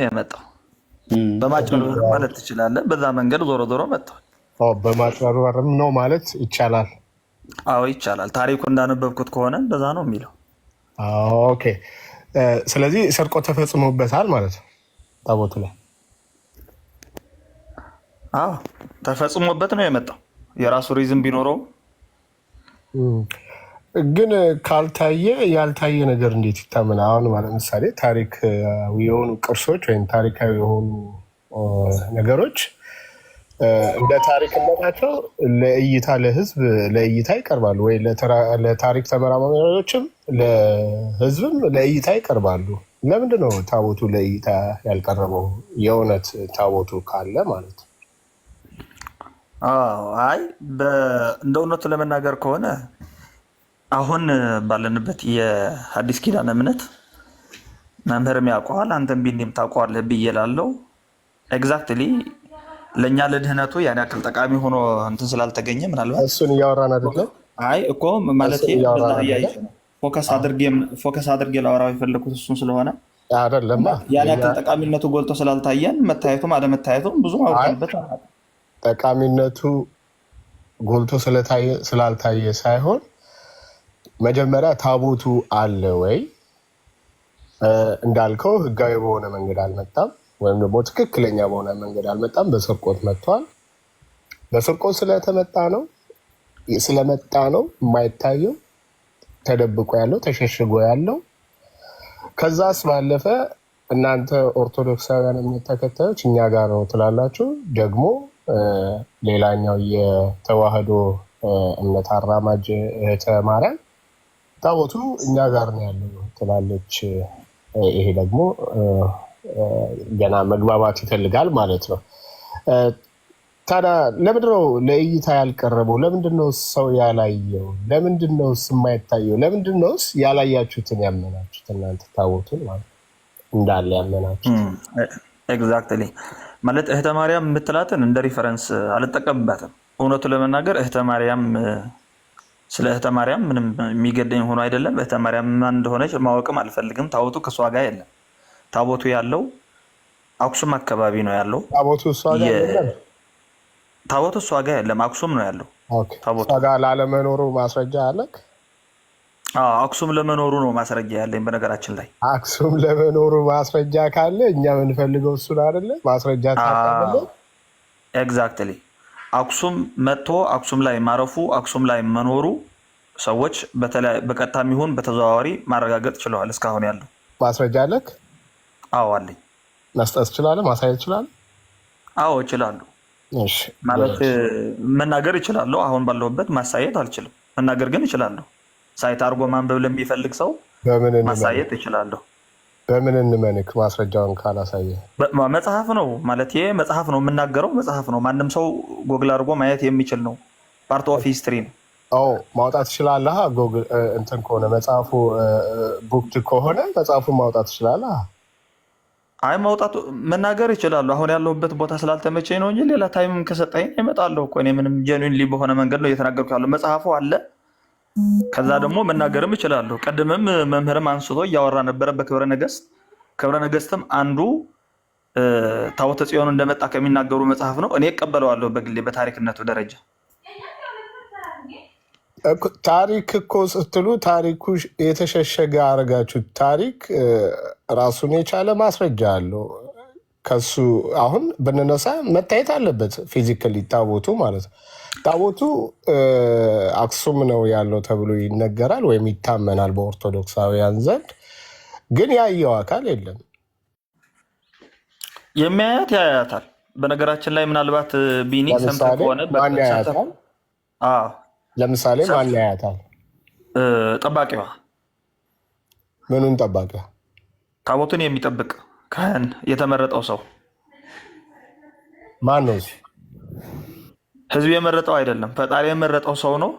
የመጣው በማጭበርበር ማለት ትችላለህ። በዛ መንገድ ዞሮ ዞሮ መጥተዋል። በማጭበርበርም ነው ማለት ይቻላል። አዎ ይቻላል። ታሪኩ እንዳነበብኩት ከሆነ እንደዛ ነው የሚለው። ኦኬ። ስለዚህ ስርቆት ተፈጽሞበታል ማለት ነው ታቦቱ ላይ። አዎ ተፈጽሞበት ነው የመጣው። የራሱ ሪዝም ቢኖረውም ግን ካልታየ ያልታየ ነገር እንዴት ይታመናል? አሁን ማለት ምሳሌ ታሪካዊ የሆኑ ቅርሶች ወይም ታሪካዊ የሆኑ ነገሮች እንደ ታሪክነታቸው ለእይታ ለህዝብ ለእይታ ይቀርባሉ ወይ ለታሪክ ተመራማሪዎችም ለህዝብም ለእይታ ይቀርባሉ። ለምንድን ነው ታቦቱ ለእይታ ያልቀረበው? የእውነት ታቦቱ ካለ ማለት ነው። አይ እንደ እውነቱ ለመናገር ከሆነ አሁን ባለንበት የሐዲስ ኪዳን እምነት መምህርም ያውቀዋል፣ አንተም ቢኒም ታውቀዋለህ ብዬ እላለሁ። ኤግዛክትሊ ለእኛ ለድህነቱ ያን ያክል ጠቃሚ ሆኖ እንትን ስላልተገኘ ምናልባት እሱን እያወራን አይደለም። አይ እኮ ማለት ፎከስ አድርጌ ላወራው የፈለኩት እሱን ስለሆነ አይደለም። ያን ያክል ጠቃሚነቱ ጎልቶ ስላልታየን መታየቱም አለመታየቱም ብዙ አውርተንበት ጠቃሚነቱ ጎልቶ ስላልታየ ሳይሆን መጀመሪያ ታቦቱ አለ ወይ እንዳልከው ህጋዊ በሆነ መንገድ አልመጣም፣ ወይም ደግሞ ትክክለኛ በሆነ መንገድ አልመጣም። በስርቆት መጥቷል። በስርቆት ስለመጣ ነው የማይታየው፣ ተደብቆ ያለው ተሸሽጎ ያለው። ከዛስ ባለፈ እናንተ ኦርቶዶክሳውያን እምነት ተከታዮች እኛ ጋር ነው ትላላችሁ። ደግሞ ሌላኛው የተዋህዶ እምነት አራማጅ እህተ ማርያም ታቦቱ እኛ ጋር ነው ያለው ትላለች። ይሄ ደግሞ ገና መግባባት ይፈልጋል ማለት ነው። ታዲያ ለምንድነው ለእይታ ያልቀረበው? ለምንድነው ሰው ያላየው? ለምንድነው የማይታየው? ለምንድነው ያላያችሁትን ያመናችሁት? እናንተ ታቦቱን ማለት እንዳለ ያመናችሁት። ኤግዛክትሊ ማለት እህተ ማርያም የምትላትን እንደ ሪፈረንስ አልጠቀምባትም። እውነቱ ለመናገር ስለ እህተ ማርያም ምንም የሚገደኝ ሆኖ አይደለም። እህተ ማርያም ማን እንደሆነች ማወቅም አልፈልግም። ታቦቱ ከእሷ ጋር የለም። ታቦቱ ያለው አክሱም አካባቢ ነው ያለው። ታቦቱ እሷ ጋር የለም፣ አክሱም ነው ያለው። እሷ ጋር ላለመኖሩ ማስረጃ አለክ? አክሱም ለመኖሩ ነው ማስረጃ ያለኝ። በነገራችን ላይ አክሱም ለመኖሩ ማስረጃ ካለ እኛ የምንፈልገው እሱን አይደለ? ማስረጃ ታውቃለህ? ኤግዛክትሊ አክሱም መጥቶ አክሱም ላይ ማረፉ አክሱም ላይ መኖሩ ሰዎች በቀጥታም ይሁን በተዘዋዋሪ ማረጋገጥ ችለዋል። እስካሁን ያለው ማስረጃ አለክ? አዎ አለኝ። መስጠት ትችላለህ? ማሳየት ትችላለህ? አዎ እችላለሁ። ማለት መናገር እችላለሁ። አሁን ባለሁበት ማሳየት አልችልም፣ መናገር ግን እችላለሁ። ሳይት አድርጎ ማንበብ ለሚፈልግ ሰው ማሳየት እችላለሁ። በምን እንመንክ? ማስረጃውን ካላሳየ መጽሐፍ ነው ማለት ይሄ መጽሐፍ ነው፣ የምናገረው መጽሐፍ ነው። ማንም ሰው ጎግል አድርጎ ማየት የሚችል ነው። ፓርት ኦፍ ሂስትሪ ነው። ማውጣት ትችላለህ። ጎግል እንትን ከሆነ መጽሐፉ ቡክድ ከሆነ መጽሐፉን ማውጣት ትችላለህ። አይ ማውጣቱ መናገር ይችላሉ። አሁን ያለሁበት ቦታ ስላልተመቸኝ ነው እንጂ ሌላ ታይምም ከሰጠኝ እመጣለሁ እኮ። እኔ ምንም ጀኑዊንሊ በሆነ መንገድ ነው እየተናገርኩ ያለው። መጽሐፉ አለ። ከዛ ደግሞ መናገርም ይችላሉ። ቀድምም መምህርም አንስቶ እያወራ ነበረ በክብረ ነገስት። ክብረ ነገስትም አንዱ ታቦተ ጽዮን እንደመጣ ከሚናገሩ መጽሐፍ ነው። እኔ እቀበለዋለሁ በግሌ በታሪክነቱ ደረጃ። ታሪክ እኮ ስትሉ ታሪኩ የተሸሸገ አረጋችሁ። ታሪክ ራሱን የቻለ ማስረጃ አለው። ከሱ አሁን ብንነሳ መታየት አለበት ፊዚካሊ ታቦቱ ማለት ነው። ታቦቱ አክሱም ነው ያለው ተብሎ ይነገራል ወይም ይታመናል በኦርቶዶክሳውያን ዘንድ። ግን ያየው አካል የለም። የሚያያት ያያታል። በነገራችን ላይ ምናልባት ቢኒ ሰምተህ ከሆነ ለምሳሌ ማን ያያታል? ጠባቂዋ። ምኑን ጠባቂዋ? ታቦቱን የሚጠብቅ ካህን፣ የተመረጠው ሰው። ማን ነው? ህዝብ የመረጠው አይደለም፣ ፈጣሪ የመረጠው ሰው ነው።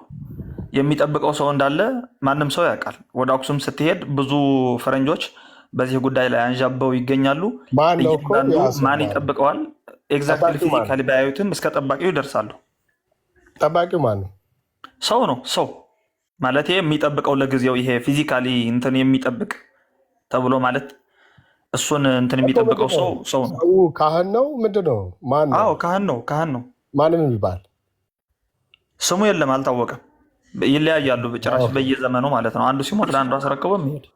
የሚጠብቀው ሰው እንዳለ ማንም ሰው ያውቃል። ወደ አክሱም ስትሄድ ብዙ ፈረንጆች በዚህ ጉዳይ ላይ አንዣበው ይገኛሉ። ማን ይጠብቀዋል? ኤግዛክትሊ ፊዚካሊ ባያዩትም እስከ ጠባቂው ይደርሳሉ። ጠባቂው ማን ነው? ሰው ነው። ሰው ማለት የሚጠብቀው ለጊዜው ይሄ ፊዚካሊ እንትን የሚጠብቅ ተብሎ ማለት እሱን እንትን የሚጠብቀው ሰው ነው። ሰው ካህን ነው ምንድን ነው? ማን ነው? አዎ ካህን ነው። ማንም የሚባል ስሙ የለም፣ አልታወቀም። ይለያያሉ ጭራሽ በየዘመኑ ማለት ነው። አንዱ ሲሞት ለአንዱ አስረክቦ የሚሄድ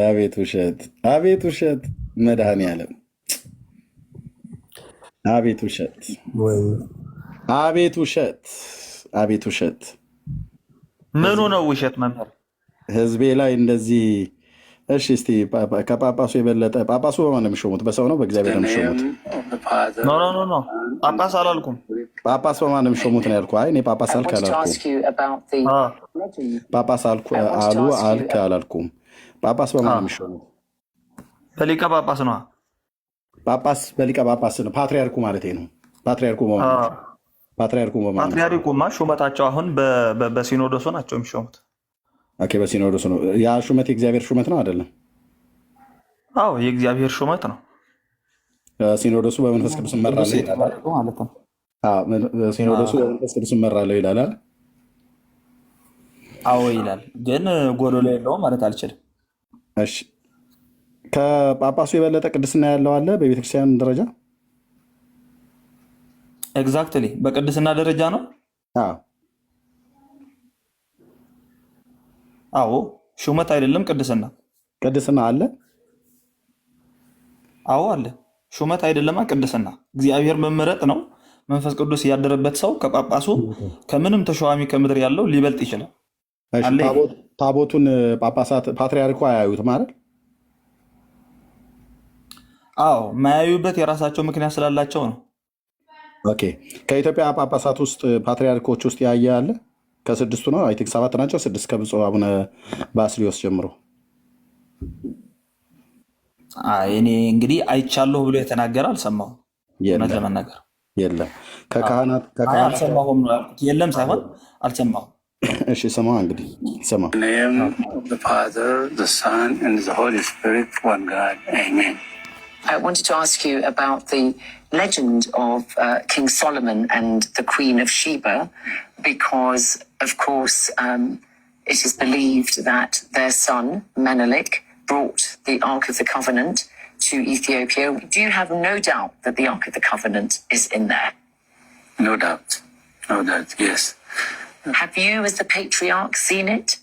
አቤት ውሸት! አቤት ውሸት! መድኃኔዓለም አቤት ውሸት! አቤት ውሸት! አቤት ውሸት! ምኑ ነው ውሸት መምህር? ህዝቤ ላይ እንደዚህ። እሺ እስቲ ከጳጳሱ የበለጠ ጳጳሱ በማን ነው የሚሾሙት? በሰው ነው በእግዚአብሔር ነው የሚሾሙት? ኖ ጳጳስ አላልኩም። ጳጳስ በማን ነው የሚሾሙት ነው ያልኩህ። አይ እኔ ጳጳስ አልክ አላልኩም። ጳጳስ አልክ አላልኩም። ጳጳስ በማን ነው የሚሾሙት? በሊቀ ጳጳስ ነው። ጳጳስ በሊቀ ጳጳስ ነው። ፓትሪያርኩ ማለት ነው። ፓትሪያርኩማ ሹመታቸው አሁን በሲኖዶሱ ናቸው የሚሾሙት። ኦኬ በሲኖዶሱ ነው። ያ ሹመት የእግዚአብሔር ሹመት ነው አይደለም? አዎ የእግዚአብሔር ሹመት ነው። ሲኖዶሱ በመንፈስ ቅዱስ እመራለሁ ማለት ነው። ሲኖዶሱ በመንፈስ ቅዱስ እመራለሁ ይላል። አዎ ይላል፣ ግን ጎዶሎ የለውም ማለት አልችልም። እሺ ከጳጳሱ የበለጠ ቅድስና ያለው አለ በቤተክርስቲያን ደረጃ? ኤግዛክትሊ በቅድስና ደረጃ ነው። አዎ ሹመት አይደለም ቅድስና። ቅድስና አለ። አዎ አለ። ሹመት አይደለማ ቅድስና። እግዚአብሔር መመረጥ ነው። መንፈስ ቅዱስ ያደረበት ሰው ከጳጳሱ ከምንም ተሿሚ ከምድር ያለው ሊበልጥ ይችላል። ታቦቱን ጳጳሳት ፓትሪያርኩ አያዩት ማለት? አዎ ማያዩበት የራሳቸው ምክንያት ስላላቸው ነው። ኦኬ ከኢትዮጵያ ጳጳሳት ውስጥ ፓትሪያርኮች ውስጥ ያየ አለ? ከስድስቱ ነው አይ ቲንክ 7 ናቸው። 6 ከብፁዕ አቡነ ባስልዮስ ጀምሮ። እኔ እንግዲህ አይቻለሁ ብሎ የተናገረ አልሰማሁም። ለመናገር የለም ከካህናት አልሰማሁም ነው ያልኩት። የለም ሳይሆን አልሰማሁም። እሺ ስማ እንግዲህ ስማ። I wanted to ask you about the legend of King Solomon and the Queen of Sheba, because, of course, it is believed that their son, Menelik, brought the Ark of the Covenant to Ethiopia. Do you have no doubt that the Ark of the Covenant is in there? No doubt, yes. Have you, as the patriarch, seen it?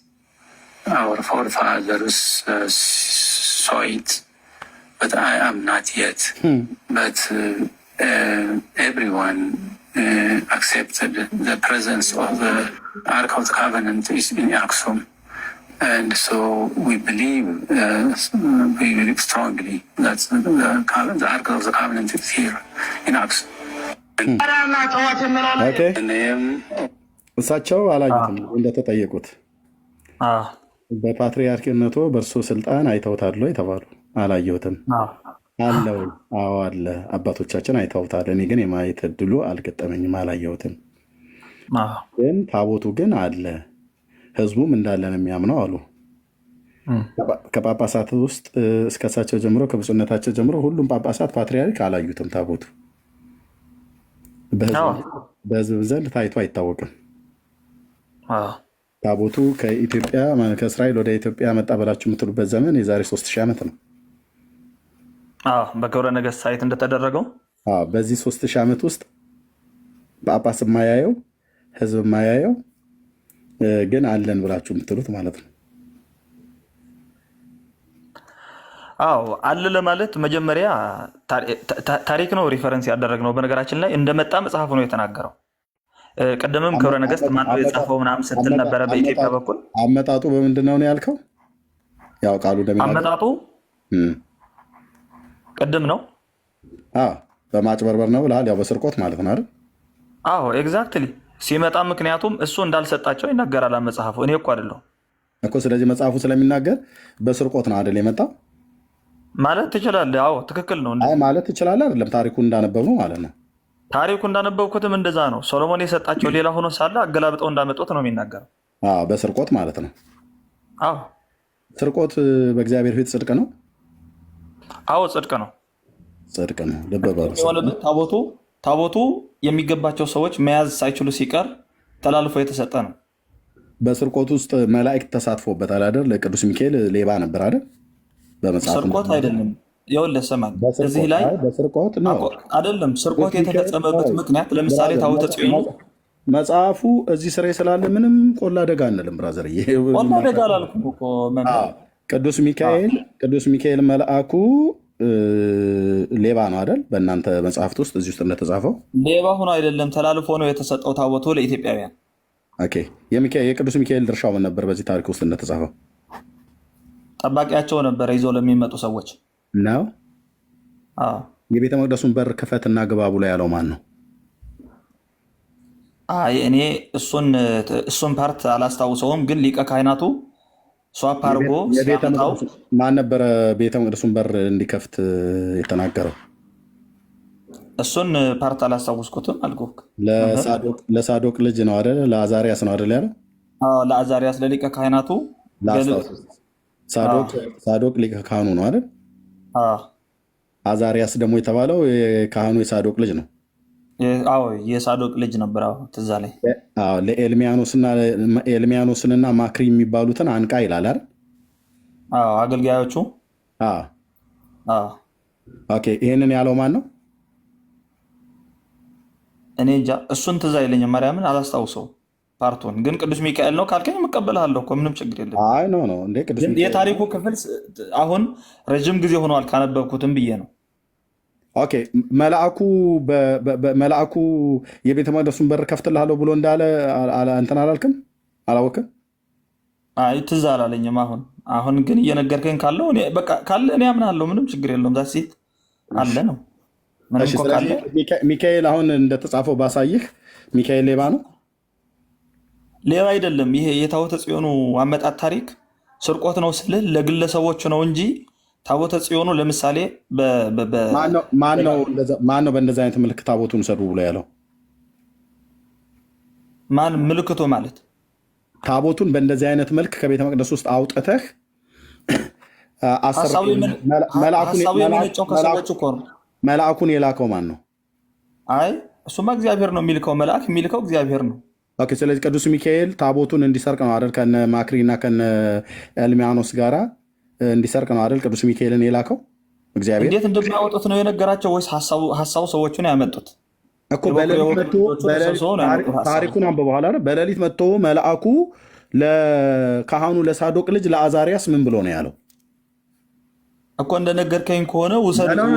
Our forefathers saw it. But I am not yet. But everyone accepted the presence of the Ark of the Covenant is in Aksum. And so we believe strongly that the Ark of the Covenant is here in Aksum. Okay. እሳቸው አላዩትም እንደተጠየቁት በፓትሪያርክነቱ በእርሱ ስልጣን አይተውታል የተባሉ አላየሁትም አለው። አዎ አለ። አባቶቻችን አይተውታል። እኔ ግን የማየት እድሉ አልገጠመኝም፣ አላየሁትም። ግን ታቦቱ ግን አለ፣ ህዝቡም እንዳለ ነው የሚያምነው አሉ። ከጳጳሳት ውስጥ እስከሳቸው ጀምሮ ከብፁዕነታቸው ጀምሮ ሁሉም ጳጳሳት ፓትሪያርክ አላዩትም። ታቦቱ በህዝብ ዘንድ ታይቶ አይታወቅም። ታቦቱ ከኢትዮጵያ ከእስራኤል ወደ ኢትዮጵያ መጣ ብላችሁ የምትሉበት ዘመን የዛሬ 3000 ዓመት ነው። በገብረ ነገሥት ሳይት እንደተደረገው በዚህ 3000 ዓመት ውስጥ ጳጳስ የማያየው ህዝብ የማያየው ግን አለን ብላችሁ የምትሉት ማለት ነው። አዎ አለ ለማለት መጀመሪያ ታሪክ ነው ሪፈረንስ ያደረግነው። በነገራችን ላይ እንደመጣ መጽሐፉ ነው የተናገረው። ቀደምም ገብረ ነገሥት ማነው የጻፈው ምናምን ስትል ነበረ። በኢትዮጵያ በኩል አመጣጡ በምንድን ነው ያልከው? ያው ቃሉ አመጣጡ ቅድም ነው። በማጭበርበር ነው ብለሃል። ያው በስርቆት ማለት ነው አይደል? አዎ ኤግዛክትሊ ሲመጣ፣ ምክንያቱም እሱ እንዳልሰጣቸው ይናገራል መጽሐፉ። እኔ እኮ አይደለሁም እኮ። ስለዚህ መጽሐፉ ስለሚናገር በስርቆት ነው አይደል የመጣው ማለት ትችላለህ። አዎ ትክክል ነው ማለት ትችላለህ። አይደለም ታሪኩ እንዳነበብ ነው ማለት ነው። ታሪኩ እንዳነበብኩትም እንደዛ ነው። ሶሎሞን የሰጣቸው ሌላ ሆኖ ሳለ አገላብጠው እንዳመጡት ነው የሚናገረው። በስርቆት ማለት ነው። አዎ ስርቆት በእግዚአብሔር ፊት ጽድቅ ነው። አዎ ጽድቅ ነው። ጽድቅ ነው። ታቦቱ የሚገባቸው ሰዎች መያዝ ሳይችሉ ሲቀር ተላልፎ የተሰጠ ነው። በስርቆት ውስጥ መላእክት ተሳትፎበታል አይደል? ለቅዱስ ሚካኤል ሌባ ነበር አይደል? በመጽሐፍ ስርቆት አይደለም። ይኸውልህ ስማኝ፣ እዚህ ላይ በስርቆት ነው አይደለም። ስርቆት የተፈጸመበት ምክንያት ለምሳሌ ታቦተ ጽዮን መጽሐፉ እዚህ ስሬ ስላለ ምንም ቆላ አደጋ አንልም። ብራዘር ቆላ አደጋ አላልኩም እኮ ቅዱስ ሚካኤል መልአኩ ሌባ ነው አይደል? በእናንተ መጽሐፍት ውስጥ እዚህ ውስጥ እንደተጻፈው ሌባ ሆኖ አይደለም፣ ተላልፎ ነው የተሰጠው ታቦቱ ለኢትዮጵያውያን። ኦኬ። የቅዱስ ሚካኤል ድርሻው ምን ነበር? በዚህ ታሪክ ውስጥ እንደተጻፈው ጠባቂያቸው ነበረ፣ ይዞ ለሚመጡ ሰዎች ነው። የቤተ መቅደሱን በር ክፈትና ግባ ብሎ ያለው ማን ነው? አይ እኔ እሱን ፓርት አላስታውሰውም፣ ግን ሊቀ ካህናቱ ሷፕ አድርጎ ሲያመጣው ማን ነበረ ቤተ መቅደሱን በር እንዲከፍት የተናገረው? እሱን ፓርት አላስታውስኩትም አልኩህ። ለሳዶቅ ልጅ ነው አይደል? ለአዛሪያስ ነው አይደል ያለው? ለአዛሪያስ ለሊቀ ካህናቱ። ሳዶቅ ሊቀ ካህኑ ነው አይደል? አዛሪያስ ደግሞ የተባለው የካህኑ የሳዶቅ ልጅ ነው። የሳዶቅ ልጅ ነበር። ትዝ አለኝ። ኤልሚያኖስንና ማክሪ የሚባሉትን አንቃ ይላል አይደል? አገልጋዮቹ። ይህንን ያለው ማን ነው? እኔ እንጃ፣ እሱን ትዝ አይለኝም። ማርያምን አላስታውሰው ፓርቱን። ግን ቅዱስ ሚካኤል ነው ካልከኝ የምቀበልሃለሁ እኮ ምንም ችግር የለም። አይ ኖ የታሪኩ ክፍል አሁን ረዥም ጊዜ ሆኗል ካነበብኩትም ብዬ ነው። ኦኬ። መልአኩ የቤተ መቅደሱን በር ከፍትልሃለሁ ብሎ እንዳለ እንትን አላልክም? አላወቅም? አይ ትዝ አላለኝም። አሁን ግን እየነገርከኝ ካለው ካለ እኔ አምናለሁ። ምንም ችግር የለውም። ዛሴት አለ ነው። ሚካኤል አሁን እንደተጻፈው ባሳይህ ሚካኤል ሌባ ነው? ሌባ አይደለም። ይሄ የታቦተ ጽዮኑ አመጣጥ ታሪክ ስርቆት ነው ስልህ ለግለሰቦች ነው እንጂ ታቦተ ጽዮኑ ለምሳሌ ማን ነው በእንደዚህ አይነት ምልክት ታቦቱን ሰሩ ብሎ ያለው? ማን ምልክቱ ማለት ታቦቱን በእንደዚህ አይነት መልክ ከቤተ መቅደስ ውስጥ አውጥተህ መልአኩን የላከው ማን ነው? አይ እሱማ እግዚአብሔር ነው የሚልከው። መልአክ የሚልከው እግዚአብሔር ነው። ስለዚህ ቅዱስ ሚካኤል ታቦቱን እንዲሰርቅ ነው አይደል? ከነ ማክሪና ከነ ኤልሚያኖስ ጋራ እንዲሰርቅ ነው አይደል? ቅዱስ ሚካኤልን የላከው እግዚአብሔር። እንዴት እንደሚያወጡት ነው የነገራቸው ወይስ ሀሳቡ ሰዎቹን ያመጡት እኮ? ታሪኩን አንብበኋላ። በሌሊት መጥቶ መልአኩ ለካህኑ ለሳዶቅ ልጅ ለአዛሪያስ ምን ብሎ ነው ያለው እኮ? እንደነገርከኝ ከሆነ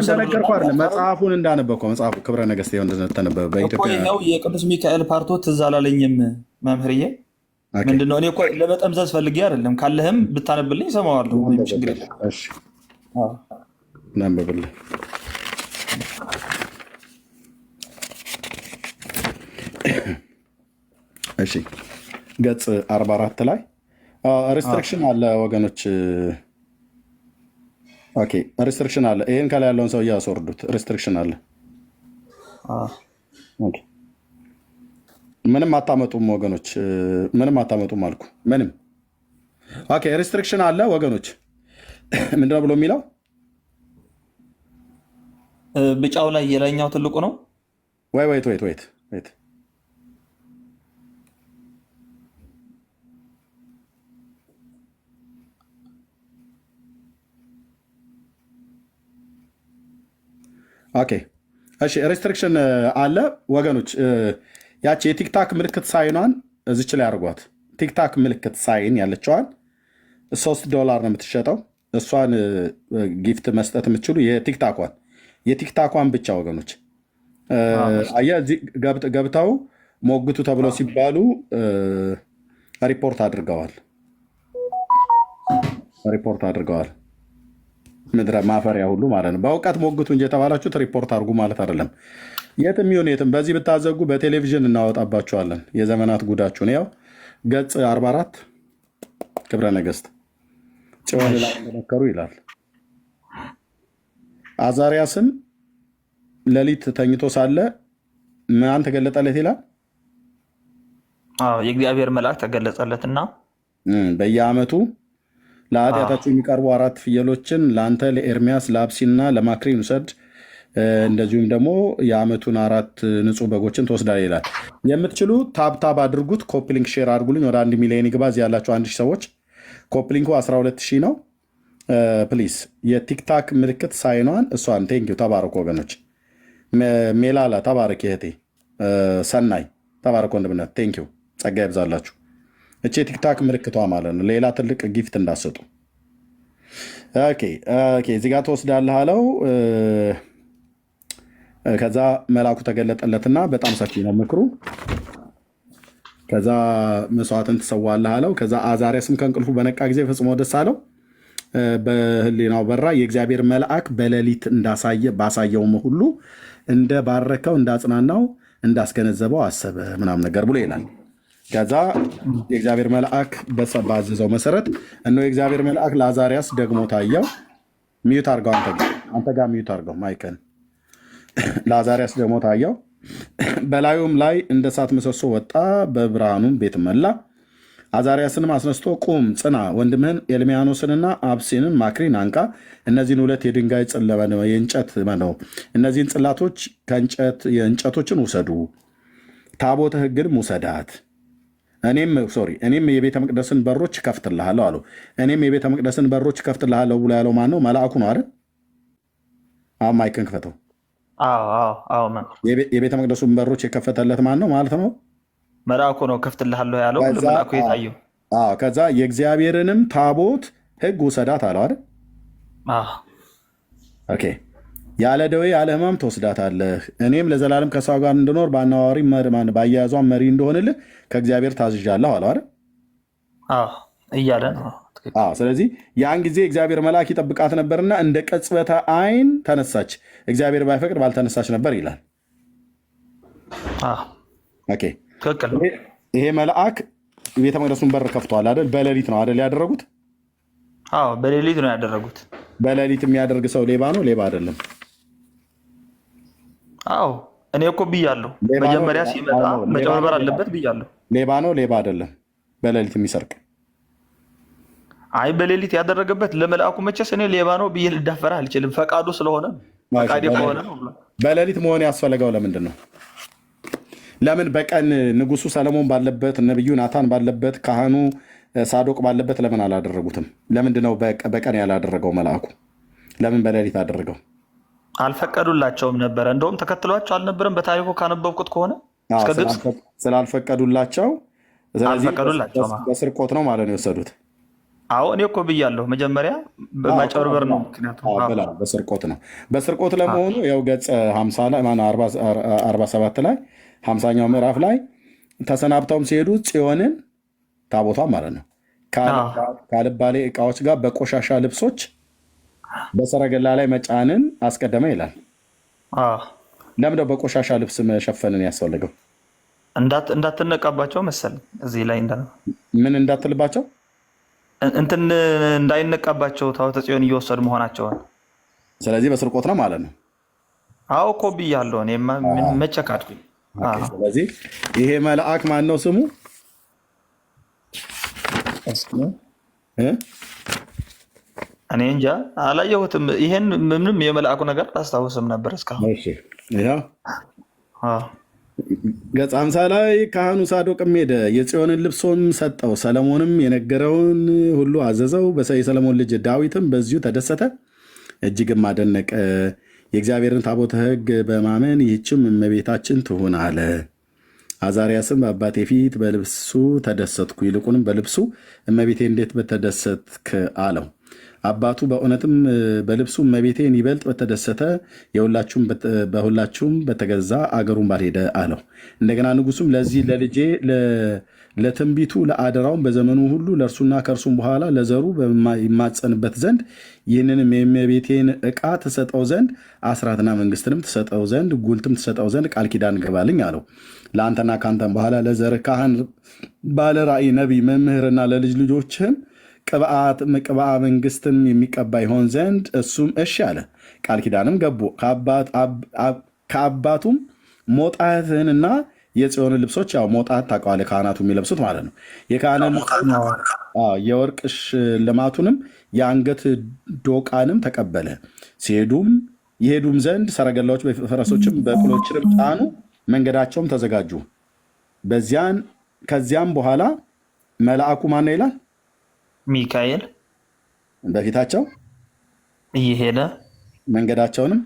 እንደነገርኩ አይደለም፣ መጽሐፉን እንዳነበብከው መጽሐፉ ክብረ ነገሥት እንደተነበበ በኢትዮጵያ የቅዱስ ሚካኤል ፓርቶት ትዝ አላለኝም መምህርዬ። ምንድነው እኔ እኮ ለመጠምዘዝ ፈልጌ አይደለም። ካለህም ብታነብልኝ እሰማዋለሁ። ችግር የለም። እናንብብልህ። እሺ ገጽ 44 ላይ ሪስትሪክሽን አለ ወገኖች። ኦኬ ሪስትሪክሽን አለ። ይህን ከላይ ያለውን ሰው እያስወርዱት። ሪስትሪክሽን አለ። ምንም አታመጡም ወገኖች፣ ምንም አታመጡም አልኩ። ምንም ኦኬ ሪስትሪክሽን አለ ወገኖች። ምንድነው ብሎ የሚለው? ብጫው ላይ የላይኛው ትልቁ ነው። ወይት ኦኬ እሺ ሪስትሪክሽን አለ ወገኖች። ያቺ የቲክታክ ምልክት ሳይኗን እዚች ላይ አድርጓት። ቲክታክ ምልክት ሳይን ያለችዋን $3 ነው የምትሸጠው። እሷን ጊፍት መስጠት የምትችሉ የቲክታኳን ብቻ ወገኖች። አየህ እዚህ ገብተው ሞግቱ ተብለው ሲባሉ ሪፖርት አድርገዋል። ምድረ ማፈሪያ ሁሉ ማለት ነው። በእውቀት ሞግቱ እንጂ የተባላችሁት ሪፖርት አድርጉ ማለት አይደለም። የትም ይሁን የትም በዚህ ብታዘጉ በቴሌቪዥን እናወጣባችኋለን። የዘመናት ጉዳችሁን። ያው ገጽ 44 ክብረ ነገሥት ጽዮን ላይ እንደመከሩ ይላል። አዛሪያስም ሌሊት ተኝቶ ሳለ ማን ተገለጠለት ይላል? የእግዚአብሔር መልአክ ተገለጸለትና በየዓመቱ ለኃጢአታቸው የሚቀርቡ 4 ፍየሎችን ለአንተ ለኤርሚያስ ለአብሲና ለማክሪን ውሰድ፣ እንደዚሁም ደግሞ የዓመቱን 4 ንጹህ በጎችን ትወስዳለህ ይላል። የምትችሉ ታብታብ አድርጉት፣ ኮፕሊንክ ሼር አድርጉልኝ። ወደ 1 ሚሊዮን ይግባ። እዚህ ያላቸው 1000 ሰዎች ኮፕሊንኩ 12000 ነው። ፕሊስ የቲክታክ ምልክት ሳይኗን እሷን ቴንኪው ተባረክ ወገኖች። ሜላላ ተባረክ እህቴ፣ ሰናይ ተባረክ ወንድምነት ቴንኪው፣ ጸጋ ይብዛላችሁ። እቺ የቲክታክ ምልክቷ ማለት ነው። ሌላ ትልቅ ጊፍት እንዳሰጡ። ኦኬ እዚህ ጋር ትወስዳለህ አለው። ከዛ መልአኩ ተገለጠለትና በጣም ሰፊ ነው ምክሩ። ከዛ መስዋዕትን ትሰዋለህ አለው። ከዛ አዛርያስም ከእንቅልፉ በነቃ ጊዜ ፈጽሞ ደስ አለው፣ በህሊናው በራ። የእግዚአብሔር መልአክ በሌሊት ባሳየውም ሁሉ እንደባረከው እንዳጽናናው እንዳስገነዘበው አሰበ ምናምን ነገር ብሎ ይላል። ከዛ የእግዚአብሔር መልአክ ባዘዘው መሰረት እነሆ የእግዚአብሔር መልአክ ለአዛርያስ ደግሞ ታየው። ሚዩት አርገው፣ አንተ ጋር ሚዩት አርገው ማይከን። ለአዛርያስ ደግሞ ታየው፣ በላዩም ላይ እንደ እሳት ምሰሶ ወጣ፣ በብርሃኑም ቤት መላ። አዛርያስንም አስነስቶ ቁም፣ ጽና፣ ወንድምህን ኤልሚያኖስንና አብሲንን ማክሪን አንቃ፣ እነዚህን ሁለት የድንጋይ የእንጨት ነው እነዚህን ጽላቶች የእንጨቶችን ውሰዱ፣ ታቦተ ሕግንም ውሰዳት፣ እኔም የቤተ መቅደስን በሮች ከፍትልሃለሁ አለው። እኔም የቤተ መቅደስን በሮች ከፍትልሃለሁ ብሎ ያለው ማን ነው? መልአኩ ነው አይደል? አሁን ማይክን ክፈተው። የቤተ መቅደሱን በሮች የከፈተለት ማን ነው ማለት ነው? መልአኩ ነው። ከፍትልሃለሁ ያለው መልአኩ የታየው። ከዛ የእግዚአብሔርንም ታቦት ሕግ ውሰዳት አለው አይደል? ኦኬ። ያለ ደዌ ያለ ሕማም ትወስዳታለህ፣ እኔም ለዘላለም ከሷ ጋር እንድኖር በአነዋዋሪ በአያያዟን መሪ እንደሆንልህ ከእግዚአብሔር ታዝዣለሁ አለው አይደል? እያለ ነው። ስለዚህ ያን ጊዜ እግዚአብሔር መልአክ ይጠብቃት ነበርና እንደ ቅጽበተ ዓይን ተነሳች፣ እግዚአብሔር ባይፈቅድ ባልተነሳች ነበር ይላል። ኦኬ። ይሄ መልአክ ቤተ መቅደሱን በር ከፍቷል አይደል? በሌሊት ነው አይደል ያደረጉት? በሌሊት ነው ያደረጉት። በሌሊት የሚያደርግ ሰው ሌባ ነው? ሌባ አይደለም። እኔ እኮ ብያለሁ፣ መጀመሪያ ሲመጣ መጨበርበር አለበት ብያለሁ። ሌባ ነው? ሌባ አይደለም። በሌሊት የሚሰርቅ በሌሊት ያደረገበት ለመልአኩ መቼስ እኔ ሌባ ነው ብዬ ልዳፈራ አልችልም። ፈቃዱ ስለሆነ ፈቃዴ ከሆነ ነው። በሌሊት መሆን ያስፈለገው ለምንድን ነው? ለምን በቀን ንጉሱ ሰለሞን ባለበት፣ ነቢዩ ናታን ባለበት፣ ካህኑ ሳዶቅ ባለበት ለምን አላደረጉትም? ለምንድን ነው በቀን ያላደረገው መልአኩ? ለምን በሌሊት አደረገው? አልፈቀዱላቸውም ነበረ። እንደውም ተከትሏቸው አልነበረም። በታሪኩ ካነበብኩት ከሆነ እስከ ግብፅ ስላልፈቀዱላቸው፣ ስለዚህ በስርቆት ነው ማለት ነው የወሰዱት። እኔ እኮ ብያለሁ መጀመሪያ በማጨበርበር ነው። ምክንያቱም በስርቆት ነው። በስርቆት ለመሆኑ ያው ገጽ 47 ላይ 50ኛው ምዕራፍ ላይ ተሰናብተውም ሲሄዱ ጽዮንን ታቦቷ ማለት ነው ካልባሌ ዕቃዎች ጋር በቆሻሻ ልብሶች በሰረገላ ላይ መጫንን አስቀደመ ይላል። ለምንድነው በቆሻሻ ልብስ መሸፈንን ያስፈልገው? እንዳትነቃባቸው መሰል። እዚህ ላይ ምን እንዳትልባቸው እንትን እንዳይነቃባቸው ታቦተ ጽዮን እየወሰዱ መሆናቸውን። ስለዚህ በስርቆት ነው ማለት ነው። እኮ ብያለሁ። እኔማ መቸካድኩኝ። ስለዚህ ይሄ መልአክ ማን ነው ስሙ? እኔ እንጃ አላየሁትም። ይሄን ምንም የመልአኩ ነገር አላስታውስም ነበር እስካሁን። ገጽ 50 ላይ ካህኑ ሳዶቅም ሄደ፣ የጽዮንን ልብሶን ሰጠው፣ ሰለሞንም የነገረውን ሁሉ አዘዘው። የሰለሞን ልጅ ዳዊትም በዚሁ ተደሰተ፣ እጅግም አደነቀ። የእግዚአብሔርን ታቦተ ሕግ በማመን ይህችም እመቤታችን ትሁን አለ። አዛርያስም በአባቴ ፊት በልብሱ ተደሰትኩ፣ ይልቁንም በልብሱ እመቤቴ እንዴት በተደሰትክ አለው። አባቱ በእውነትም በልብሱ እመቤቴን ይበልጥ በተደሰተ በሁላችሁም በተገዛ አገሩን ባልሄደ አለው። እንደገና ንጉሱም ለዚህ ለልጄ ለትንቢቱ ለአደራውም በዘመኑ ሁሉ ለእርሱና ከእርሱም በኋላ ለዘሩ ይማጸንበት ዘንድ ይህንንም የእመቤቴን ዕቃ ትሰጠው ዘንድ አስራትና መንግስትንም ትሰጠው ዘንድ ጉልትም ትሰጠው ዘንድ ቃል ኪዳን ገባልኝ አለው። ለአንተና ከአንተም በኋላ ለዘርህ ካህን፣ ባለ ራእይ፣ ነቢይ፣ መምህርና ለልጅ ልጆችህም ቅብአ መንግስትም የሚቀባ ይሆን ዘንድ እሱም እሺ አለ። ቃል ኪዳንም ገቡ። ከአባቱም ሞጣትህንና የጽዮን ልብሶች፣ ያው ሞጣት ታውቀዋለህ፣ ካህናቱ የሚለብሱት ማለት ነው። የካህናት የወርቅ ሽልማቱንም የአንገት ዶቃንም ተቀበለ። ይሄዱም ዘንድ ሰረገላዎች ፈረሶችም በቅሎችንም ጫኑ፣ መንገዳቸውም ተዘጋጁ። ከዚያም በኋላ መልአኩ ማነው ይላል? ሚካኤል በፊታቸው እየሄደ መንገዳቸውንም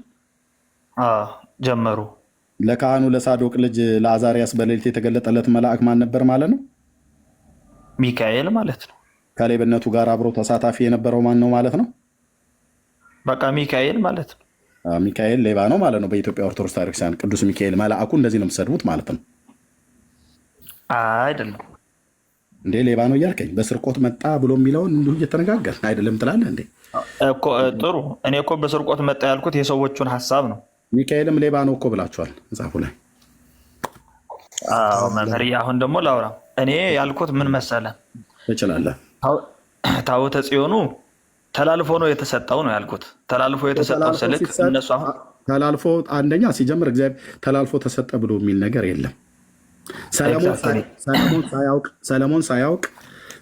ጀመሩ። ለካህኑ ለሳዶቅ ልጅ ለአዛሪያስ በሌሊት የተገለጠለት መልአክ ማን ነበር ማለት ነው? ሚካኤል ማለት ነው። ከሌብነቱ ጋር አብሮ ተሳታፊ የነበረው ማን ነው ማለት ነው? በቃ ሚካኤል ማለት ነው። ሚካኤል ሌባ ነው ማለት ነው። በኢትዮጵያ ኦርቶዶክስ ታሪክሳን ቅዱስ ሚካኤል መልአኩ እንደዚህ ነው የምትሰድቡት ማለት ነው? አይደለም እንዴ ሌባ ነው እያልከኝ በስርቆት መጣ ብሎ የሚለውን እንዲሁ እየተነጋገር አይደለም ትላለህ እንዴ? ጥሩ። እኔ እኮ በስርቆት መጣ ያልኩት የሰዎቹን ሀሳብ ነው። ሚካኤልም ሌባ ነው እኮ ብላችኋል መጽሐፉ ላይ። መምህር አሁን ደግሞ ላውራ። እኔ ያልኩት ምን መሰለህ? ትችላለህ። ታቦተ ጽዮኑ ተላልፎ ነው የተሰጠው ነው ያልኩት። ተላልፎ የተሰጠው ስልክ እነሱ አሁን ተላልፎ አንደኛ ሲጀምር እግዚአብሔር ተላልፎ ተሰጠ ብሎ የሚል ነገር የለም። ሰለሞን ሳያውቅ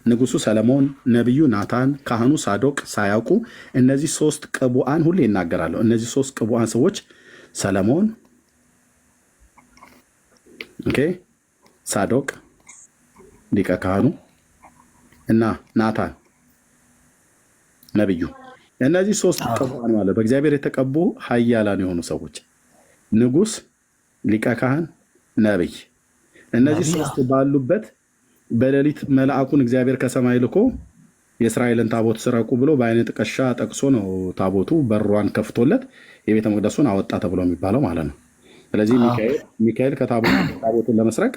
ንጉሱ ሰለሞን፣ ነቢዩ ናታን፣ ካህኑ ሳዶቅ ሳያውቁ እነዚህ ሶስት ቅቡአን ሁሌ ይናገራለሁ። እነዚህ ሶስት ቅቡአን ሰዎች ሰለሞን፣ ሳዶቅ ሊቀ ካህኑ እና ናታን ነቢዩ፣ እነዚህ ሶስት ቅቡአን ማለት በእግዚአብሔር የተቀቡ ኃያላን የሆኑ ሰዎች ንጉስ፣ ሊቀ ካህን፣ ነቢይ እነዚህ ሶስት ባሉበት በሌሊት መልአኩን እግዚአብሔር ከሰማይ ልኮ የእስራኤልን ታቦት ስረቁ ብሎ በአይነ ጥቀሻ ጠቅሶ ነው ታቦቱ በሯን ከፍቶለት የቤተ መቅደሱን አወጣ ተብሎ የሚባለው ማለት ነው። ስለዚህ ሚካኤል ከታቦቱን ለመስረቅ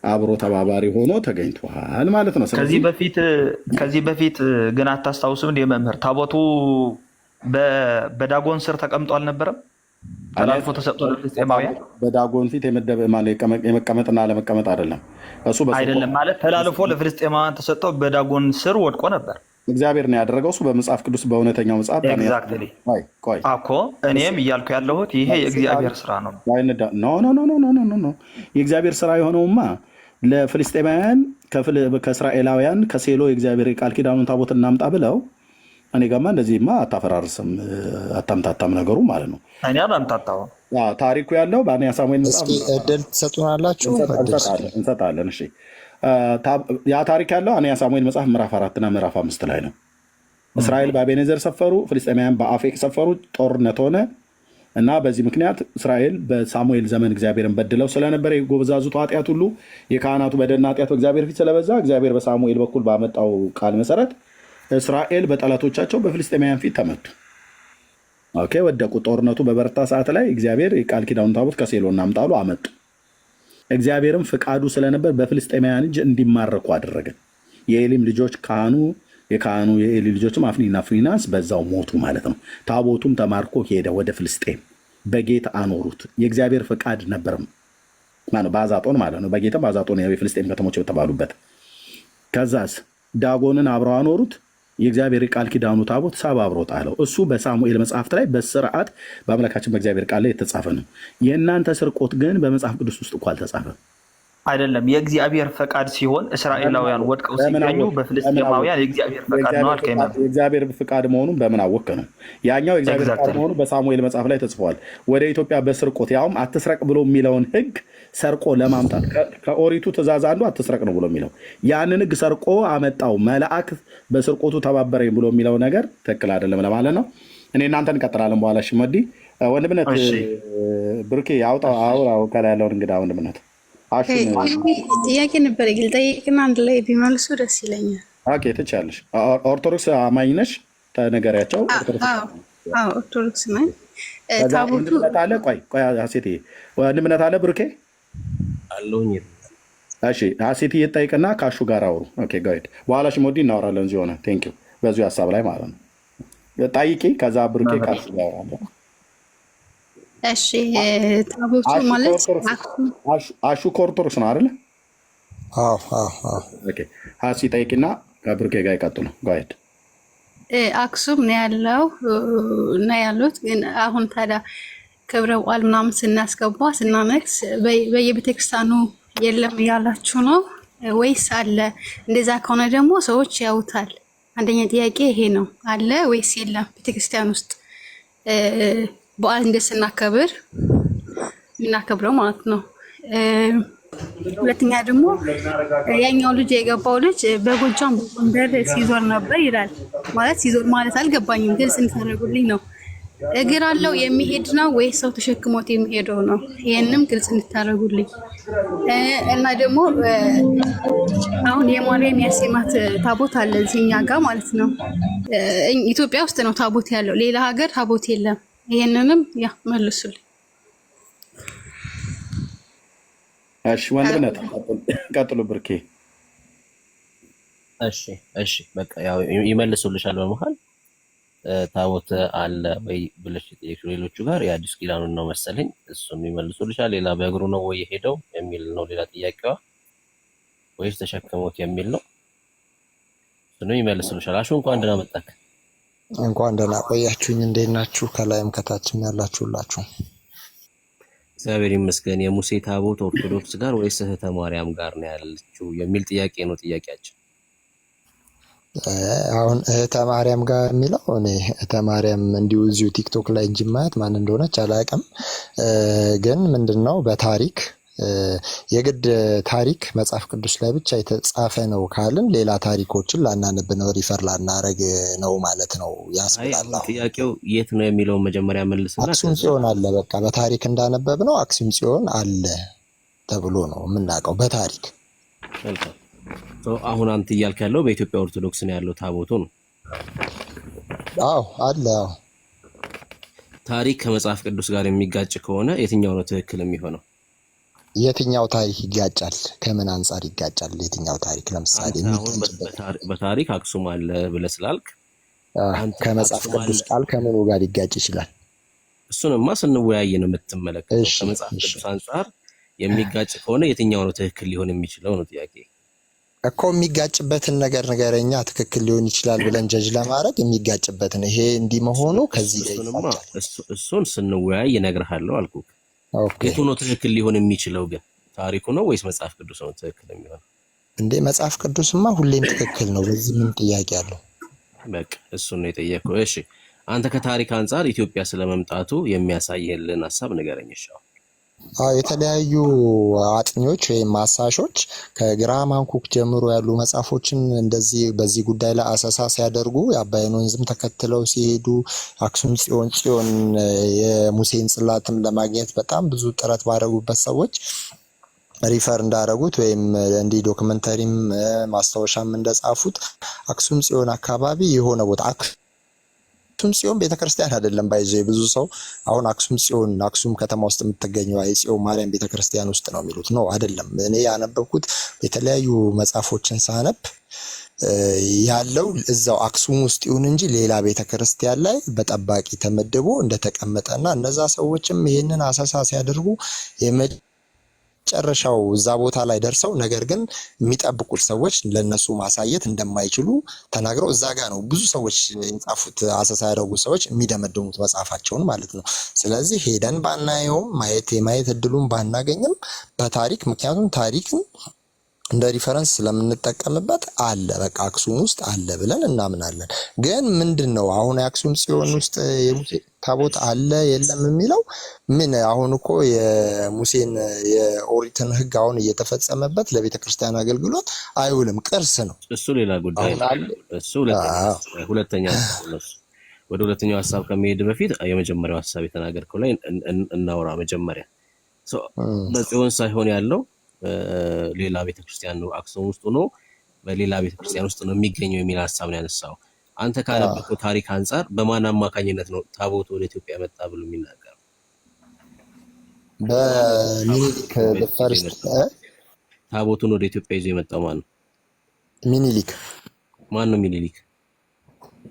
አብሮ ተባባሪ ሆኖ ተገኝቷል ማለት ነው። ከዚህ በፊት ግን አታስታውስም እንደ መምህር ታቦቱ በዳጎን ስር ተቀምጦ አልነበረም? ተላልፎ ተሰጥቶ ለፍልስጤማውያን በዳጎን ፊት የመቀመጥና አለመቀመጥ አይደለም። እሱ አይደለም ማለት ተላልፎ ለፍልስጤማውያን ተሰጥቶ በዳጎን ስር ወድቆ ነበር። እግዚአብሔር ነው ያደረገው። እሱ በመጽሐፍ ቅዱስ በእውነተኛው መጽሐፍ እኮ እኔም እያልኩ ያለሁት ይሄ የእግዚአብሔር ስራ ነው። ኖ የእግዚአብሔር ስራ የሆነውማ ለፍልስጤማውያን ከእስራኤላውያን ከሴሎ የእግዚአብሔር የቃል ኪዳኑን ታቦት እናምጣ ብለው እኔ ጋማ እንደዚህማ አታፈራርስም አታምታታም ነገሩ ማለት ነው። እኔ አላምታታው ታሪኩ ያለው በአንደኛ ሳሙኤል እስኪ እድል ትሰጡናላችሁ? እንሰጣለን። እሺ ያ ታሪክ ያለው አንደኛ ሳሙኤል መጽሐፍ ምዕራፍ 4 እና ምዕራፍ 5 ላይ ነው። እስራኤል በአቤኔዘር ሰፈሩ፣ ፍልስጤማውያን በአፌቅ ሰፈሩ። ጦርነት ሆነ እና በዚህ ምክንያት እስራኤል በሳሙኤል ዘመን እግዚአብሔርን በድለው ስለነበረ የጎበዛዙት ኃጢአት ሁሉ የካህናቱ በደልና ኃጢአቱ እግዚአብሔር ፊት ስለበዛ እግዚአብሔር በሳሙኤል በኩል ባመጣው ቃል መሰረት እስራኤል በጠላቶቻቸው በፍልስጤማውያን ፊት ተመቱ። ወደቁ። ጦርነቱ በበረታ ሰዓት ላይ እግዚአብሔር የቃል ኪዳኑን ታቦት ከሴሎ እናምጣሉ አመጡ። እግዚአብሔርም ፍቃዱ ስለነበር በፍልስጤማውያን እጅ እንዲማረኩ አደረገ። የኤሊም ልጆች የካህኑ የኤሊ ልጆችም አፍኒና ፊናንስ በዛው ሞቱ ማለት ነው። ታቦቱም ተማርኮ ሄደ ወደ ፍልስጤም። በጌት አኖሩት። የእግዚአብሔር ፍቃድ ነበር በአዛጦን ማለት ነው። በጌታ በአዛጦን የፍልስጤም ከተሞች የተባሉበት። ከዛስ ዳጎንን አብረው አኖሩት። የእግዚአብሔር ቃል ኪዳኑ ታቦት ሰባብሮ ጣለው። እሱ በሳሙኤል መጽሐፍት ላይ በስርዓት በአምላካችን በእግዚአብሔር ቃል ላይ የተጻፈ ነው። የእናንተ ስርቆት ግን በመጽሐፍ ቅዱስ ውስጥ እኮ አልተጻፈም። አይደለም የእግዚአብሔር ፈቃድ ሲሆን እስራኤላውያን ወድቀው ሲገኙ በፍልስጤማውያን የእግዚአብሔር ፈቃድ ነው አልከኝ። የእግዚአብሔር ፈቃድ መሆኑን በምን አወቅ ነው? ያኛው የእግዚአብሔር ፈቃድ መሆኑ በሳሙኤል መጽሐፍ ላይ ተጽፏል። ወደ ኢትዮጵያ በስርቆት ያውም አትስረቅ ብሎ የሚለውን ሕግ ሰርቆ ለማምጣት ከኦሪቱ ትእዛዝ አንዱ አትስረቅ ነው ብሎ የሚለው ያንን ሕግ ሰርቆ አመጣው። መልአክ በስርቆቱ ተባበረኝ ብሎ የሚለው ነገር ትክክል አይደለም ለማለት ነው። እኔ እናንተ እንቀጥላለን በኋላ። ሽመዲ ወንድምነት ብሩኬ አውራው ከላይ ያለውን እንግዳ ወንድምነት ጥያቄ ነበር ልጠይቅና አንድ ላይ ቢመልሱ ደስ ይለኛል። ትችያለሽ። ኦርቶዶክስ አማኝ ነሽ? ተነገሪያቸው። ኦርቶዶክስ ነኝ። ወንድምነት አለ? ቆይ ሀሴት ወንድምነት አለ? ብሩኬ አለሁኝ። እሺ ሀሴት እየጠይቅና ካሹ ጋር አውሩ። ጋይድ በኋላ ሽሞዲ እናወራለን። እዚህ ሆነ ቴንኪው። በዚሁ ሀሳብ ላይ ማለት ነው። ጠይቂ። ከዛ ብሩኬ ካሹ ጋር አወራለን። እሺ ታቦቱ ማለት አሹ ከኦርቶዶክስ ነው አይደለ? ሀሲ ጠይቂና ከብሩኬ ጋር ይቀጥሉ። ጋይድ አክሱም ነው ያለው እና ያሉት ግን አሁን ታዲያ ክብረ በዓል ምናምን ስናስገባ ስናነግስ በየቤተክርስቲያኑ የለም እያላችሁ ነው ወይስ አለ? እንደዛ ከሆነ ደግሞ ሰዎች ያውታል። አንደኛ ጥያቄ ይሄ ነው። አለ ወይስ የለም ቤተክርስቲያን ውስጥ በዓል እንደ ስናከብር የምናከብረው ማለት ነው። ሁለተኛ ደግሞ ያኛው ልጅ የገባው ልጅ በጎጃም በጎንደር ሲዞር ነበር ይላል። ማለት ሲዞር ማለት አልገባኝም፣ ግልጽ እንድታደርጉልኝ ነው። እግር አለው የሚሄድ ነው ወይስ ሰው ተሸክሞት የሚሄደው ነው? ይሄንም ግልጽ እንድታደርጉልኝ እና ደግሞ አሁን የማርያም ያሴማት ታቦት አለ እዚህኛ ጋር ማለት ነው። ኢትዮጵያ ውስጥ ነው ታቦት ያለው፣ ሌላ ሀገር ታቦት የለም። ይሄንንም ያ መልሱልኝ። እሺ ወንድነት ቀጥሉ ብርኬ። እሺ በቃ ያው ይመልሱልሻል በመሃል ታቦት አለ ወይ ብለሽ ጠየቅሽ። ሌሎቹ ጋር የአዲስ ኪዳኑን ነው መሰለኝ፣ እሱም ይመልሱልሻል። ሌላ በእግሩ ነው ወይ የሄደው የሚል ነው ሌላ ጥያቄዋ፣ ወይስ ተሸክሞት የሚል ነው። እሱንም ይመልሱልሻል። አሹ እንኳን ደህና መጣክ። እንኳን ደህና ቆያችሁኝ። እንዴት ናችሁ? ከላይም ከታችም ያላችሁላችሁ እግዚአብሔር ይመስገን። የሙሴ ታቦት ኦርቶዶክስ ጋር ወይስ እህተ ማርያም ጋር ነው ያለችው የሚል ጥያቄ ነው ጥያቄያችን። አሁን እህተ ማርያም ጋር የሚለው እኔ እህተ ማርያም እንዲሁ እዚሁ ቲክቶክ ላይ እንጂ ማየት ማን እንደሆነች አላውቅም። ግን ምንድነው በታሪክ የግድ ታሪክ መጽሐፍ ቅዱስ ላይ ብቻ የተጻፈ ነው ካልን ሌላ ታሪኮችን ላናነብ ነው፣ ሪፈር ላናረግ ነው ማለት ነው ያስብላል። ጥያቄው የት ነው የሚለውን መጀመሪያ መልስና አክሱም ጽዮን አለ። በቃ በታሪክ እንዳነበብ ነው አክሱም ጽዮን አለ ተብሎ ነው የምናውቀው በታሪክ። አሁን አንተ እያልክ ያለው በኢትዮጵያ ኦርቶዶክስ ነው ያለው ታቦቱ ነው? አዎ አለ። ታሪክ ከመጽሐፍ ቅዱስ ጋር የሚጋጭ ከሆነ የትኛው ነው ትክክል የሚሆነው? የትኛው ታሪክ ይጋጫል? ከምን አንጻር ይጋጫል? የትኛው ታሪክ? ለምሳሌ በታሪክ አክሱም አለ ብለህ ስላልክ ከመጽሐፍ ቅዱስ ቃል ከምኑ ጋር ሊጋጭ ይችላል? እሱንማ ስንወያይ ነው የምትመለከተው። ከመጽሐፍ ቅዱስ አንጻር የሚጋጭ ከሆነ የትኛው ነው ትክክል ሊሆን የሚችለው ነው ጥያቄ እኮ። የሚጋጭበትን ነገር ንገረኛ። ትክክል ሊሆን ይችላል ብለን ጀጅ ለማድረግ የሚጋጭበትን ይሄ እንዲህ መሆኑ ከዚህ ጋር ይጋጫል። እሱን ስንወያይ እነግርሃለሁ አልኩህ። የቱ ነው ትክክል ሊሆን የሚችለው ግን? ታሪኩ ነው ወይስ መጽሐፍ ቅዱስ ነው ትክክል የሚሆነው? እንዴ መጽሐፍ ቅዱስማ ሁሌም ትክክል ነው። በዚህ ምን ጥያቄ አለው? በቃ እሱን ነው የጠየቀው። እሺ አንተ ከታሪክ አንጻር ኢትዮጵያ ስለመምጣቱ የሚያሳይልን ሐሳብ ንገረኝ። የተለያዩ አጥኚዎች ወይም አሳሾች ከግራሃም ሃንኮክ ጀምሮ ያሉ መጽሐፎችን እንደዚህ በዚህ ጉዳይ ላይ አሰሳ ሲያደርጉ የአባይን ወንዝም ተከትለው ሲሄዱ አክሱም ጽዮን የሙሴን ጽላትም ለማግኘት በጣም ብዙ ጥረት ባደረጉበት ሰዎች ሪፈር እንዳደረጉት ወይም እንዲህ ዶክመንተሪም ማስታወሻም እንደጻፉት አክሱም ጽዮን አካባቢ የሆነ ቦታ አክሱም ጽዮን ቤተክርስቲያን አይደለም ባይዘ ብዙ ሰው አሁን አክሱም ጽዮን አክሱም ከተማ ውስጥ የምትገኘው የጽዮን ማርያም ቤተክርስቲያን ውስጥ ነው የሚሉት ነው አይደለም። እኔ ያነበብኩት የተለያዩ መጽሐፎችን ሳነብ ያለው እዛው አክሱም ውስጥ ይሁን እንጂ ሌላ ቤተክርስቲያን ላይ በጠባቂ ተመድቦ እንደተቀመጠና እነዛ ሰዎችም ይህንን አሰሳ ሲያደርጉ ጨረሻው እዛ ቦታ ላይ ደርሰው ነገር ግን የሚጠብቁት ሰዎች ለነሱ ማሳየት እንደማይችሉ ተናግረው እዛ ጋር ነው ብዙ ሰዎች የጻፉት አሰሳ ያደረጉ ሰዎች የሚደመድሙት መጽሐፋቸውን ማለት ነው። ስለዚህ ሄደን ባናየውም የማየት እድሉን ባናገኝም በታሪክ ምክንያቱም ታሪክን እንደ ሪፈረንስ ስለምንጠቀምበት አለ በቃ አክሱም ውስጥ አለ ብለን እናምናለን። ግን ምንድነው አሁን የአክሱም ጽዮን ውስጥ የሙሴ ታቦት አለ የለም የሚለው ምን አሁን እኮ የሙሴን የኦሪትን ሕግ አሁን እየተፈጸመበት ለቤተክርስቲያን አገልግሎት አይውልም፣ ቅርስ ነው። እሱ ሌላ ጉዳይ ነው። እሱ ሁለተኛ ነው። ወደ ሁለተኛው ሐሳብ ከመሄድ በፊት የመጀመሪያው ሐሳብ የተናገርከው ላይ እናውራ። መጀመሪያ በጽዮን ሳይሆን ያለው ሌላ ቤተክርስቲያን ነው አክሱም ውስጥ ሆኖ በሌላ ቤተክርስቲያን ውስጥ ነው የሚገኘው የሚል ሐሳብ ነው ያነሳው። አንተ ካነበብከው ታሪክ አንጻር በማን አማካኝነት ነው ታቦቱ ወደ ኢትዮጵያ መጣ ብሎ የሚናገረው? በሚኒሊክ በፈርስት ታቦቱን ወደ ኢትዮጵያ ይዞ የመጣው ማን ነው? ሚኒሊክ። ማን ነው ሚኒሊክ?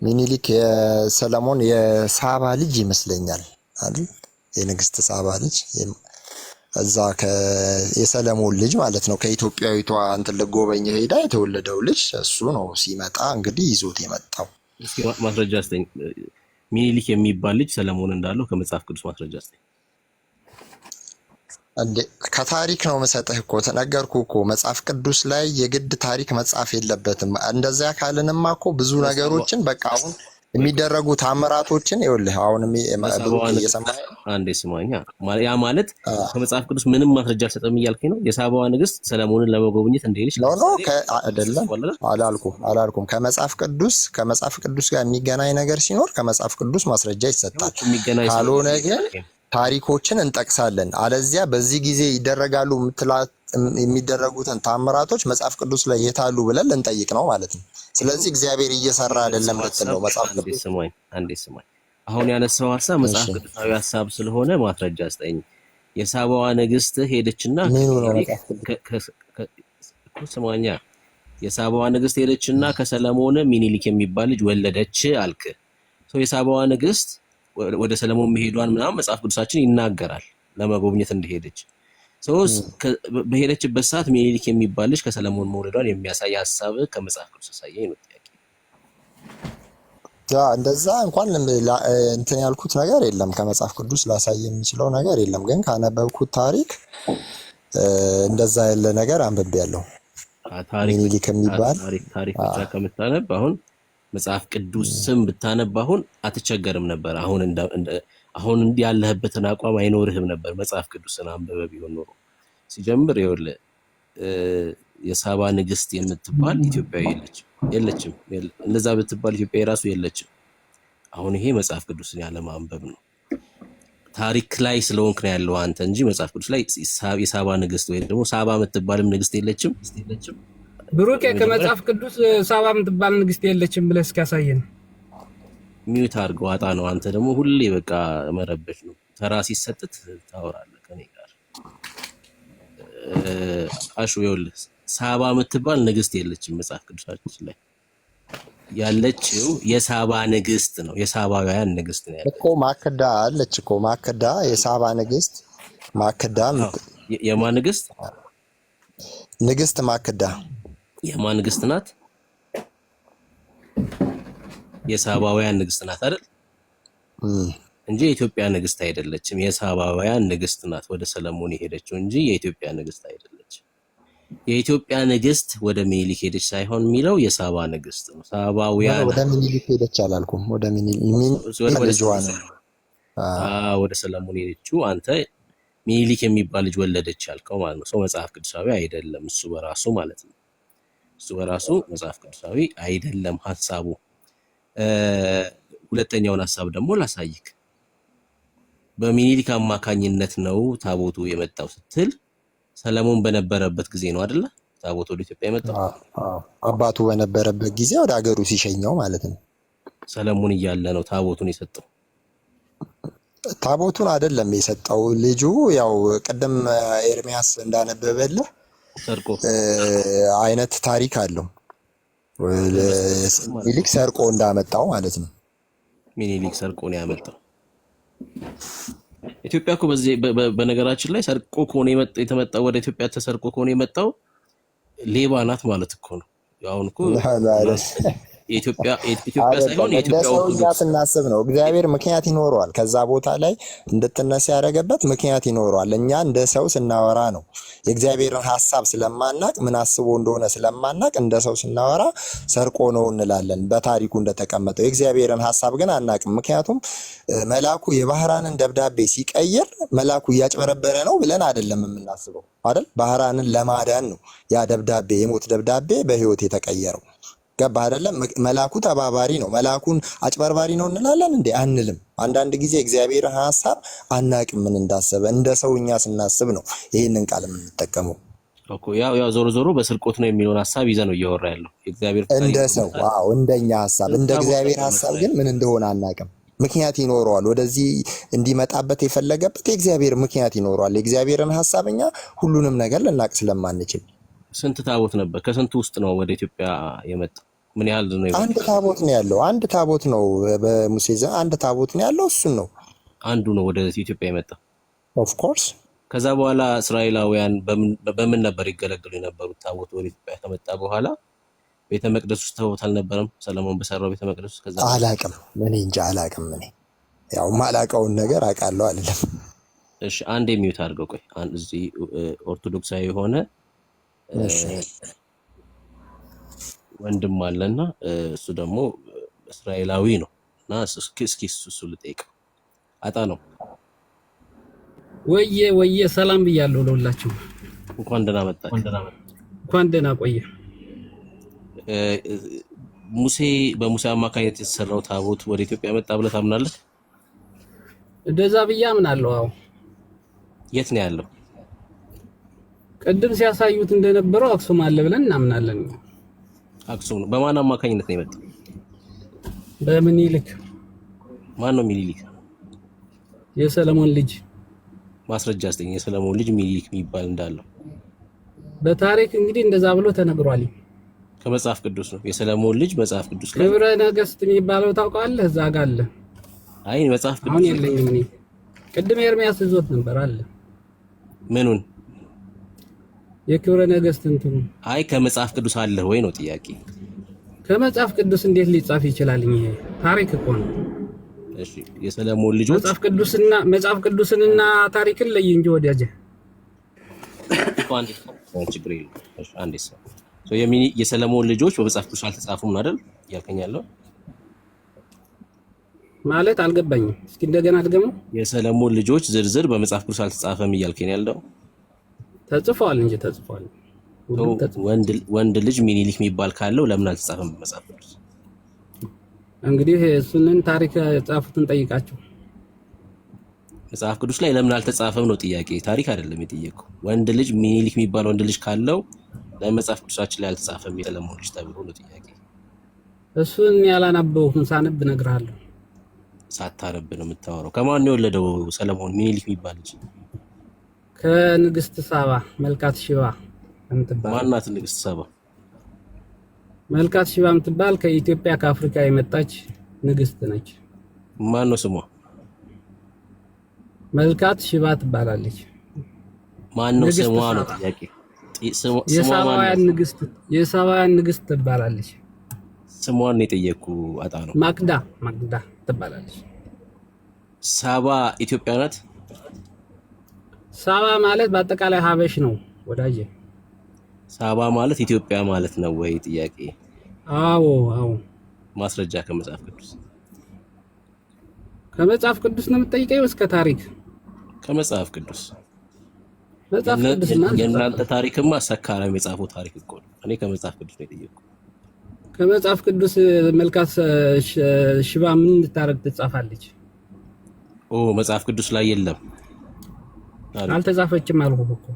ሚኒሊክ የሰለሞን የሳባ ልጅ ይመስለኛል አይደል? የንግስት ሳባ ልጅ እዛ የሰለሞን ልጅ ማለት ነው። ከኢትዮጵያዊቷ እንትን ለጎበኝ ሄዳ የተወለደው ልጅ እሱ ነው። ሲመጣ እንግዲህ ይዞት የመጣው እስኪ ማስረጃ አስተኝ። ሚኒሊክ የሚባል ልጅ ሰለሞን እንዳለው ከመጽሐፍ ቅዱስ ማስረጃ አስተኝ። እንዴ ከታሪክ ነው መሰጠህ እኮ ተነገርኩ እኮ መጽሐፍ ቅዱስ ላይ የግድ ታሪክ መጻፍ የለበትም። እንደዚያ ካልንማ እኮ ብዙ ነገሮችን በቃ አሁን የሚደረጉ ታምራቶችን ይኸውልህ አሁን ብሩክ የሳባዋ ንግስት እየሰማህ አንዴ ስማኛ። ያ ማለት ከመጽሐፍ ቅዱስ ምንም ማስረጃ አልሰጠም እያልከኝ ነው? የሳባዋ ንግስት ሰለሞንን ለመጎብኘት እንደሄደች ኖ አይደለም አላልኩም። ከመጽሐፍ ቅዱስ ጋር የሚገናኝ ነገር ሲኖር ከመጽሐፍ ቅዱስ ማስረጃ ይሰጣል። ካልሆነ ግን ታሪኮችን እንጠቅሳለን። አለዚያ በዚህ ጊዜ ይደረጋሉ የሚደረጉትን ታምራቶች መጽሐፍ ቅዱስ ላይ የታሉ ብለን ልንጠይቅ ነው ማለት ነው። ስለዚህ እግዚአብሔር እየሰራ አይደለም ልትል ነው መጽሐፍ ቅዱስ። አንዴ ስማኝ። አሁን ያነሳው ሐሳብ መጽሐፍ ቅዱሳዊ ሐሳብ ስለሆነ ማስረጃ ስጠኝ። የሳባዋ ንግስት ሄደችና ስማኛ፣ የሳባዋ ንግስት ሄደችና ከሰለሞን ሚኒሊክ የሚባል ልጅ ወለደች አልክ። የሳባዋ ንግስት ወደ ሰለሞን መሄዷን ምናምን መጽሐፍ ቅዱሳችን ይናገራል ለመጎብኘት እንደሄደች። በሄደችበት ሰዓት ሚኒሊክ የሚባል ልጅ ከሰለሞን መውለዷን የሚያሳይ ሐሳብ ከመጽሐፍ ቅዱስ ያሳየኝ ነው ጥያቄ። እንደዛ እንኳን እንትን ያልኩት ነገር የለም፣ ከመጽሐፍ ቅዱስ ላሳይ የሚችለው ነገር የለም። ግን ካነበብኩት ታሪክ እንደዛ ያለ ነገር አንብቤያለሁ። ሚኒሊክ የሚባል ታሪክ ብቻ ከምታነብ አሁን መጽሐፍ ቅዱስ ስም ብታነብ አሁን አትቸገርም ነበር። አሁን እንዲህ ያለህበትን አቋም አይኖርህም ነበር መጽሐፍ ቅዱስን አንብበህ ቢሆን ኖሮ። ሲጀምር ይኸውልህ የሳባ ንግስት የምትባል ኢትዮጵያዊ የለችም። እንደዛ ብትባል ኢትዮጵያዊ ራሱ የለችም። አሁን ይሄ መጽሐፍ ቅዱስን ያለ ማንበብ ነው። ታሪክ ላይ ስለሆንክ ነው ያለው አንተ እንጂ መጽሐፍ ቅዱስ ላይ የሳባ ንግስት ወይ ደግሞ ሳባ የምትባልም ንግስት የለችም። ብሩኬ ከመጽሐፍ ቅዱስ ሳባ የምትባል ንግስት የለችም ብለህ እስኪያሳየን ሚዩት አድርገው አጣ ነው። አንተ ደግሞ ሁሌ በቃ መረበሽ ነው። ተራ ሲሰጥት ታወራለህ ከኔ ጋር። አሹ ይኸውልህ ሳባ የምትባል ንግስት የለችም መጽሐፍ ቅዱሳችን ላይ ያለችው የሳባ ንግስት ነው። የሳባውያን ንግስት ነው ያለችው እኮ። ማክዳ አለች እኮ ማክዳ፣ የሳባ ንግስት ማክዳ። የማን ንግስት? ንግስት ማክዳ የማን ንግስት ናት? የሳባውያን ንግስት ናት አይደል? እንጂ የኢትዮጵያ ንግስት አይደለችም። የሳባውያን ንግስት ናት ወደ ሰለሞን የሄደችው እንጂ የኢትዮጵያ ንግስት አይደለችም። የኢትዮጵያ ንግስት ወደ ሚኒሊክ ሄደች ሳይሆን የሚለው የሳባ ንግስት ነው። ሳባውያን ወደ ሚኒሊክ ሄደች አላልኩም። ወደ ሰለሞን ሄደችው። አንተ ሚኒሊክ የሚባል ልጅ ወለደች ያልከው ማለት ነው። ሰው መጽሐፍ ቅዱሳዊ አይደለም እሱ በራሱ ማለት ነው። እሱ በራሱ መጽሐፍ ቅዱሳዊ አይደለም ሐሳቡ። ሁለተኛውን ሐሳብ ደግሞ ላሳይክ። በሚኒሊክ አማካኝነት ነው ታቦቱ የመጣው ስትል ሰለሞን በነበረበት ጊዜ ነው አይደለ? ታቦቱ ወደ ኢትዮጵያ የመጣው አባቱ በነበረበት ጊዜ ወደ ሀገሩ ሲሸኘው ማለት ነው። ሰለሞን እያለ ነው ታቦቱን የሰጠው። ታቦቱን አይደለም የሰጠው ልጁ። ያው ቅድም ኤርሚያስ እንዳነበበልህ ሰርቆ አይነት ታሪክ አለው። ሚኒሊክ ሰርቆ እንዳመጣው ማለት ነው። ሚኒሊክ ሰርቆ ነው ያመጣው። ኢትዮጵያ እኮ በነገራችን ላይ ሰርቆ ከሆነ የተመጣው ወደ ኢትዮጵያ ተሰርቆ ከሆነ የመጣው ሌባ ናት ማለት እኮ ነው። አሁን እኮ የኢትዮጵያ ሳይሆን የኢትዮጵያ ኦርቶዶክስ ስናስብ ነው። እግዚአብሔር ምክንያት ይኖረዋል። ከዛ ቦታ ላይ እንድትነሳ ያደረገበት ምክንያት ይኖረዋል። እኛ እንደ ሰው ስናወራ ነው የእግዚአብሔርን ሐሳብ ስለማናቅ ምን አስቦ እንደሆነ ስለማናቅ እንደ ሰው ስናወራ ሰርቆ ነው እንላለን፣ በታሪኩ እንደተቀመጠው። የእግዚአብሔርን ሐሳብ ግን አናቅም። ምክንያቱም መልአኩ የባህራንን ደብዳቤ ሲቀይር መልአኩ እያጭበረበረ ነው ብለን አይደለም የምናስበው አይደል? ባህራንን ለማዳን ነው ያ ደብዳቤ፣ የሞት ደብዳቤ በህይወት የተቀየረው። ገባ አይደለም? መልአኩ ተባባሪ ነው። መልአኩን አጭበርባሪ ነው እንላለን እንዴ? አንልም። አንዳንድ ጊዜ እግዚአብሔርን ሐሳብ አናቅም ምን እንዳሰበ። እንደ ሰውኛ ስናስብ ነው ይህንን ቃል የምንጠቀመው እኮ። ያው ዞሮ በስርቆት ነው የሚለውን ሐሳብ ይዘ ነው እያወራ ያለው እግዚአብሔር እንደ ሰው። አዎ እንደኛ ሐሳብ። እንደ እግዚአብሔር ሐሳብ ግን ምን እንደሆነ አናቅም። ምክንያት ይኖረዋል። ወደዚህ እንዲመጣበት የፈለገበት የእግዚአብሔር ምክንያት ይኖረዋል። የእግዚአብሔርን ሐሳብ እኛ ሁሉንም ነገር ልናቅ ስለማንችል። ስንት ታቦት ነበር? ከስንቱ ውስጥ ነው ወደ ኢትዮጵያ የመጣው? ምን ያህል ነው? አንድ ታቦት ነው ያለው። አንድ ታቦት ነው በሙሴ ዘመን አንድ ታቦት ነው ያለው። እሱን ነው አንዱ ነው ወደ ኢትዮጵያ የመጣው። ኦፍ ኮርስ። ከዛ በኋላ እስራኤላውያን በምን ነበር ይገለገሉ የነበሩት? ታቦት ወደ ኢትዮጵያ ከመጣ በኋላ ቤተ መቅደስ ውስጥ ታቦት አልነበረም? ሰለሞን በሰራው ቤተ መቅደስ ውስጥ። ከዛ አላቅም እኔ እንጃ አላቅም። እኔ ያው ማላቀውን ነገር አውቃለሁ አይደለም። እሺ አንዴ ሚዩት አድርገው። ቆይ እዚህ ኦርቶዶክሳዊ የሆነ ወንድም አለና እሱ ደግሞ እስራኤላዊ ነው። እና እስኪ እሱ ልጠይቅ። አጣ ነው ወየ ሰላም ብያለሁ ለሁላችሁ። እንኳን ደህና መጣችሁ። እንኳን ደህና ቆየ። በሙሴ አማካኝነት የተሰራው ታቦት ወደ ኢትዮጵያ መጣ ብለህ ታምናለህ? እንደዛ ብዬ አምናለሁ። አዎ። የት ነው ያለው? ቅድም ሲያሳዩት እንደነበረው አክሱም አለ ብለን እናምናለን። አክሱም ነው። በማን አማካኝነት ነው የመጣው? በምኒልክ። ማን ነው ሚኒሊክ? የሰለሞን ልጅ። ማስረጃ አስጠኝ። የሰለሞን ልጅ ሚኒሊክ የሚባል እንዳለው በታሪክ እንግዲህ እንደዛ ብሎ ተነግሯል። ከመጽሐፍ ቅዱስ ነው። የሰለሞን ልጅ መጽሐፍ ቅዱስ ላይ ክብረ ነገስት የሚባለው ታውቃለህ? እዛ ጋር አለ። አይ መጽሐፍ ቅዱስ አሁን የለኝም እኔ። ቅድም ኤርሚያስ ይዞት ነበር አለ። ምኑን? የክብረ ነገስት እንትኑ። አይ ከመጽሐፍ ቅዱስ አለ ወይ ነው ጥያቄ። ከመጽሐፍ ቅዱስ እንዴት ሊጻፍ ይችላል? ይሄ ታሪክ እኮ ነው። እሺ የሰለሞን ልጆች መጽሐፍ ቅዱስንና ታሪክን ለይ እንጂ ወዲያጀ አንዴ ችግር የለም። እሺ አንዴ ሰው የሰለሞን ልጆች በመጽሐፍ ቅዱስ አልተጻፉም አይደል ያልከኝ ያለው ማለት አልገባኝም። እስኪ እንደገና አድገመው። የሰለሞን ልጆች ዝርዝር በመጽሐፍ ቅዱስ አልተጻፈም እያልከኝ ያለው? ተጽፏል እንጂ ተጽፏል። ወንድ ልጅ ሚኒሊክ የሚባል ካለው ለምን አልተጻፈም በመጽሐፍ ቅዱስ? እንግዲህ እሱንን ታሪክ ጻፉትን ጠይቃቸው። መጽሐፍ ቅዱስ ላይ ለምን አልተጻፈም ነው ጥያቄ፣ ታሪክ አይደለም የጠየቀው። ወንድ ልጅ ሚኒሊክ የሚባል ወንድ ልጅ ካለው ለመጽሐፍ ቅዱሳችን ላይ አልተጻፈም የሰለሞን ልጅ ተብሎ ነው ጥያቄ። እሱን ያላነበብኩን ሳነብ እነግርሃለሁ። ሳታነብ ነው የምታወራው። ከማን ነው የወለደው ሰለሞን ሚኒሊክ የሚባል ልጅ? ከንግስት ሳባ መልካት ሽባ እንትባል። ማናት ንግስት ሳባ? መልካት ሽባ የምትባል ከኢትዮጵያ ከአፍሪካ የመጣች ንግስት ነች። ማን ነው ስሟ? መልካት ሽባ ትባላለች። ማን ነው ስሟ ነው ጥያቄ። የሳባውያን ንግስት ትባላለች። ስሟን ነው የጠየኩ። አጣ ነው። ማግዳ ትባላለች። ሳባ ኢትዮጵያ ናት። ሳባ ማለት በአጠቃላይ ሀበሽ ነው ወዳጄ። ሳባ ማለት ኢትዮጵያ ማለት ነው ወይ ጥያቄ? አዎ። ማስረጃ ከመጽሐፍ ቅዱስ? ከመጽሐፍ ቅዱስ ነው የምትጠይቀኝ ወይስ ከታሪክ? ከመጽሐፍ ቅዱስ። መጽሐፍ ቅዱስ ማለት የእናንተ ታሪክማ ሰካራም የጻፈው ታሪክ እኮ ነው። እኔ ከመጽሐፍ ቅዱስ ነው የጠየኩት። ከመጽሐፍ ቅዱስ መልካት ሽባ ምን እንድታረግ ትጻፋለች? መጽሐፍ ቅዱስ ላይ የለም። አልተጻፈችም አልኩህ እኮ።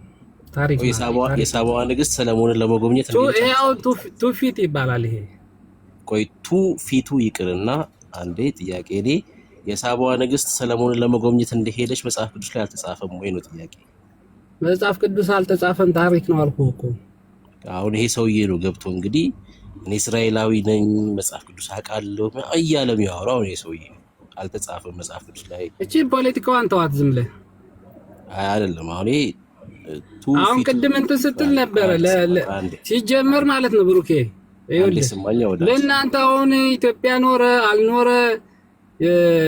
ታሪክ የሳባዋ ንግስት ሰለሞንን ለመጎብኘት ይሄው ቱፊት ይባላል። ይሄ ቆይ ቱፊቱ ይቅርና አንዴ ጥያቄ እኔ የሳባዋ ንግስት ሰለሞንን ለመጎብኘት እንደሄደች መጽሐፍ ቅዱስ ላይ አልተጻፈም ወይ ነው ጥያቄ። መጽሐፍ ቅዱስ አልተጻፈም፣ ታሪክ ነው አልኩህ እኮ። አሁን ይሄ ሰውዬ ነው ገብቶ እንግዲህ እኔ እስራኤላዊ ነኝ መጽሐፍ ቅዱስ አውቃለሁ እያለ የሚያወራው ይሄ ሰውዬ አልተጻፈም መጽሐፍ ቅዱስ ላይ። እቺ ፖለቲካዋን ተዋት ዝም ብለህ አይደለም። አሁን ቅድም እንትን ስትል ነበረ ሲጀመር ማለት ነው ብሩኬ። ለእናንተ አሁን ኢትዮጵያ ኖረ አልኖረ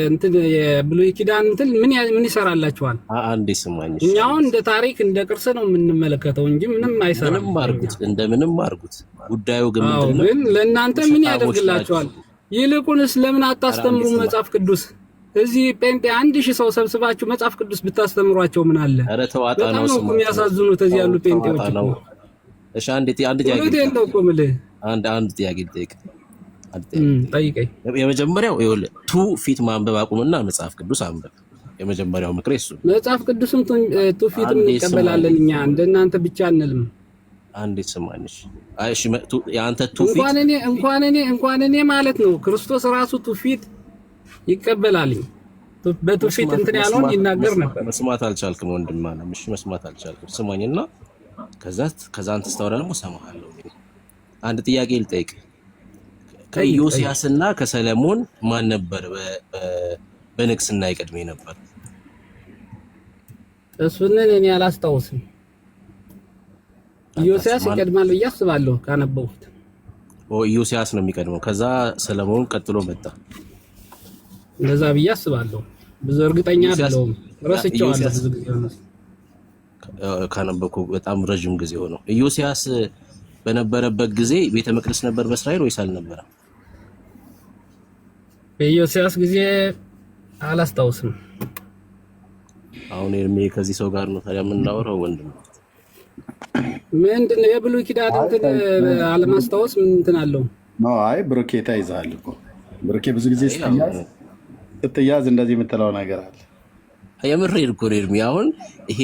እንትን የብሉይ ኪዳን እንትን ምን ይሰራላችኋል? አንዴ ስማኝ። እኛ አሁን እንደ ታሪክ እንደ ቅርስ ነው የምንመለከተው እንጂ ምንም አይሰራም። ምንም አርጉት እንደምንም አርጉት። ጉዳዩ ግን ምንድነው? ግን ለእናንተ ምን ያደርግላችኋል? ይልቁንስ ለምን አታስተምሩ መጽሐፍ ቅዱስ? እዚህ ጴንጤ 1000 ሰው ሰብስባችሁ መጽሐፍ ቅዱስ ብታስተምሯቸው ምን አለ? ኧረ ተዋጣ ነው ስሙ የሚያሳዝኑት እዚህ ያሉ ጴንጤዎች እኮ። እሺ አንድ ጥያቄ አንድ ጥያቄ ጠይቀኝ። የመጀመሪያው ይኸውልህ ፊት ማንበብ አቁምና መጽሐፍ ቅዱስ አንበብ። የመጀመሪያው ምክሬ እሱ። መጽሐፍ ቅዱስም ፊትም እንቀበላለን እኛ እንደናንተ ብቻ አንልም። አንዴ ስማኝሽ። እሺ ያንተ ፊት እንኳን እኔ ማለት ነው ክርስቶስ ራሱ ፊት ይቀበላል። በፊት እንትን ያለውን ይናገር ነበር። መስማት አልቻልክም ወንድም ማለት እሺ፣ መስማት አልቻልክም። ስማኝና ከዛ አንተ ስታወራ ደግሞ ሰማሃለሁ። አንድ ጥያቄ ልጠይቅ። ከኢዮስያስና ከሰለሞን ማን ነበር በንግስና ይቀድም ነበር? እሱን እኔ አላስታውስም። ኢዮስያስ ይቀድማል ብዬ አስባለሁ ካነበብኩት። ኢዮስያስ ነው የሚቀድመው። ከዛ ሰለሞን ቀጥሎ መጣ። እንደዛ ብዬ አስባለሁ። ብዙ እርግጠኛ አይደለሁም። ረስቼዋለሁ ብዙ ጊዜ ሆነ ካነበብኩ በጣም ረጅም ጊዜ ሆነው። ኢዮስያስ በነበረበት ጊዜ ቤተ መቅደስ ነበር በእስራኤል ወይስ አልነበረም? በኢዮስያስ ጊዜ አላስታውስም። አሁን ኤርሜ ከዚህ ሰው ጋር ነው ታዲያ የምናወራው ወንድም? ምንድነው የብሉይ ኪዳን እንትን አለማስታወስ እንትን አለው? አይ ብሩኬ ተይዘሃል እኮ ብሩኬ፣ ብዙ ጊዜ ስትያዝ እንደዚህ የምትለው ነገር አለ። የምሬድ እኮ ነው ኤርሜ። አሁን ይሄ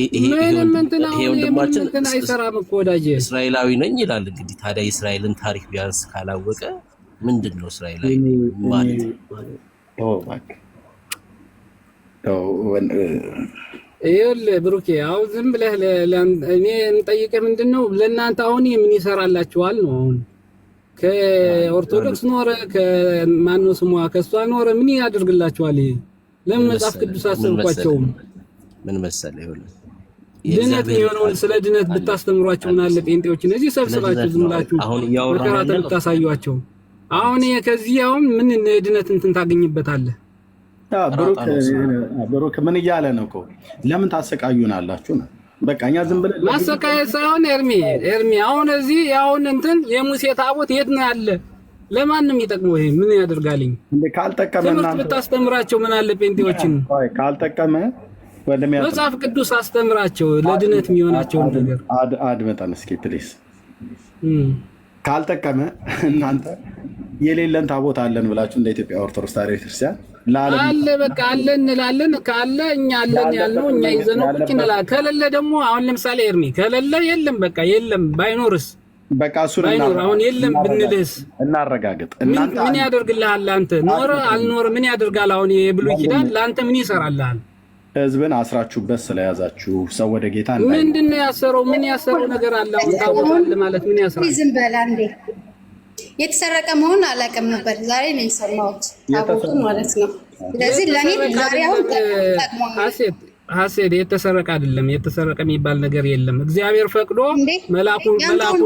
ወንድማችን አይሰራም እኮ ወዳጄ፣ እስራኤላዊ ነኝ ይላል። እንግዲህ ታዲያ የእስራኤልን ታሪክ ቢያንስ ካላወቀ ምንድን ነው እስራኤላዊ ማለት? ይኸውልህ ብሩኬ፣ አሁን ዝም ብለህ እኔ የምጠይቅህ ምንድን ነው ለእናንተ አሁን ምን ይሰራላችኋል ነው? አሁን ከኦርቶዶክስ ኖረ ከማነው ስሟ ከእሷ ኖረ ምን ያደርግላችኋል? ይሄ ለምን መጽሐፍ ቅዱስ አሰብኳቸውም? ምን መሰለህ ይኸውልህ ድነት የሆነውን ስለ ድነት ብታስተምሯቸው ምን አለ? ጴንጤዎችን እዚህ ሰብስባችሁ ዝም ብላችሁ መከራተል ብታሳዩአቸው። አሁን ከዚህ አሁን ምን ድነት እንትን ታገኝበታለህ? ብሩክ ምን እያለ ነው እኮ ለምን ታሰቃዩናላችሁ ነው? በቃ እኛ ዝም ብለን ማሰቃየት ሳይሆን ኤርሚ አሁን እዚህ አሁን እንትን የሙሴ ታቦት የት ነው ያለ? ለማንም ይጠቅመው ይሄ ምን ያደርጋልኝ? ካልጠቀመና ብታስተምራቸው ምን አለ? ጴንጤዎችን ካልጠቀመ መጽሐፍ ቅዱስ አስተምራቸው ለድነት የሚሆናቸው ነገር አድመጣን እስኪ ፕሊስ። ካልጠቀመ እናንተ የሌለን ታቦት አለን ብላችሁ እንደ ኢትዮጵያ ኦርቶዶክስ ተዋሕዶ ቤተክርስቲያን አለ በቃ አለ እንላለን። ካለ እኛ አለን ያልነው እኛ ይዘነው ቁጭ እንላለን። ከሌለ ደግሞ አሁን ለምሳሌ ኤርሚ ከሌለ የለም በቃ የለም። ባይኖርስ በቃ እሱን ባይኖር አሁን የለም ብንልስ እናረጋግጥ። ምን ያደርግልሃል? አንተ ኖረ አልኖረ ምን ያደርጋል? አሁን የብሉይ ኪዳን ለአንተ ምን ይሰራልሃል? ህዝብን አስራችሁበት ስለያዛችሁ ሰው ወደ ጌታ ምንድነው ያሰረው? ምን ያሰረው ነገር አለ? አሁን ታውቃለህ ማለት ምን ያሰራል? ዝም በላ እንዴ! የተሰረቀ መሆን አላውቅም ነበር። ዛሬ ነው የሰማሁት ታቦቱ ማለት ነው። ስለዚህ ለኔ ዛሬ አሁን ሀሴት የተሰረቀ አይደለም። የተሰረቀ የሚባል ነገር የለም። እግዚአብሔር ፈቅዶ መላኩ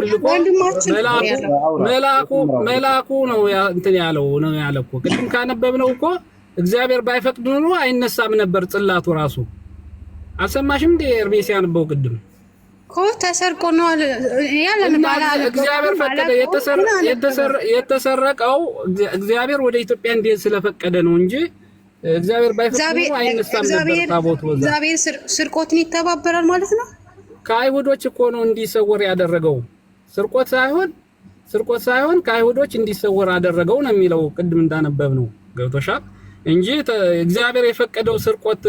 ልኮ መላኩ ነው እንትን ያለው ነው ያለው እኮ ቅድም ካነበብነው እኮ እግዚአብሔር ባይፈቅድ ኖሮ አይነሳም ነበር ጽላቱ ራሱ። አልሰማሽም እንዴ ኤርሜ ሲያነበው ቅድም እኮ ተሰርቆ ነው ያለን ባላለ እግዚአብሔር ፈቀደ። የተሰረቀው እግዚአብሔር ወደ ኢትዮጵያ እንዲሄድ ስለፈቀደ ነው እንጂ እግዚአብሔር ባይፈቅድ ኖሮ አይነሳም ነበር ታቦቱ። እግዚአብሔር ስርቆትን ይተባበራል ማለት ነው። ከአይሁዶች እኮ ነው እንዲሰወር ያደረገው። ስርቆት ሳይሆን ከአይሁዶች እንዲሰወር አደረገው ነው የሚለው ቅድም እንዳነበብ ነው። ገብቶሻል እንጂ እግዚአብሔር የፈቀደው ስርቆት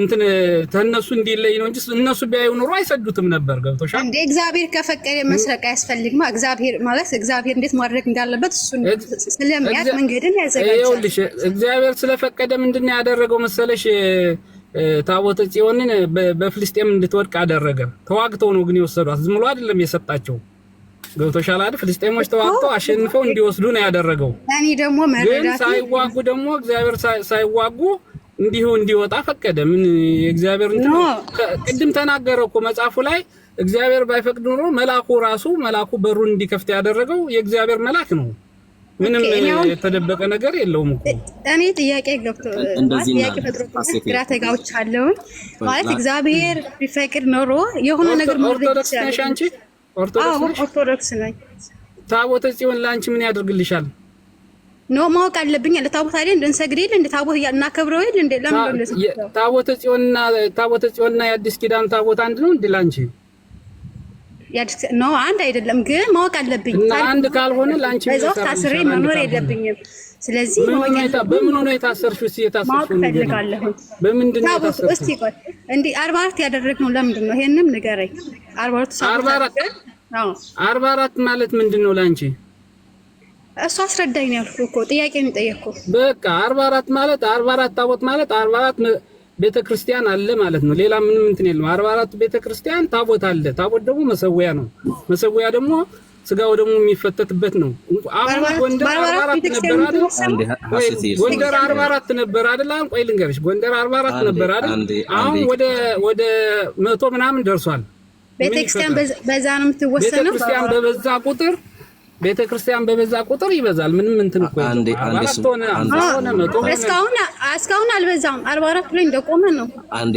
እንትን ተነሱ እንዲለይ ነው እንጂ እነሱ ቢያዩ ኑሮ አይሰዱትም ነበር። ገብቶሻል እንዴ? እግዚአብሔር ከፈቀደ መስረቅ አያስፈልግም። እግዚአብሔር ማለት እግዚአብሔር እንዴት ማድረግ እንዳለበት እሱ ስለሚያውቅ መንገድን ያዘጋጃል። ይኸውልሽ እግዚአብሔር ስለፈቀደ ምንድነው ያደረገው መሰለሽ? ታቦተ ጽዮንን በፍልስጤም እንድትወድቅ አደረገ። ተዋግተው ነው ግን የወሰዷት፣ ዝም ብሎ አይደለም የሰጣቸው። ገብቶሻል አይደል? ፍልስጤሞች ተዋግተው አሸንፈው እንዲወስዱ ነው ያደረገው። እኔ ደግሞ መረዳት ሳይዋጉ ደግሞ እግዚአብሔር ሳይዋጉ እንዲወጣ ፈቀደ። ምን የእግዚአብሔር እንትን ቅድም ተናገረው እኮ መጽሐፉ ላይ እግዚአብሔር ባይፈቅድ ኖሮ መላኩ በሩን እንዲከፍት ያደረገው የእግዚአብሔር መልአክ ነው። ምንም የተደበቀ ነገር የለውም እኮ። እኔ ጥያቄ ግራ ተጋብቻለሁ ማለት እግዚአብሔር ቢፈቅድ ኖሮ የሆነ ነገር ኦርቶዶክስ ነሽ አንቺ? ኦርቶዶክስ ነኝ። ታቦተ ጽዮን ለአንቺ ምን ያደርግልሻል? ነው ማወቅ አለብኝ። ለታቦት አይደል እንድንሰግድ አይደል እንደ ታቦት እናከብረው አይደል እንደ ለምን እንደዚህ ታቦተ ጽዮንና የአዲስ ኪዳን ታቦት አንድ ነው እንዴ ላንቺ? ነው አንድ አይደለም፣ ግን ማወቅ አለብኝ። አንድ ካልሆነ ላንቺ ታስሬ መኖር የለብኝም። ስለዚህ በምን ነው የታሰርሽው? እስኪ የታሰርሽው በምንድን ነው የታሰርሽው? እስቲ ቆይ እንዴ 44 ያደረግነው ለምንድን ነው? ይሄንም ንገረኝ። 44 ማለት ምንድን ነው ላንቺ? እሱ አስረዳኝ ነው ያልኩህ እኮ ጥያቄ ነው የጠየቅኩህ። በቃ 44 ማለት 44 ታቦት ማለት 44 ቤተክርስቲያን አለ ማለት ነው። ሌላ ምንም እንትን የለም። 44 ቤተክርስቲያን ታቦት አለ። ታቦት ደግሞ መሰዊያ ነው። መሰዊያ ደግሞ ስጋው ደግሞ የሚፈተትበት ነው። አሁን ጎንደር 44 ነበር አይደል? ጎንደር 44 ነበር አይደል? አሁን ቆይ ልንገርሽ፣ ጎንደር 44 ነበር አይደል? አሁን ወደ 100 ምናምን ደርሷል። ቤተክርስቲያን በዛ ነው የምትወሰነው። ቤተክርስቲያን በበዛ ቁጥር ይበዛል። ምንም እንትን እኮ እስካሁን አልበዛም። 44 ላይ እንደቆመ ነው። አንዴ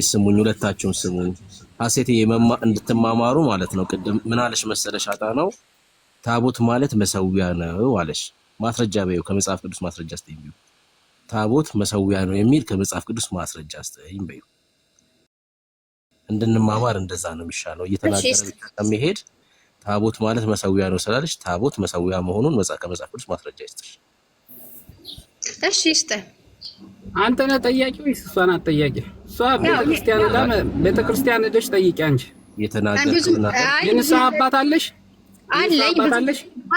ስሙኝ፣ ሁለታችሁም ስሙኝ። ሀሴትዬ እንድትማማሩ ማለት ነው። ቅድም ምን አለሽ መሰለሽ? አጣ ነው ታቦት ማለት መሰዊያ ነው አለሽ። ማስረጃ በይው ከመጽሐፍ ቅዱስ ማስረጃ አስተኝ በይው። ታቦት መሰዊያ ነው የሚል ከመጽሐፍ ቅዱስ ማስረጃ አስተኝ በይው። እንድንማማር እንደዛ ነው የሚሻለው። እየተናገረ ከመሄድ ታቦት ማለት መሰዊያ ነው ስላለች ታቦት መሰዊያ መሆኑን ከመጽሐፍ ቅዱስ ማስረጃ ይስጥሽ። እሺ ይስጠን። አንተ ነህ ጠያቂው ወይስ እሷ ናት ጠያቂ? እሷ ቤተክርስቲያን ሄደሽ ጠይቂ አንቺ። የተናገርኩና የንስሐ አባት አለሽ?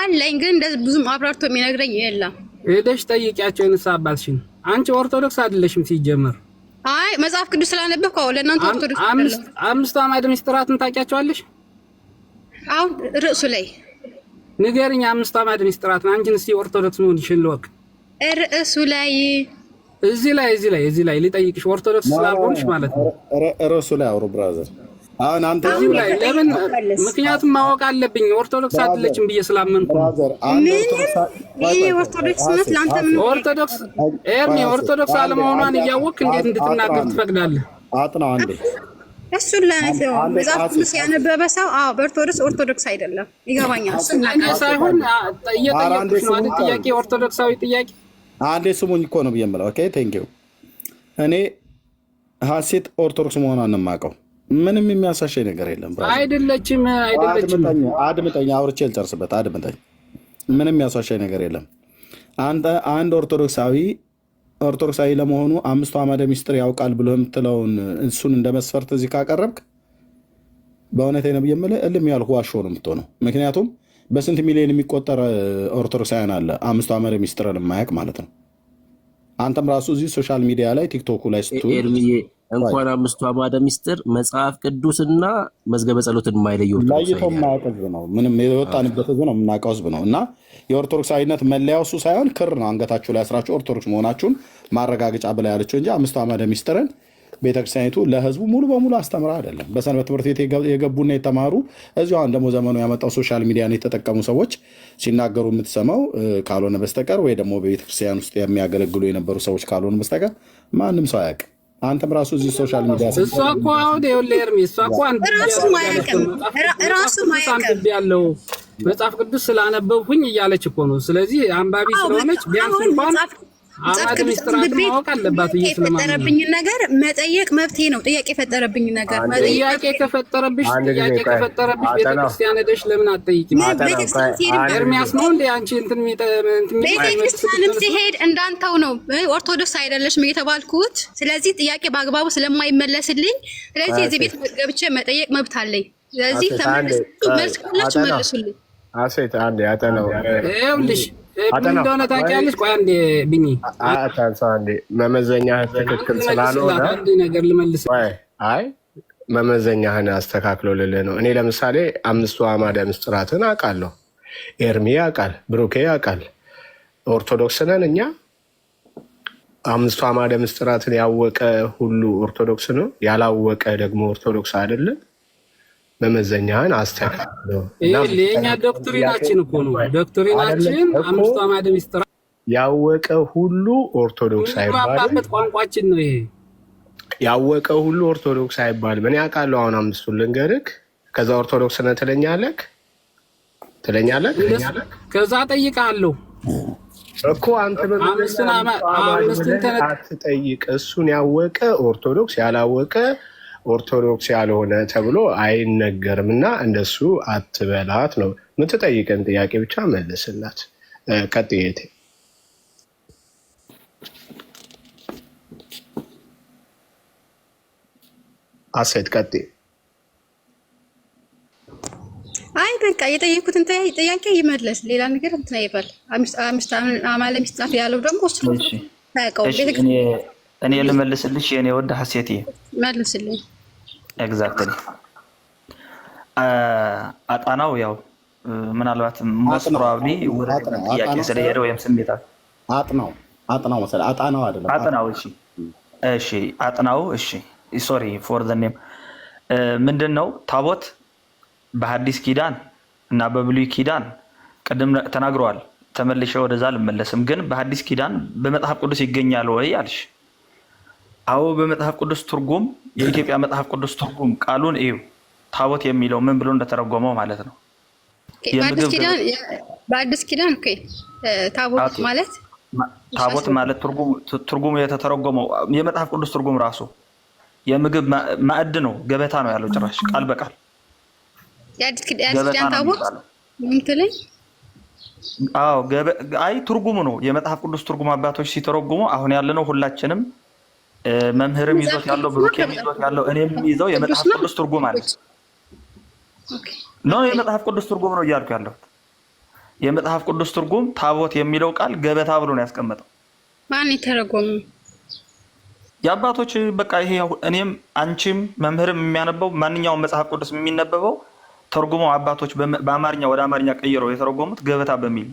አለኝ ግን እንደዚህ ብዙም አብራርቶ የሚነግረኝ የለም። ሄደሽ ጠይቂያቸው የንስሐ አባትሽን። አንቺ ኦርቶዶክስ አይደለሽም ሲጀመር። አይ መጽሐፍ ቅዱስ ስላነበብኩ ለእናንተ ኦርቶዶክስ አምስቱ አዕማደ ምስጢራትን ታውቂያቸዋለሽ? አሁን ርዕሱ ላይ ንገሪኝ። አምስቱ አዕማደ ምስጢራትን አንቺን እስኪ ኦርቶዶክስ መሆንሽን ልወቅ። ርዕሱ ላይ እዚህ ላይ ሊጠይቅሽ ኦርቶዶክስ ስላልሆንሽ ማለት ነው። ርዕሱ ላይ አውሩ ብራዘር። አሁን አንተ እዚህ ላይ ለምን? ምክንያቱም ማወቅ አለብኝ ኦርቶዶክስ አይደለችም ብዬ ስላመንኩ። ኦርቶዶክስነት ለአንተ ምን? ኦርቶዶክስ አለመሆኗን እያወቅህ እንዴት እንድትናገር ትፈቅዳለህ? አጥናው አንዴ እሱን መጽሐፍ ቅዱስ ያነበበ ሰው ኦርቶዶክስ አይደለም። ይገባኛል። እኔ ሳይሆን እየጠየቅኩሽ ነው አይደል? ጥያቄ ኦርቶዶክሳዊ ጥያቄ። አንዴ ስሙኝ እኮ ነው ብዬ የምለው። ኦኬ ቴንክ ዩ። እኔ ሀሴት ኦርቶዶክስ መሆኗን ነው የማውቀው። ምንም የሚያሳሸኝ ነገር የለም። አይደለችም። አድምጠኝ፣ አውርቼ ልጨርስበት። አድምጠኝ። ምንም የሚያሳሸኝ ነገር የለም። አንድ ኦርቶዶክሳዊ ለመሆኑ አምስቱ አዕማደ ምስጢር ያውቃል ብሎ የምትለውን እሱን እንደ መስፈርት እዚህ ካቀረብክ በእውነት ነው ብዬ የምልህ እልም ያልኩ ዋሾ ነው የምትሆነው። ምክንያቱም በስንት ሚሊዮን የሚቆጠር ኦርቶዶክሳውያን አለ አምስቱ አዕማደ ምስጢርን የማያውቅ ማለት ነው። አንተም ራሱ እዚህ ሶሻል ሚዲያ ላይ ቲክቶኩ ላይ ስትውል እንኳን አምስቱ አዕማደ ምስጢር መጽሐፍ ቅዱስና መዝገበ ጸሎትን የማይለየው ለይቶ የማያውቅ ህዝብ ነው። ምንም የወጣንበት ህዝብ ነው፣ የምናውቀው ህዝብ ነው። እና የኦርቶዶክሳዊነት መለያው እሱ ሳይሆን ክር ነው አንገታችሁ ላይ አስራችሁ ኦርቶዶክስ መሆናችሁን ማረጋገጫ ብላ ያለችው እንጂ አምስቱ አዕማደ ምስጢርን ቤተክርስቲያኒቱ ለህዝቡ ሙሉ በሙሉ አስተምራ አይደለም። በሰንበት ትምህርት ቤት የገቡና የተማሩ እዚሁ አሁን ደግሞ ዘመኑ ያመጣው ሶሻል ሚዲያን የተጠቀሙ ሰዎች ሲናገሩ የምትሰማው ካልሆነ በስተቀር ወይ ደግሞ በቤተክርስቲያን ውስጥ የሚያገለግሉ የነበሩ ሰዎች ካልሆነ በስተቀር ማንም ሰው አያውቅም። አንተም ራሱ እዚህ ሶሻል ሚዲያ እሷ እኮ አሁን ኤርሚ እሷ እኮ ራሱ ማያውቅም ያለው መጽሐፍ ቅዱስ ስላነበብኩኝ እያለች እኮ ነው። ስለዚህ አንባቢ ስለሆነች ቢያንስ እንኳን አዕማደ ምስጢራትን ማወቅ አለባት። የፈጠረብኝ ነገር መጠየቅ መብቴ ነው። ጥያቄ የፈጠረብኝ ነገር ጥያቄ ከፈጠረብሽ ቤተክርስቲያን ሄደሽ ለምን አትጠይቂም? ኤርሚያስ ነው እንደ አንቺ ቤተክርስቲያንም ሲሄድ እንዳንተው ነው ኦርቶዶክስ አይደለሽም የተባልኩት። ስለዚህ ጥያቄ በአግባቡ ስለማይመለስልኝ ስለዚህ እዚህ ቤት ገብቼ መጠየቅ መብት አለኝ። ስለዚህ መልስ መልሱልኝ። አሴት አንዴ አጠናው ይኸውልሽ ምን እንደሆነ ታውቂያለሽ? ቆይ አንዴ ቢኒ አንዴ መመዘኛ ትክክል ስላልሆነ አንድ ነገር ልመልስ። አይ መመዘኛህን አስተካክሎ ልልህ ነው። እኔ ለምሳሌ አምስቱ አዕማደ ምስጢራትን አውቃለሁ። ኤርሚ ያውቃል፣ ብሩኬ ያውቃል። ኦርቶዶክስ ነን እኛ። አምስቱ አዕማደ ምስጢራትን ያወቀ ሁሉ ኦርቶዶክስ ነው፣ ያላወቀ ደግሞ ኦርቶዶክስ አይደለም። መመዘኛህን አስተካክለው። የኛ ዶክትሪናችን እኮ ነው። ዶክትሪናችን አምስቱ አዕማደ ምስጢራት ያወቀ ሁሉ ኦርቶዶክስ አይባልም። ቋንቋችን ነው ይሄ። ያወቀ ሁሉ ኦርቶዶክስ አይባልም። እኔ አውቃለሁ። አሁን አምስቱን ልንገርህ። ከዛ ኦርቶዶክስ ነህ ትለኛለህ። ከዛ ጠይቃለሁ እኮ አንተ በአምስቱን አትጠይቅ። እሱን ያወቀ ኦርቶዶክስ፣ ያላወቀ ኦርቶዶክስ ያልሆነ ተብሎ አይነገርም። እና እንደሱ አትበላት ነው የምትጠይቀን ጥያቄ ብቻ መልስላት። ቀጥዬቴ አሴት ቀጥዬ። አይ በቃ የጠየኩትን ጥያቄ ይመለስ። ሌላ ነገር እንትን አይባል። አምስት አዕማደ ምስጢራት ያለው ደግሞ እሱ ታውቀው። እኔ ልመልስልሽ የኔ ወደ ሀሴት መልስልኝ። ኤግዛክትሊ አጣናው ያው ምናልባት ሞስት ፕሮባብሊ ወደ ጥያቄ ስለሄደ ወይም ስሜታ አጥናው መሰለህ። አጣናው አይደለም አጥናው። እሺ አጥናው። እሺ ሶሪ ፎር ዘ ኔም። ምንድነው ታቦት በሐዲስ ኪዳን እና በብሉይ ኪዳን ቅድም ተናግረዋል። ተመልሼ ወደዛ አልመለስም። ግን በሐዲስ ኪዳን በመጽሐፍ ቅዱስ ይገኛል ወይ አልሽ? አዎ በመጽሐፍ ቅዱስ ትርጉም፣ የኢትዮጵያ መጽሐፍ ቅዱስ ትርጉም ቃሉን እዩ። ታቦት የሚለው ምን ብሎ እንደተረጎመው ማለት ነው። በአዲስ ኪዳን ኦኬ ታቦት ማለት ትርጉሙ የተተረጎመው የመጽሐፍ ቅዱስ ትርጉም ራሱ የምግብ ማዕድ ነው፣ ገበታ ነው ያለው ጭራሽ ቃል በቃል የአዲስ ኪዳን ታቦት ምንትልኝ? አዎ አይ ትርጉሙ ነው የመጽሐፍ ቅዱስ ትርጉም አባቶች ሲተረጉሙ አሁን ያለነው ሁላችንም መምህርም ይዞት ያለው ብሩኬም ይዞት ያለው እኔም ይዘው የመጽሐፍ ቅዱስ ትርጉም አለ። ነው የመጽሐፍ ቅዱስ ትርጉም ነው እያልኩ ያለሁት። የመጽሐፍ ቅዱስ ትርጉም ታቦት የሚለው ቃል ገበታ ብሎ ነው ያስቀመጠው። ማን የተረጎመው? የአባቶች በቃ ይሄ እኔም አንቺም መምህርም የሚያነበው ማንኛውም መጽሐፍ ቅዱስ የሚነበበው ተርጉመው አባቶች በአማርኛ ወደ አማርኛ ቀይረው የተረጎሙት ገበታ በሚል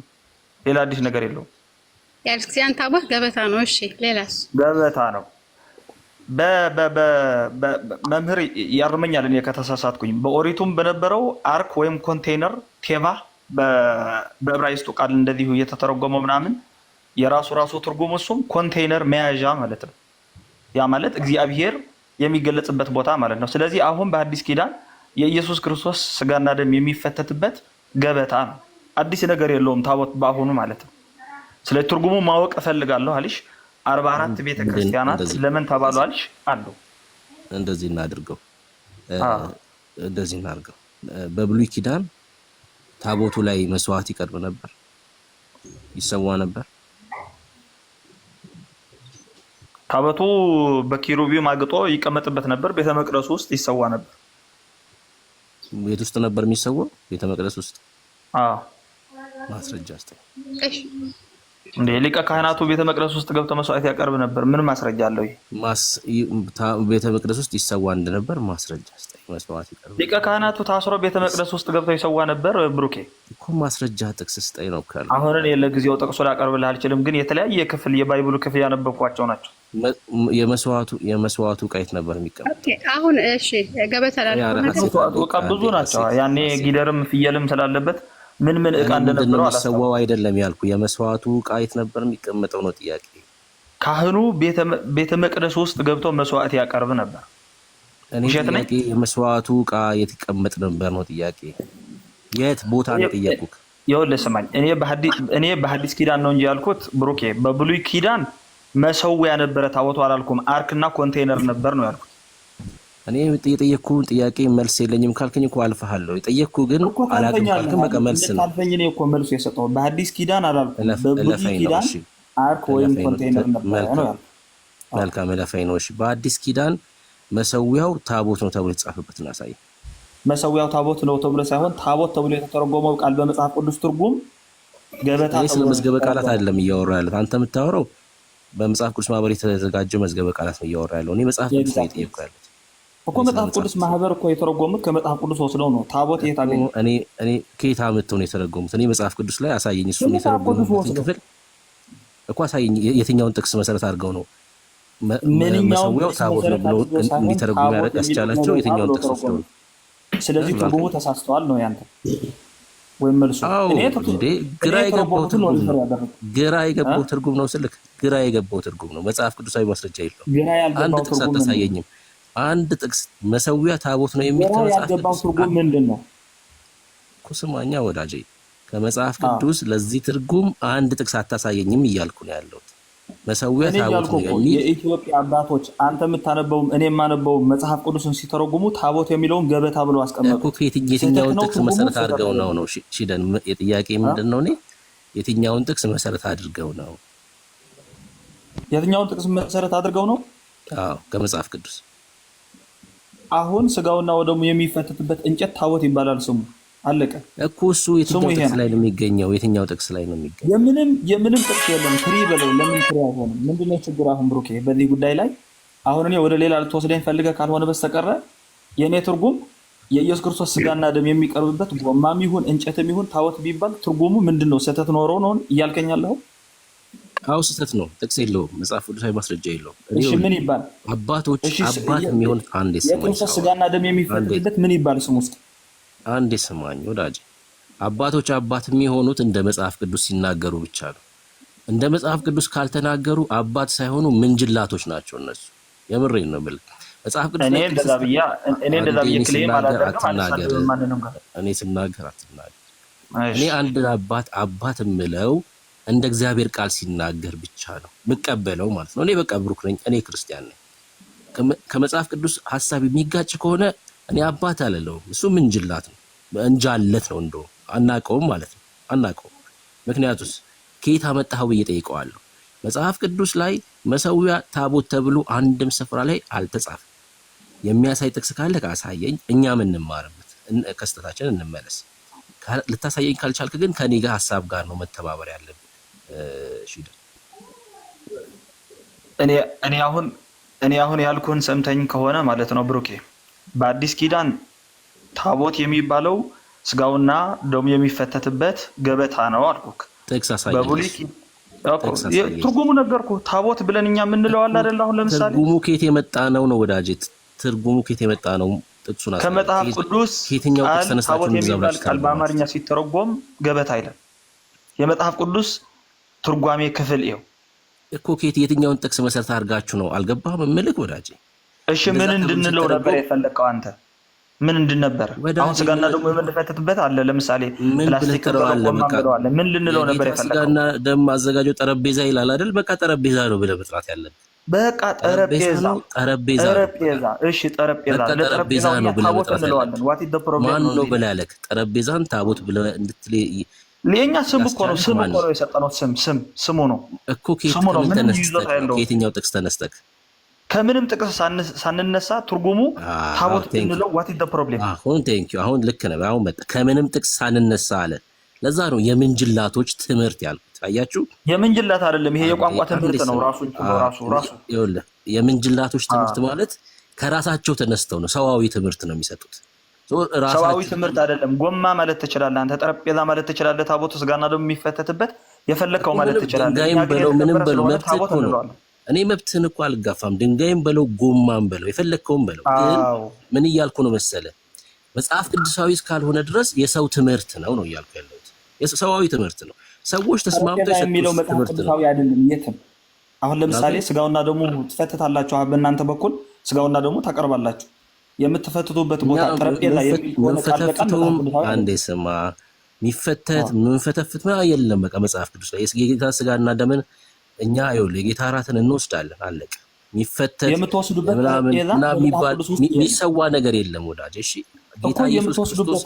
ሌላ አዲስ ነገር የለውም። የአዲስ ኪዳን ታቦት ገበታ ነው። እሺ ሌላስ? ገበታ ነው። መምህር ያርመኛል እኔ ከተሳሳትኩኝ። በኦሪቱም በነበረው አርክ ወይም ኮንቴይነር ቴባ በዕብራይስጡ ቃል እንደዚሁ እየተተረጎመው ምናምን የራሱ ትርጉም እሱም ኮንቴይነር መያዣ ማለት ነው። ያ ማለት እግዚአብሔር የሚገለጽበት ቦታ ማለት ነው። ስለዚህ አሁን በአዲስ ኪዳን የኢየሱስ ክርስቶስ ስጋና ደም የሚፈተትበት ገበታ ነው። አዲስ ነገር የለውም ታቦት በአሁኑ ማለት ነው። ስለዚህ ትርጉሙ ማወቅ እፈልጋለሁ አልሽ። 44 ቤተክርስቲያናት ለምን ተባሉ አልሽ? አሉ። እንደዚህ እናድርገው። በብሉይ ኪዳን ታቦቱ ላይ መስዋዕት ይቀርብ ነበር፣ ይሰዋ ነበር። ታቦቱ በኪሩቢም አግጦ ይቀመጥበት ነበር። ቤተ መቅደሱ ውስጥ ይሰዋ ነበር። ቤት ውስጥ ነበር የሚሰዋው? ቤተ መቅደስ ውስጥ? አዎ። ማስረጃ አስተው እንደ ሊቀ ካህናቱ ቤተ መቅደስ ውስጥ ገብቶ መስዋዕት ያቀርብ ነበር። ምን ማስረጃ አለው? ቤተ መቅደስ ውስጥ ይሰዋ እንደነበር ማስረጃ አስተው። መስዋዕት ይቀርብ ሊቀ ካህናቱ ታስሮ ቤተ መቅደስ ውስጥ ገብቶ ይሰዋ ነበር። ብሩኬ እኮ ማስረጃ ጥቅስ ስጠኝ ነው ካለ አሁን እኔ ለጊዜው ጠቅሶ ላቀርብልህ አልችልም፣ ግን የተለያየ ክፍል የባይብሉ ክፍል ያነበብኳቸው ናቸው። የመስዋዕቱ ቃይት ነበር የሚቀመጥ። ኦኬ አሁን እሺ ገበታ መስዋዕቱ ዕቃ ብዙ ናቸው። ያኔ ጊደርም ፍየልም ስላለበት ምን ዕቃ እንደነበረው አላሰዋው አይደለም ያልኩ። የመስዋዕቱ ቃይት ነበር የሚቀመጠው ነው ጥያቄ። ካህኑ ቤተ መቅደስ ውስጥ ገብቶ መስዋዕት ያቀርብ ነበር። እኔ ጥያቄ የመስዋዕቱ ዕቃ የት ይቀመጥ ነበር ነው ጥያቄ። የት ቦታ ነው ጠየቁክ? ይኸውልህ ስማኝ፣ እኔ በሐዲስ ኪዳን ነው እንጂ ያልኩት ብሩኬ፣ በብሉይ ኪዳን መሰዊያ ነበረ ታቦቱ አላልኩም። አርክና ኮንቴይነር ነበር ነው ያልኩት። እኔ የጠየቅኩህን ጥያቄ መልስ የለኝም ካልከኝ እኮ አልፈሃለሁ። የጠየቅኩህ ግን አላውቅም ካልከኝ በቃ መልስ ነው። ካልፈኝ እኔ እኮ መልሱ የሰጠሁት በሐዲስ ኪዳን አላልኩም። በብሉይ ኪዳን አርክ ወይም ኮንቴይነር ነበር ነው ያልኩት። መልካም ለፈኝ ነው። እሺ በሐዲስ ኪዳን መሰዊያው ታቦት ነው ተብሎ የተጻፈበትን አሳይ። መሰዊያው ታቦት ነው ተብሎ ሳይሆን ታቦት ተብሎ የተተረጎመው ቃል በመጽሐፍ ቅዱስ ትርጉም ገበታ ተብሎ። ስለ መዝገበ ቃላት አይደለም እያወራ ያለው አንተ የምታወራው በመጽሐፍ ቅዱስ ማህበር የተዘጋጀ መዝገበ ቃላት ነው እያወራ ያለው። እኔ መጽሐፍ ቅዱስ ነው የጠየቅኩ ያለው እኮ። መጽሐፍ ቅዱስ ማህበር እኮ የተረጎሙት ከመጽሐፍ ቅዱስ ወስደው ነው። ታቦት የት አገኘ? እኔ ከየት አመጣው ነው የተረጎሙት? እኔ መጽሐፍ ቅዱስ ላይ አሳየኝ። እሱን የተረጎሙት ክፍል እኮ አሳየኝ። የትኛውን ጥቅስ መሰረት አድርገው ነው መሰዊያው ታቦት ነው ብሎ እንዲተረጉሙ ያስቻላቸው? የትኛውን ጥቅስ ወስደው ነው? ስለዚህ ትርጉሙ ተሳስተዋል ነው ያንተ ወይም መልሱ? ግራ የገባው ትርጉም ነው ስልክ፣ ግራ የገባው ትርጉም ነው። መጽሐፍ ቅዱሳዊ ማስረጃ የለውም። አንድ ጥቅስ አታሳየኝም። አንድ ጥቅስ መሰዊያ ታቦት ነው የሚል ከመጽሐፍ ቅዱስ ትርጉም ምንድን ነው? ስማኛ ወዳጄ፣ ከመጽሐፍ ቅዱስ ለዚህ ትርጉም አንድ ጥቅስ አታሳየኝም እያልኩ ነው ያለሁት። መሰዊያ ታቦት ነው የሚል የኢትዮጵያ አባቶች አንተ የምታነበው እኔ የማነበው መጽሐፍ ቅዱስን ሲተረጉሙ ታቦት የሚለውን ገበታ ብሎ አስቀመጡ። የትኛውን ጥቅስ መሰረት አድርገው ነው? ሺደን የጥያቄ ምንድን ነው? እኔ የትኛውን ጥቅስ መሰረት አድርገው ነው? የትኛውን ጥቅስ መሰረት አድርገው ነው? አዎ ከመጽሐፍ ቅዱስ። አሁን ስጋውና ወደሙ የሚፈተትበት እንጨት ታቦት ይባላል ስሙ። አለቀ እኮ። እሱ የትኛው ጥቅስ ላይ ነው የሚገኘው? የትኛው ጥቅስ ላይ ነው የሚገኘው? የምንም ጥቅስ የለም። ፍሪ በለው። ለምን ፍሪ አይሆንም? ምንድነው ችግር? አሁን ብሩኬ በዚህ ጉዳይ ላይ አሁን እኔ ወደ ሌላ ልትወስደኝ ፈልገህ ካልሆነ በስተቀረ የእኔ ትርጉም የኢየሱስ ክርስቶስ ስጋና ደም የሚቀርብበት ጎማም ይሁን እንጨትም ይሁን ታቦት ቢባል ትርጉሙ ምንድነው? ስህተት ኖሮ ነው እያልከኝ ያለኸው? አዎ ስህተት ነው። ጥቅስ የለውም። መጽሐፍ ቅዱሳዊ ማስረጃ የለውም። እሺ ምን ይባል? አባት የሚሆን አንድ የክርስቶስ ስጋና ደም የሚፈተትበት ምን ይባል? ስም ውስጥ አንድ ስማኝ ወዳጅ፣ አባቶች አባት የሚሆኑት እንደ መጽሐፍ ቅዱስ ሲናገሩ ብቻ ነው። እንደ መጽሐፍ ቅዱስ ካልተናገሩ አባት ሳይሆኑ ምንጅላቶች ናቸው እነሱ። የምሬን ነው የምልህ። መጽሐፍ ቅዱስ እኔ እንደዛ ብዬ ክሌም አላደርግም። እኔ ስናገር አትናገር። እኔ አንድ አባት የምለው እንደ እግዚአብሔር ቃል ሲናገር ብቻ ነው የምቀበለው ማለት ነው። እኔ በቃ ብሩክ ነኝ፣ እኔ ክርስቲያን ነኝ። ከመጽሐፍ ቅዱስ ሀሳብ የሚጋጭ ከሆነ እኔ አባት አልለውም። እሱ ምንጅላት ነው፣ እንጃለት ነው፣ እንደው አናቀውም ማለት ነው። አናቀውም። ምክንያቱስ ከየት አመጣኸው ብዬ ጠይቀዋለሁ። መጽሐፍ ቅዱስ ላይ መሰዊያ ታቦት ተብሎ አንድም ስፍራ ላይ አልተጻፈም። የሚያሳይ ጥቅስ ካለ ካሳየኝ፣ እኛ እንማርበት፣ ከስተታችን እንመለስ። ልታሳየኝ ካልቻልክ ግን ከኔ ጋር ሀሳብ ጋር ነው መተባበር ያለብን። እኔ አሁን ያልኩህን ሰምተኝ ከሆነ ማለት ነው ብሩኬ፣ በአዲስ ኪዳን ታቦት የሚባለው ስጋውና ደሙ የሚፈተትበት ገበታ ነው አልኩህ። ጥቅስ አሳየኝ። በብሉይ ትርጉሙ ነገርኩህ። ታቦት ብለን እኛ የምንለው አለ አይደል? አሁን ለምሳሌ ትርጉሙ ከየት የመጣ ነው ወዳጄ? ትርጉሙ ከየት የመጣ ነው? ጥቅሱን አሳየኝ። ከመጽሐፍ ቅዱስ ከየትኛው ጥቅስ ተነስታችሁ ታቦት የሚባል ቃል በአማርኛ ሲተረጎም ገበታ አይደለም። የመጽሐፍ ቅዱስ ትርጓሜ ክፍል ይኸው እኮ። ከየት የትኛውን ጥቅስ መሰረት አድርጋችሁ ነው? አልገባህም እምልህ ወዳጄ። እሺ ምን እንድንለው ነበር የፈለቀው አንተ? ምን እንድንነበር? አሁን ስጋና ደግሞ የምንፈተትበት አለ። ለምሳሌ ፕላስቲክ ተረቆማምለዋል። ምን ልንለው ነበር የፈለቀው? ስጋና ደም ማዘጋጀው ጠረጴዛ ይላል አይደል? በቃ ጠረጴዛ ነው ብለህ መጥራት ያለብህ። በቃ ጠረጴዛ። እሺ ጠረጴዛ ነው ብለህ መጥራት ያለብህ። ማን ነው ብለህ ያለህ? ጠረጴዛን ታቦት ብለህ እንድትል ለኛ ስም እኮ ነው። ስም እኮ ነው የሰጠነው። ስሙ ነው እኮ። ከየትኛው ጥቅስ ተነስተህ? ከምንም ጥቅስ ሳንነሳ ትርጉሙ ታቦት እንለው። ዋት ኢዝ ዘ ፕሮብሌም? አሁን ልክ ነህ። አሁን መጣ። ከምንም ጥቅስ ሳንነሳ አለ። ለዛ ነው የምንጅላቶች ትምህርት ያልኩት። አያችሁ፣ የምንጅላት አይደለም ይሄ የቋንቋ ትምህርት ነው። ራሱ ይኸውልህ፣ የምንጅላቶች ትምህርት ማለት ከራሳቸው ተነስተው ነው። ሰዋዊ ትምህርት ነው የሚሰጡት። ሰዋዊ ትምህርት አይደለም። ጎማ ማለት ትችላለህ አንተ፣ ጠረጴዛ ማለት ትችላለህ። ታቦቱ ስጋና ደግሞ የሚፈተትበት የፈለከው ማለት ትችላለህ። ድንጋይም በለው ምንም በለው መብትህ እኮ ነው። እኔ መብትህን እኮ አልጋፋም። ድንጋይም በለው ጎማም በለው የፈለግከውም በለው። ግን ምን እያልኩ ነው መሰለህ? መጽሐፍ ቅዱሳዊ እስካልሆነ ድረስ የሰው ትምህርት ነው እያልኩ ያለሁት። ሰዋዊ ትምህርት ነው። ሰዎች ተስማምተው የሚለው መጽሐፍ ቅዱሳዊ አይደለም የትም። አሁን ለምሳሌ ስጋውና ደግሞ ትፈትታላችሁ። በእናንተ በኩል ስጋውና ደግሞ ታቀርባላችሁ። የምትፈትቱበት ቦታ ጠረጴዛ የሚፈተፍቱም አንዴ ስማ፣ የሚፈተት ምንፈተፍት የለም። በቃ መጽሐፍ ቅዱስ ላይ የጌታ ስጋና ደምን እኛ ይኸውልህ የጌታ እራትን እንወስዳለን። አለቀ። የሚፈተት የምትወስዱበት የሚሰዋ ነገር የለም ወዳጅ። እሺ ጌታ ኢየሱስ ክርስቶስ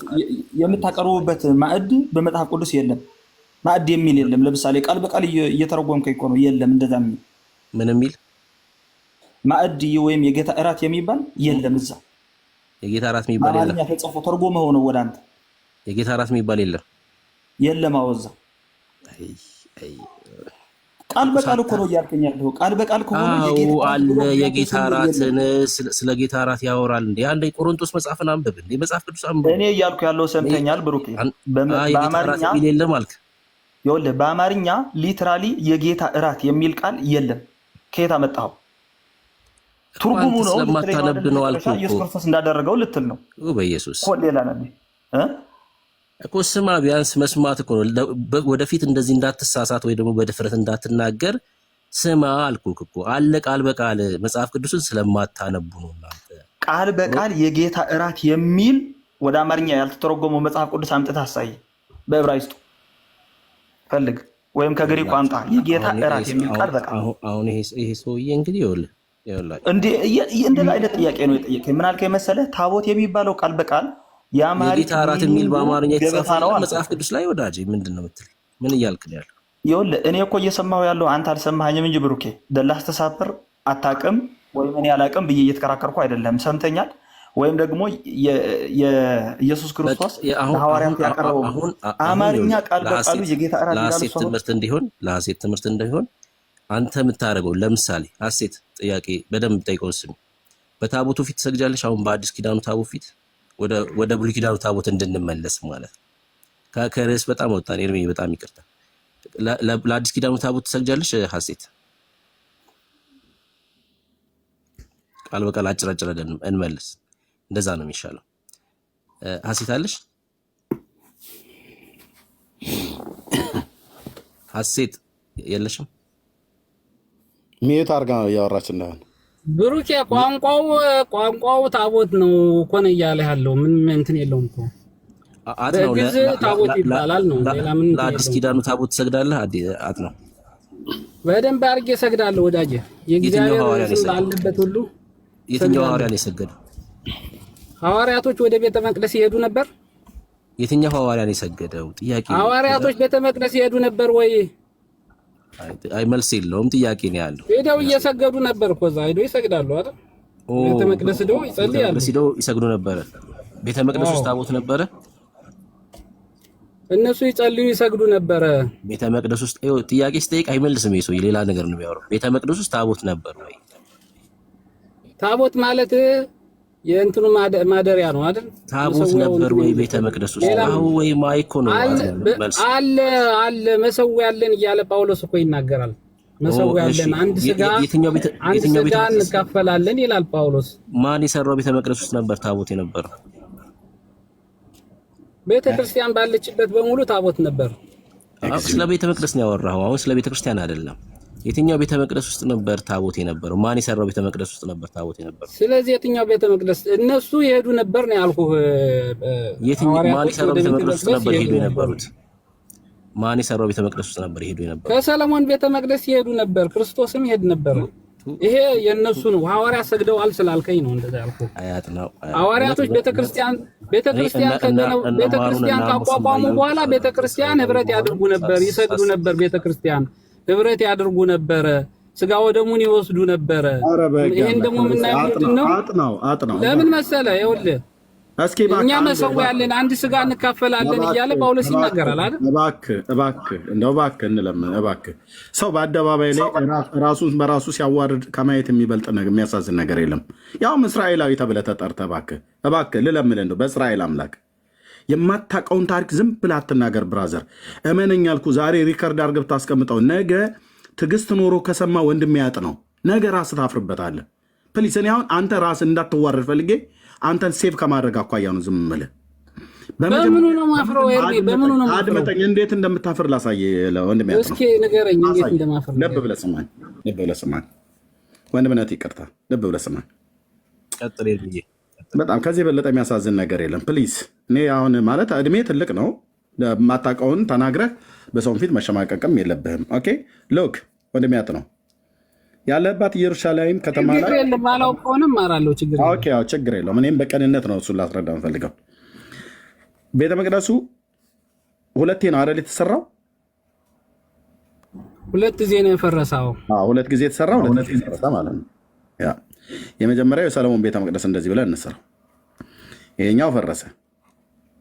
የምታቀርቡበት ማዕድ በመጽሐፍ ቅዱስ የለም። ማዕድ የሚል የለም። ለምሳሌ ቃል በቃል እየተረጎምከኝ እኮ ነው። የለም እንደዛ የሚል ምን የሚል ማዕድ ወይም የጌታ እራት የሚባል የለም። እዛ የጌታ እራት የሚባል የለም። ተጽፎ ተርጎመው ነው ወደ አንተ። የጌታ እራት የሚባል የለም። አወዛ ቃል በቃል እኮ ነው እያልከኝ ያለው። ቃል በቃል ከሆነ የጌታ እራትን ስለ ጌታ እራት ያወራል እንዴ? አንዴ ቆሮንቶስ መጽሐፍን አንብብ እንዴ፣ መጽሐፍ ቅዱስ አንብብ። እኔ እያልኩ ያለው ሰምተኛል ብሩክ? በአማርኛ የለም አልክ። ይኸውልህ በአማርኛ ሊትራሊ የጌታ እራት የሚል ቃል የለም። ከየት አመጣኸው? ትርጉሙ ነው ስለማታነብ ነው አልኩ እኮ። ኢየሱስ ክርስቶስ እንዳደረገው ልትል ነው በኢየሱስ እኮ። ሌላ ነው እኮ። ስማ ቢያንስ መስማት እኮ ነው። ወደፊት እንደዚህ እንዳትሳሳት ወይ ደግሞ በድፍረት እንዳትናገር ስማ አልኩህ እኮ። አለ ቃል በቃል መጽሐፍ ቅዱስን ስለማታነቡ ነው እናንተ። ቃል በቃል የጌታ እራት የሚል ወደ አማርኛ ያልተተረጎመው መጽሐፍ ቅዱስ አምጥተህ አሳይ። በዕብራይስጡ ፈልግ ወይም ከግሪክ አምጣ። የጌታ እራት የሚል ቃል በቃል አሁን ይሄ ሰውዬ እንግዲህ ይኸውልህ እንደዛ አይነት ጥያቄ ነው የጠየቀኝ። ምን አልከኝ መሰለህ? ታቦት የሚባለው ቃል በቃል የጌታ እራት የሚል በአማርኛ የተጻፈ መጽሐፍ ቅዱስ ላይ ወዳጅ ምንድን ነው የምትል? ምን እያልክ ነው ያለው? ይኸውልህ እኔ እኮ እየሰማሁ ያለው አንተ አልሰማኸኝም እንጂ ብሩኬ፣ ደላስተሳፍር አታውቅም ወይም እኔ አላውቅም ብዬ እየተከራከርኩ አይደለም። ሰምተኛል። ወይም ደግሞ የኢየሱስ ክርስቶስ ሐዋርያት ያቀረበው አማርኛ ቃል በቃሉ የጌታ እራት ለሐሴት ትምህርት እንዲሆን አንተ የምታደርገው ለምሳሌ ሐሴት ጥያቄ በደንብ ጠይቀው። ስሚ፣ በታቦቱ ፊት ትሰግጃለሽ? አሁን በአዲስ ኪዳኑ ታቦት ፊት ወደ ብሉይ ኪዳኑ ታቦት እንድንመለስ ማለት ነው። ከርዕስ በጣም ወጣን። ኤርሜ በጣም ይቅርታ። ለአዲስ ኪዳኑ ታቦት ትሰግጃለሽ ሐሴት? ቃል በቃል አጭራጭር እንመልስ። እንደዛ ነው የሚሻለው። ሐሴት አለሽ? ሐሴት የለሽም? ሚዩት አድርጋ ነው እያወራች እንደሆነ ብሩኬ። ቋንቋው ታቦት ነው እኮ ነው እያለ ያለው። ምን እንትን የለውም እኮ አጥናው በግዕዝ ታቦት ይባላል ነው። ሌላ ምን ለአዲስ ኪዳኑ ታቦት ትሰግዳለህ? አጥናው በደንብ አድርጌ እሰግዳለሁ ወዳጄ። የእግዚአብሔር ስም ባለበት ሁሉ የትኛው ሐዋርያ ነው የሰገደው? ሐዋርያቶች ወደ ቤተ መቅደስ ይሄዱ ነበር። የትኛው ሐዋርያ ነው የሰገደው? ጥያቄ ነው። ሐዋርያቶች ቤተ መቅደስ ይሄዱ ነበር ወይ? አይ መልስ የለውም፣ ጥያቄ ነው ያለው። ሄደው እየሰገዱ ነበር እኮ እዛ ሄደው ይሰግዳሉ አይደል? ቤተ መቅደስ ሄደው ይጸልያሉ። ሄደው ይሰግዱ ነበረ። ቤተ መቅደስ ውስጥ ታቦት ነበረ። እነሱ ይጸልዩ ይሰግዱ ነበረ። ቤተ መቅደስ ውስጥ ጥያቄ ስጠይቅ አይመልስም። ይሄ ሌላ ነገር ነው የሚያወራው። ቤተ መቅደስ ውስጥ ታቦት ነበር ወይ? ታቦት ማለት የእንትኑ ማደሪያ ነው አይደል? ታቦት ነበር ወይ ቤተ መቅደስ ውስጥ? አዎ ወይ ማይኮ ነው መልስ አለ መሰዊያ ያለን እያለ ጳውሎስ እኮ ይናገራል። መሰዊያ ያለን አንድ ስጋ እንካፈላለን ይላል ጳውሎስ። ማን የሰራው ቤተ መቅደስ ውስጥ ነበር ታቦት የነበረው? ቤተ ክርስቲያን ባለችበት በሙሉ ታቦት ነበር። ስለ ቤተ መቅደስ ነው ያወራው። አሁን ስለ ቤተ ክርስቲያን አይደለም። የትኛው ቤተ መቅደስ ውስጥ ነበር ታቦት የነበረው? ማን የሰራው ቤተ መቅደስ ውስጥ ነበር ታቦት የነበረው? ስለዚህ የትኛው ቤተ መቅደስ እነሱ ይሄዱ ነበር ነው ያልኩህ። ማን የሰራው ቤተ መቅደስ ውስጥ ነበር ይሄዱ የነበሩት? ማን የሰራው ቤተ መቅደስ ውስጥ ነበር ይሄዱ የነበሩት? ከሰለሞን ቤተ መቅደስ ይሄዱ ነበር። ክርስቶስም ይሄድ ነበር። ይሄ የነሱ ነው። ሐዋርያ ሰግደዋል ስላልከኝ ነው እንደዛ ያልኩህ። አያጥናው ሐዋርያቶች ቤተክርስቲያን ካቋቋሙ በኋላ ቤተክርስቲያን ህብረት ያድርጉ ነበር፣ ይሰግዱ ነበር። ቤተክርስቲያን ህብረት ያድርጉ ነበረ፣ ስጋ ወደሙን ይወስዱ ነበረ። ይሄን ደግሞ የምናየው ምንድነው? አጥናው ለምን መሰለህ? ይኸውልህ እኛ መሰዊያ ያለን አንድ ስጋ እንካፈላለን እያለ ጳውሎስ ይናገራል አይደል? እባክህ እንለምን። እባክህ ሰው በአደባባይ ላይ ራሱን በራሱ ሲያዋርድ ከማየት የሚበልጥ ነገር የሚያሳዝን ነገር የለም። ያውም እስራኤላዊ ተብለህ ተጠርተህ እባክህ ልለምልህ እንደው በእስራኤል አምላክ የማታውቀውን ታሪክ ዝም ብለህ አትናገር ብራዘር። እመነኝ አልኩህ። ዛሬ ሪከርድ አድርገህ ብታስቀምጠው ነገ ትዕግስት ኖሮ ከሰማ ወንድም ያጥ ነው። ነገ ራስህ ታፍርበታለህ። ፕሊስ እኔ አሁን አንተ ራስህ እንዳትዋረድ ፈልጌ አንተን ሴቭ ከማድረግ አኳያ ነው ዝም የምልህ። በምኑ ነው ማፍረው? በምኑ ነው ማፍረው? አድመጠኝ፣ እንዴት እንደምታፍር ላሳየህ። ለወንድም ያጥ ነው። እስኪ ንገረኝ እንዴት እንደማፍር። ልብ ብለህ ስማኝ ወንድምነት፣ ይቅርታ ልብ ብለህ ስማኝ። ቀጥል ይልኝ። በጣም ከዚህ የበለጠ የሚያሳዝን ነገር የለም። ፕሊዝ እኔ አሁን ማለት እድሜ ትልቅ ነው። የማታውቀውን ተናግረህ በሰውን ፊት መሸማቀቅም የለብህም። ኦኬ ሎክ ወንድም ያጥ ነው ያለባት ኢየሩሳሌም ከተማ ላይ ችግር የለውም። እኔም በቀንነት ነው እሱን ላስረዳ የምፈልገው። ቤተ መቅደሱ ሁለቴ ነው አይደል የተሰራው? ሁለት ጊዜ ነው የፈረሰው። ሁለት ጊዜ የተሰራው ሁለት ጊዜ ፈረሰ ማለት ነው። የመጀመሪያው የሰለሞን ቤተ መቅደስ እንደዚህ ብለን እንሰራው። ይሄኛው ፈረሰ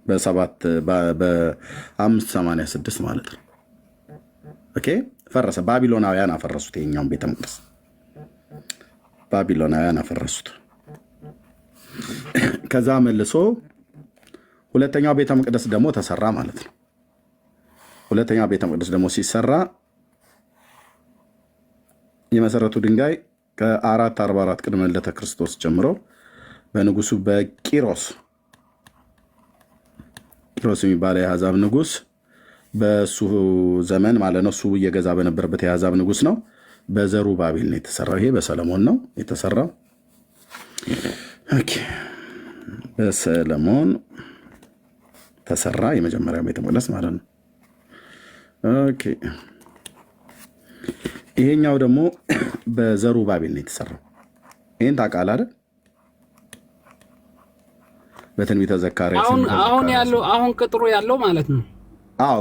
በ586 ማለት ነው። ኦኬ ፈረሰ። ባቢሎናውያን አፈረሱት። ይሄኛውን ቤተ መቅደስ ባቢሎናውያን አፈረሱት። ከዛ መልሶ ሁለተኛው ቤተ መቅደስ ደግሞ ተሰራ ማለት ነው። ሁለተኛው ቤተ መቅደስ ደግሞ ሲሰራ የመሰረቱ ድንጋይ ከ444 ቅድመ ልደተ ክርስቶስ ጀምሮ በንጉሱ በቂሮስ የሚባለው የአሕዛብ ንጉስ በሱ ዘመን ማለት ነው። እሱ እየገዛ በነበረበት የአሕዛብ ንጉስ ነው። በዘሩባቤል ነው የተሰራው። ይሄ በሰለሞን ነው የተሰራው። ኦኬ በሰለሞን ተሰራ የመጀመሪያው ቤተ መቅደስ ማለት ነው። ኦኬ ይሄኛው ደግሞ በዘሩባቤል ነው የተሰራው። ይሄን ታውቃለህ አይደል? በትንቢተ ዘካርያስ አሁን ቅጥሩ ያለው ማለት ነው።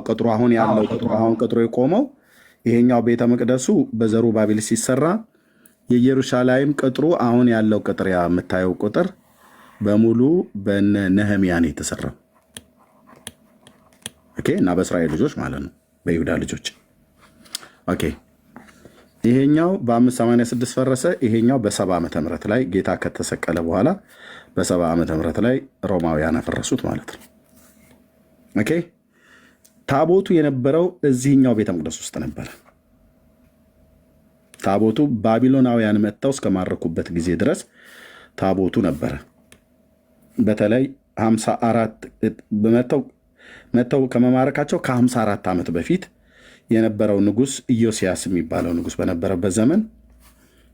ቅጥሩ አሁን ያለው ቅጥሩ የቆመው ይሄኛው ቤተ መቅደሱ በዘሩባቤል ሲሰራ የኢየሩሳሌም ቅጥሩ አሁን ያለው ቅጥር የምታየው ቁጥር በሙሉ በነ ነህምያ ነው የተሰራው። ኦኬ እና በእስራኤል ልጆች ማለት ነው፣ በይሁዳ ልጆች። ኦኬ ይሄኛው በ586 ፈረሰ። ይሄኛው በ70 ዓመተ ምህረት ላይ ጌታ ከተሰቀለ በኋላ በ70 ዓመተ ምህረት ላይ ሮማውያን አፈረሱት ማለት ነው። ኦኬ ታቦቱ የነበረው እዚህኛው ቤተ መቅደስ ውስጥ ነበረ። ታቦቱ ባቢሎናውያን መጥተው እስከማረኩበት ጊዜ ድረስ ታቦቱ ነበረ። በተለይ 54 መጥተው ከመማረካቸው ከ54 ዓመት በፊት የነበረው ንጉስ ኢዮስያስ የሚባለው ንጉስ በነበረበት ዘመን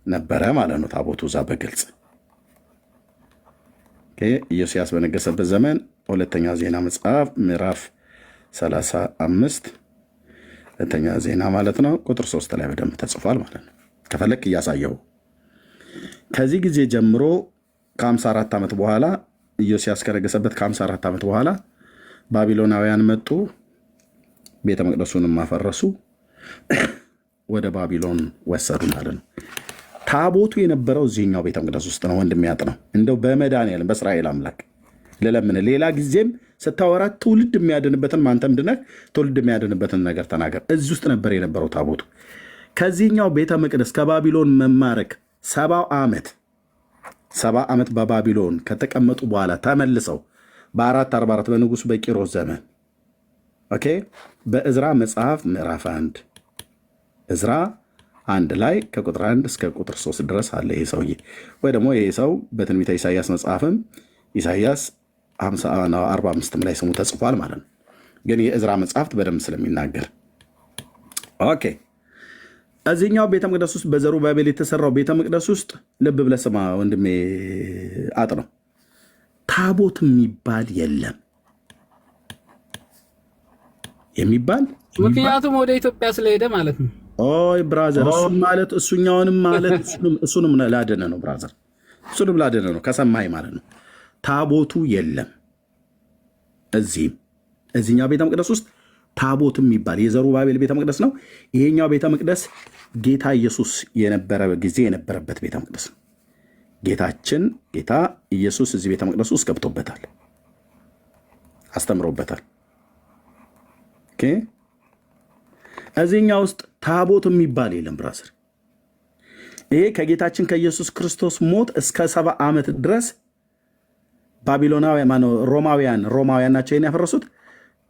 ነበረ ማለት ነው ታቦቱ እዛ በግልጽ። ኢዮስያስ በነገሰበት ዘመን ሁለተኛ ዜና መጽሐፍ ምዕራፍ 35 ሁለተኛ ዜና ማለት ነው ቁጥር 3 ላይ በደንብ ተጽፏል ማለት ነው። ከፈለክ እያሳየው ከዚህ ጊዜ ጀምሮ ከ54 ዓመት በኋላ ኢዮስያስ ከነገሰበት ከ54 ዓመት በኋላ ባቢሎናውያን መጡ፣ ቤተ መቅደሱንም አፈረሱ፣ ወደ ባቢሎን ወሰዱ ማለት ነው። ታቦቱ የነበረው እዚህኛው ቤተ መቅደስ ውስጥ ነው። ወንድም ያጥነው እንደው በመድኃኒዓለም በእስራኤል አምላክ ልለምን ሌላ ጊዜም ስታወራ ትውልድ የሚያድንበትን ማንተም ድነህ ትውልድ የሚያድንበትን ነገር ተናገር። እዚህ ውስጥ ነበር የነበረው ታቦቱ። ከዚህኛው ቤተ መቅደስ ከባቢሎን መማረክ 70 ዓመት በባቢሎን ከተቀመጡ በኋላ ተመልሰው በ444 በንጉሱ በቂሮስ ዘመን ኦኬ በእዝራ መጽሐፍ ምዕራፍ 1 እዝራ 1 ላይ ከቁጥር 1 እስከ ቁጥር 3 ድረስ አለ። ይሄ ሰውዬ ወይ ደግሞ ይሄ ሰው በትንቢተ ኢሳያስ መጽሐፍም ኢሳያስ 45 ላይ ስሙ ተጽፏል ማለት ነው። ግን የእዝራ መጽሐፍት በደንብ ስለሚናገር ኦኬ እዚህኛው ቤተ መቅደስ ውስጥ በዘሩባቤል የተሰራው ቤተ መቅደስ ውስጥ ልብ ብለህ ስማ ወንድሜ አጥነው፣ ታቦት የሚባል የለም የሚባል ምክንያቱም ወደ ኢትዮጵያ ስለሄደ ማለት ነው። ኦይ ብራዘር፣ እሱም ማለት እሱኛውንም ማለት እሱንም ላደነ ነው ብራዘር፣ እሱንም ላደነ ነው ከሰማይ ማለት ነው። ታቦቱ የለም እዚህኛው ቤተ መቅደስ ውስጥ ታቦት የሚባል የዘሩባቤል ቤተ መቅደስ ነው። ይሄኛው ቤተ መቅደስ ጌታ ኢየሱስ የነበረ ጊዜ የነበረበት ቤተ መቅደስ ነው። ጌታ ኢየሱስ እዚህ ቤተ መቅደስ ውስጥ ገብቶበታል፣ አስተምሮበታል። ኦኬ እዚህኛው ውስጥ ታቦት የሚባል የለም ብራዘር። ይሄ ከጌታችን ከኢየሱስ ክርስቶስ ሞት እስከ 70 ዓመት ድረስ ባቢሎናውያን ሮማውያን ናቸው ይሄን ያፈረሱት።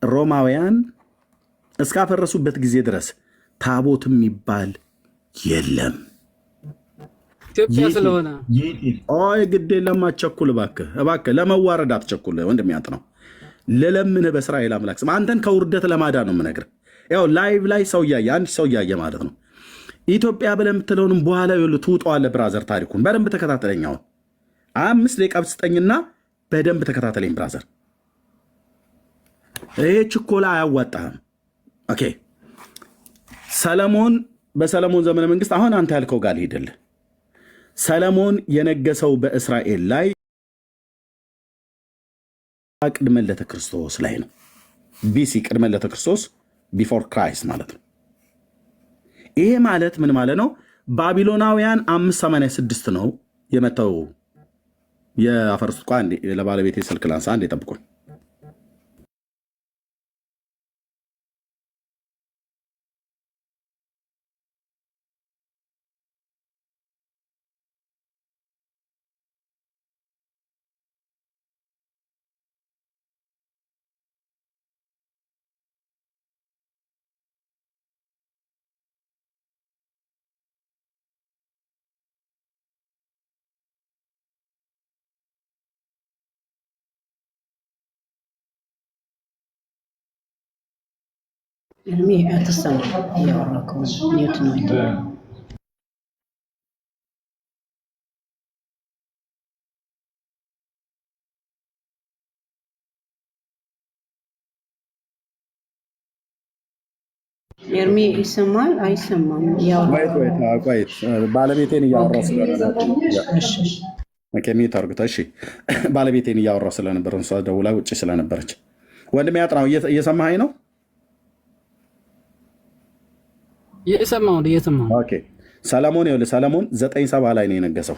ሮማውያን እስካፈረሱበት ጊዜ ድረስ ታቦት የሚባል የለም። ኢትዮጵያ ስለሆነ ኦይ ግድ የለም አትቸኩል፣ እባክህ ለመዋረድ አትቸኩል ወንድም ያጥነው። ልለምንህ በእስራኤል አምላክ ስም አንተን ከውርደት ለማዳን ነው የምነግርህ። ያው ላይቭ ላይ ሰው እያየ አንድ ሰው እያየ ማለት ነው። ኢትዮጵያ ብለህ የምትለውንም በኋላ ትውጠዋለህ ብራዘር። ታሪኩን በደንብ ተከታተለኝ። አሁን 5 ደቂቃ ብትስጠኝና በደንብ ተከታተለኝ ብራዘር። ይሄ ችኮላ አያዋጣህም። ኦኬ ሰለሞን በሰለሞን ዘመነ መንግስት አሁን አንተ ያልከው ጋር ሊሄድልህ ሰለሞን የነገሰው በእስራኤል ላይ ቅድመ ልደተ ክርስቶስ ላይ ነው። ቢሲ ቅድመ ልደተ ክርስቶስ ቢፎር ክራይስት ማለት ነው። ይሄ ማለት ምን ማለት ነው? ባቢሎናውያን 586 ነው የመተው የአፈርሱት። አንዴ ለባለቤቴ ስልክ ላንሳ፣ አንዴ ጠብቁኝ። እድሜ አትሰማ እያወራከው ኒውት ነው። ኤርሚ ይሰማል አይሰማም? ቆይት ባለቤቴን እያወራሁ ስለነበር ባለቤቴን እያወራሁ ስለነበር እሷ ደውላ ውጭ ስለነበረች ወንድሜ ያጥናው እየሰማኸኝ ነው? እየሰማሁ ኦኬ ሰለሞን 970 ላይ ነው የነገሰው።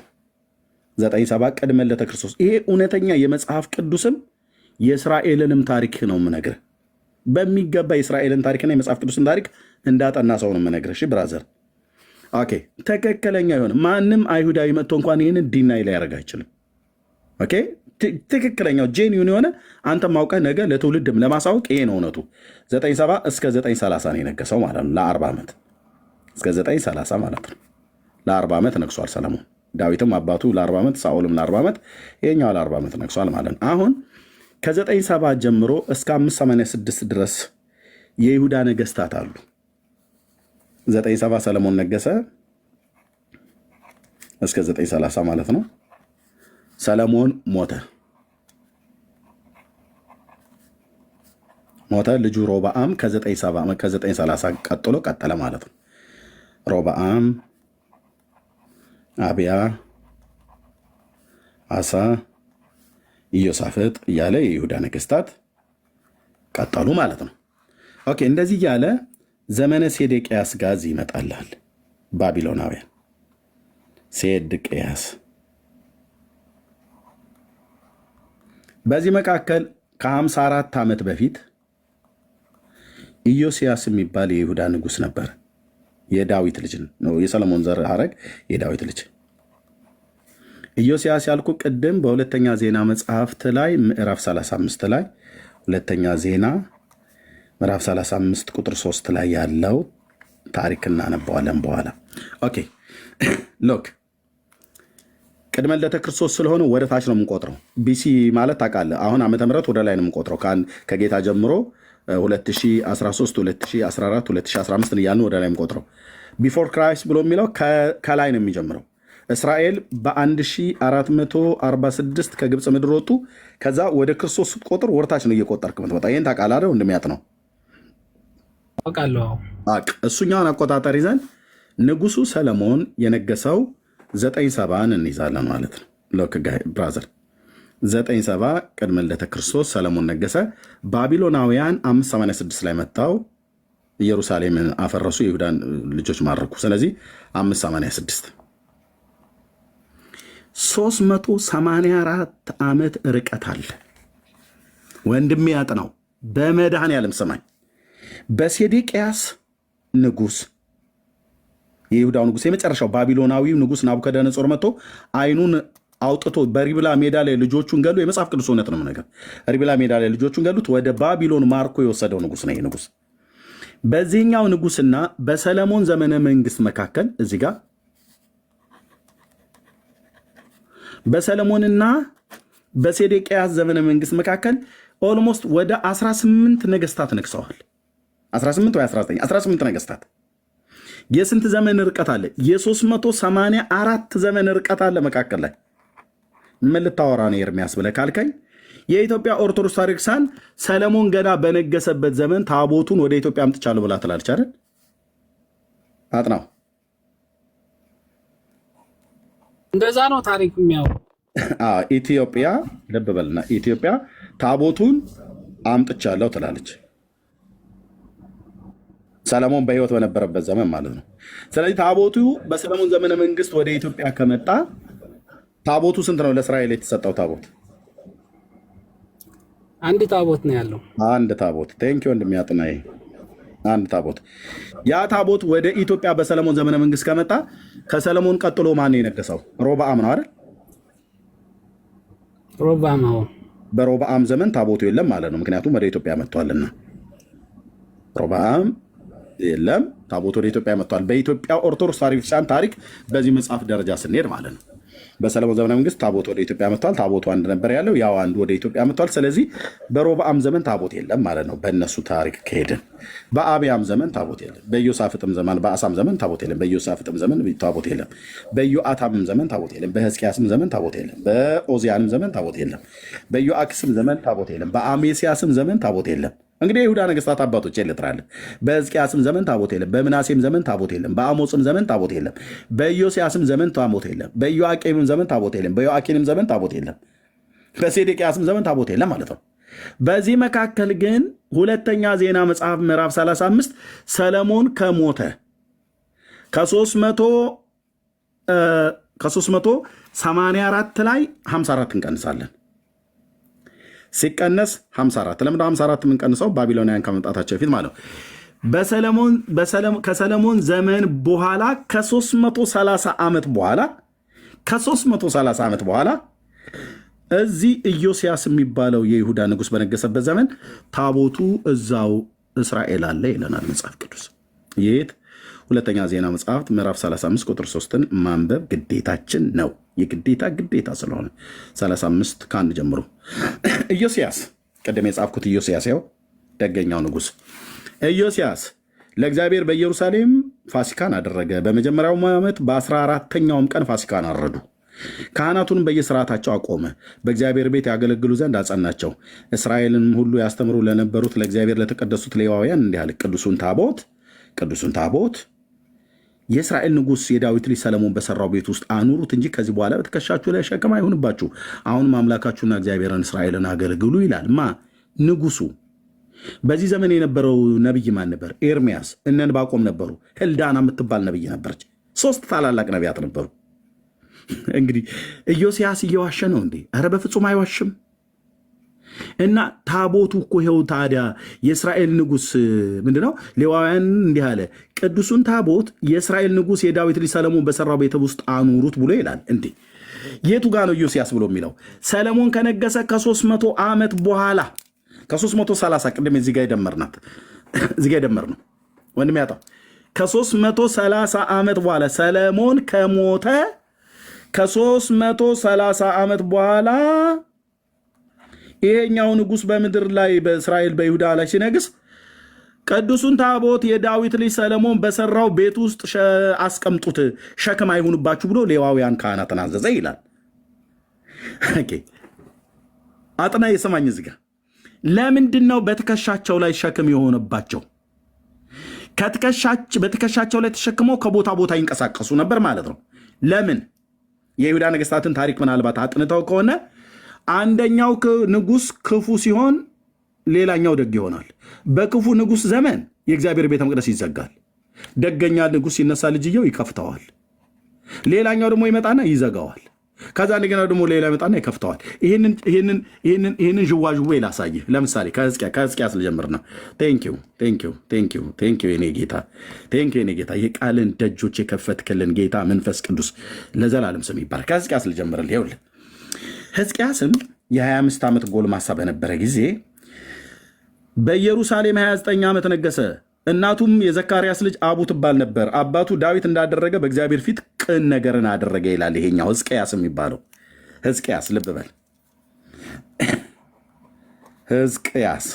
970 ቅድመ ልደተ ክርስቶስ። ይሄ እውነተኛ የመጽሐፍ ቅዱስም የእስራኤልንም ታሪክ ነው የምነግርህ። በሚገባ የእስራኤልን ታሪክና የመጽሐፍ ቅዱስን ታሪክ እንዳጠና ሰው ነው የምነግርህ። እሺ ብራዘር፣ ኦኬ ትክክለኛ የሆነ ማንም አይሁዳዊ መጥቶ እንኳን ይህንን ዲናይ ላይ ያደርግ አይችልም። ኦኬ ትክክለኛው ጄኒውን የሆነ አንተ ማውቀህ ነገ ለትውልድም ለማሳወቅ ይሄ ነው እውነቱ። 970 እስከ 930 ነው የነገሰው ማለት ነው። ለ40 ዓመት እስከ 930 ማለት ነው። ለ40 ዓመት ነግሷል ሰለሞን። ዳዊትም አባቱ ለ40 ዓመት፣ ሳኦልም ለ40 ዓመት፣ ይሄኛው ለ40 ዓመት ነግሷል ማለት ነው። አሁን ከ970 ጀምሮ እስከ 586 ድረስ የይሁዳ ነገስታት አሉ። 970 ሰለሞን ነገሰ እስከ 930 ማለት ነው። ሰለሞን ሞተ። ሞተ። ልጁ ሮብዓም ከ930 ቀጥሎ ቀጠለ ማለት ነው። ሮብዓም፣ አብያ፣ አሳ፣ ኢዮሳፍጥ እያለ የይሁዳ ነገስታት ቀጠሉ ማለት ነው። ኦኬ፣ እንደዚህ እያለ ዘመነ ሴዴቅያስ ጋዝ ይመጣልሃል። ባቢሎናውያን ሴዴቅያስ። በዚህ መካከል ከ54 ዓመት በፊት ኢዮስያስ የሚባል የይሁዳ ንጉሥ ነበር። የዳዊት ልጅ ነው። የሰለሞን ዘር ሐረግ የዳዊት ልጅ ኢዮስያስ ያልኩ ቅድም በሁለተኛ ዜና መጽሐፍት ላይ ምዕራፍ 35 ላይ ሁለተኛ ዜና ምዕራፍ 35 ቁጥር 3 ላይ ያለው ታሪክ እናነባዋለን በኋላ። ኦኬ ሎክ ቅድመ ልደተ ክርስቶስ ስለሆነ ወደ ታች ነው የምንቆጥረው። ቢሲ ማለት ታውቃለህ። አሁን ዓመተ ምህረት ወደ ላይ ነው የምንቆጥረው። ከጌታ ጀምሮ 2013፣ 2014፣ 2015 እያልን ወደ ላይ የምንቆጥረው። ቢፎር ክራይስት ብሎ የሚለው ከላይ ነው የሚጀምረው። እስራኤል በ1446 ከግብፅ ምድር ወጡ። ከዛ ወደ ክርስቶስ ስትቆጥር ወርታች ነው እየቆጠርክ ምትመጣ። ይህን ታውቃለህ አይደል? እንደሚያጥ ነው እሱኛውን አቆጣጠር ይዘን ንጉሱ ሰለሞን የነገሰው 970 እንይዛለን ማለት ነው። ሎክ ብራዘር 970 ቅድመ ልደተ ክርስቶስ ሰለሞን ነገሰ። ባቢሎናውያን 586 ላይ መጥተው ኢየሩሳሌምን አፈረሱ፣ የይሁዳን ልጆች ማረኩ። ስለዚህ 586 384 ዓመት ርቀት አለ። ወንድሜ ያጥናው በመድኃኔዓለም ሰማኝ። በሴዴቅያስ ንጉስ የይሁዳው ንጉስ የመጨረሻው ባቢሎናዊው ንጉስ ናቡከደነጾር መጥቶ አይኑን አውጥቶ በሪብላ ሜዳ ላይ ልጆቹን ገሉ። የመጽሐፍ ቅዱስ እውነት ነው ነገር። ሪብላ ሜዳ ላይ ልጆቹን ገሉት። ወደ ባቢሎን ማርኮ የወሰደው ንጉስ ነው። ይሄ ንጉስ በዚህኛው ንጉስና በሰለሞን ዘመነ መንግስት መካከል እዚህ ጋር በሰለሞንና በሴዴቅያስ ዘመነ መንግስት መካከል ኦልሞስት ወደ 18 ነገስታት ነግሰዋል። 18 ወይ 18 ነገስታት። የስንት ዘመን ርቀት አለ? የ384 ዘመን ርቀት አለ መካከል ላይ። ምን ልታወራ ነው ኤርሚያስ ብለህ ካልከኝ የኢትዮጵያ ኦርቶዶክስ ታሪክሳን ሰለሞን ገና በነገሰበት ዘመን ታቦቱን ወደ ኢትዮጵያ አምጥቻለሁ ብላ ትላለች አይደል? አጥናው እንደዛ ነው ታሪክ የሚያወሩ። ኢትዮጵያ ልብ በልና ኢትዮጵያ ታቦቱን አምጥቻለሁ ትላለች። ሰለሞን በህይወት በነበረበት ዘመን ማለት ነው። ስለዚህ ታቦቱ በሰለሞን ዘመነ መንግስት ወደ ኢትዮጵያ ከመጣ ታቦቱ ስንት ነው ለእስራኤል የተሰጠው ታቦት? አንድ ታቦት ነው ያለው። አንድ ታቦት። ቴንክ ዩ ወንድሚያጥና አንድ ታቦት። ያ ታቦት ወደ ኢትዮጵያ በሰለሞን ዘመነ መንግስት ከመጣ ከሰለሞን ቀጥሎ ማን የነገሰው? ሮብዓም ነው አይደል? ሮብዓም ነው። በሮብዓም ዘመን ታቦቱ የለም ማለት ነው። ምክንያቱም ወደ ኢትዮጵያ መጥቷልና። ሮብዓም የለም፣ ታቦቱ ወደ ኢትዮጵያ መጥቷል። በኢትዮጵያ ኦርቶዶክስ ታሪክ በዚህ መጽሐፍ ደረጃ ስንሄድ ማለት ነው በሰለሞን ዘመነ መንግስት ታቦት ወደ ኢትዮጵያ መጥቷል። ታቦቱ አንድ ነበር ያለው፣ ያው አንዱ ወደ ኢትዮጵያ መጥቷል። ስለዚህ በሮብዓም ዘመን ታቦት የለም ማለት ነው። በእነሱ ታሪክ ከሄድን በአብያም ዘመን ታቦት የለም። በኢዮሳፍጥም ዘመን በአሳም ዘመን ታቦት የለም። በኢዮሳፍጥም ዘመን ታቦት የለም። በኢዮአታምም ዘመን ታቦት የለም። በሕዝቅያስም ዘመን ታቦት የለም። በኦዚያንም ዘመን ታቦት የለም። በኢዮአክስም ዘመን ታቦት የለም። በአሜስያስም ዘመን ታቦት የለም። እንግዲህ የይሁዳ ነገስታት አባቶች ልጥራለን። በሕዝቅያስም ዘመን ታቦት የለም። በምናሴም ዘመን ታቦት የለም። በአሞጽም ዘመን ታቦት የለም። በኢዮስያስም ዘመን ታቦት የለም። በኢዮአቄምም ዘመን ታቦት የለም። በዮአኪንም ዘመን ታቦት የለም። በሴዴቅያስም ዘመን ታቦት የለም ማለት ነው። በዚህ መካከል ግን ሁለተኛ ዜና መጽሐፍ ምዕራፍ 35 ሰለሞን ከሞተ ከ384 ላይ 54 እንቀንሳለን። ሲቀነስ 54 ለምንድነው 54 የምንቀንሰው? ባቢሎናውያን ከመምጣታቸው በፊት ማለት ነው። ከሰለሞን ዘመን በኋላ ከ330 ዓመት በኋላ እዚህ ኢዮስያስ የሚባለው የይሁዳ ንጉሥ በነገሰበት ዘመን ታቦቱ እዛው እስራኤል አለ ይለናል መጽሐፍ ቅዱስ። የት? ሁለተኛ ዜና መጽሐፍት ምዕራፍ 35 ቁጥር 3ን ማንበብ ግዴታችን ነው። ግዴታ ስለሆነ 35 ከአንድ ጀምሮ ኢዮስያስ፣ ቅድም የጻፍኩት ኢዮስያስ ያው ደገኛው ንጉሥ ኢዮስያስ ለእግዚአብሔር በኢየሩሳሌም ፋሲካን አደረገ። በመጀመሪያው ዓመት በ14ተኛውም ቀን ፋሲካን አረዱ። ካህናቱንም በየስርዓታቸው አቆመ፣ በእግዚአብሔር ቤት ያገለግሉ ዘንድ አጸናቸው። እስራኤልን ሁሉ ያስተምሩ ለነበሩት ለእግዚአብሔር ለተቀደሱት ሌዋውያን እንዲህ አለ። ቅዱሱን ታቦት የእስራኤል ንጉሥ የዳዊት ልጅ ሰለሞን በሰራው ቤት ውስጥ አኑሩት እንጂ ከዚህ በኋላ በትከሻችሁ ላይ ሸክም አይሆንባችሁ። አሁንም አምላካችሁና እግዚአብሔርን እስራኤልን አገልግሉ ይላል። ንጉሱ። በዚህ ዘመን የነበረው ነቢይ ማን ነበር? ኤርሚያስ፣ እነ ዕንባቆም ነበሩ። ህልዳና የምትባል ነቢይ ነበረች። 3 ታላላቅ ነቢያት ነበሩ። እንግዲህ ኢዮስያስ እየዋሸ ነው እንዴ? ኧረ በፍጹም አይዋሽም። እና ታቦቱ እኮ ይኸው ታዲያ የእስራኤል ንጉሥ ምንድነው? ሌዋውያን እንዲህ አለ፣ ቅዱሱን ታቦት የእስራኤል ንጉሥ የዳዊት ልጅ ሰለሞን በሰራው ቤት ውስጥ አኑሩት ብሎ ይላል። እንዴ የቱ ጋር ነው ኢዮስያስ ብሎ የሚለው? ሰለሞን ከነገሰ ከ300 ዓመት በኋላ ከ330 ቅድም እዚህ ጋር የደመር ነው ወንድም ያጣው ከ330 ዓመት በኋላ ሰለሞን ከሞተ ከ330 ዓመት በኋላ ይሄኛው ንጉሥ በምድር ላይ በእስራኤል በይሁዳ ላይ ሲነግስ ቅዱሱን ታቦት የዳዊት ልጅ ሰለሞን በሰራው ቤት ውስጥ አስቀምጡት፣ ሸክም አይሁንባችሁ ብሎ ሌዋውያን ካህናትን አዘዘ ይላል። አጥና የሰማኝ እዚህ ጋር ለምንድን ነው በትከሻቸው ላይ ሸክም የሆነባቸው? በትከሻቸው ላይ ተሸክመው ከቦታ ቦታ ይንቀሳቀሱ ነበር ማለት ነው። ለምን? የይሁዳ ነገሥታትን ታሪክ ምናልባት አጥንተው ከሆነ አንደኛው ንጉሥ ክፉ ሲሆን ሌላኛው ደግ ይሆናል። በክፉ ንጉሥ ዘመን የእግዚአብሔር ቤተ መቅደስ ይዘጋል። ደገኛ ንጉሥ ሲነሳ ልጅየው ይከፍተዋል። ሌላኛው ደግሞ ይመጣና ይዘጋዋል። ከዛ እንደገና ደግሞ ሌላ ይመጣና ይከፍተዋል። ይህንን ዥዋዥዌ ላሳይህ። ለምሳሌ ከሕዝቅያስ ልጀምር ነው። ቴንኪው የኔ ጌታ፣ የቃልን ደጆች የከፈትክልን ጌታ መንፈስ ቅዱስ ለዘላለም ስም ይባላል። ከሕዝቅያስ ልጀምርልህ። ይኸውልህ ሕዝቅያስም የ25 ዓመት ጎልማሳ በነበረ ጊዜ በኢየሩሳሌም 29 ዓመት ነገሰ። እናቱም የዘካርያስ ልጅ አቡ ትባል ነበር። አባቱ ዳዊት እንዳደረገ በእግዚአብሔር ፊት ቅን ነገርን አደረገ ይላል። ይሄኛው ሕዝቅያስ የሚባለው ሕዝቅያስ፣ ልብ በል ሕዝቅያስ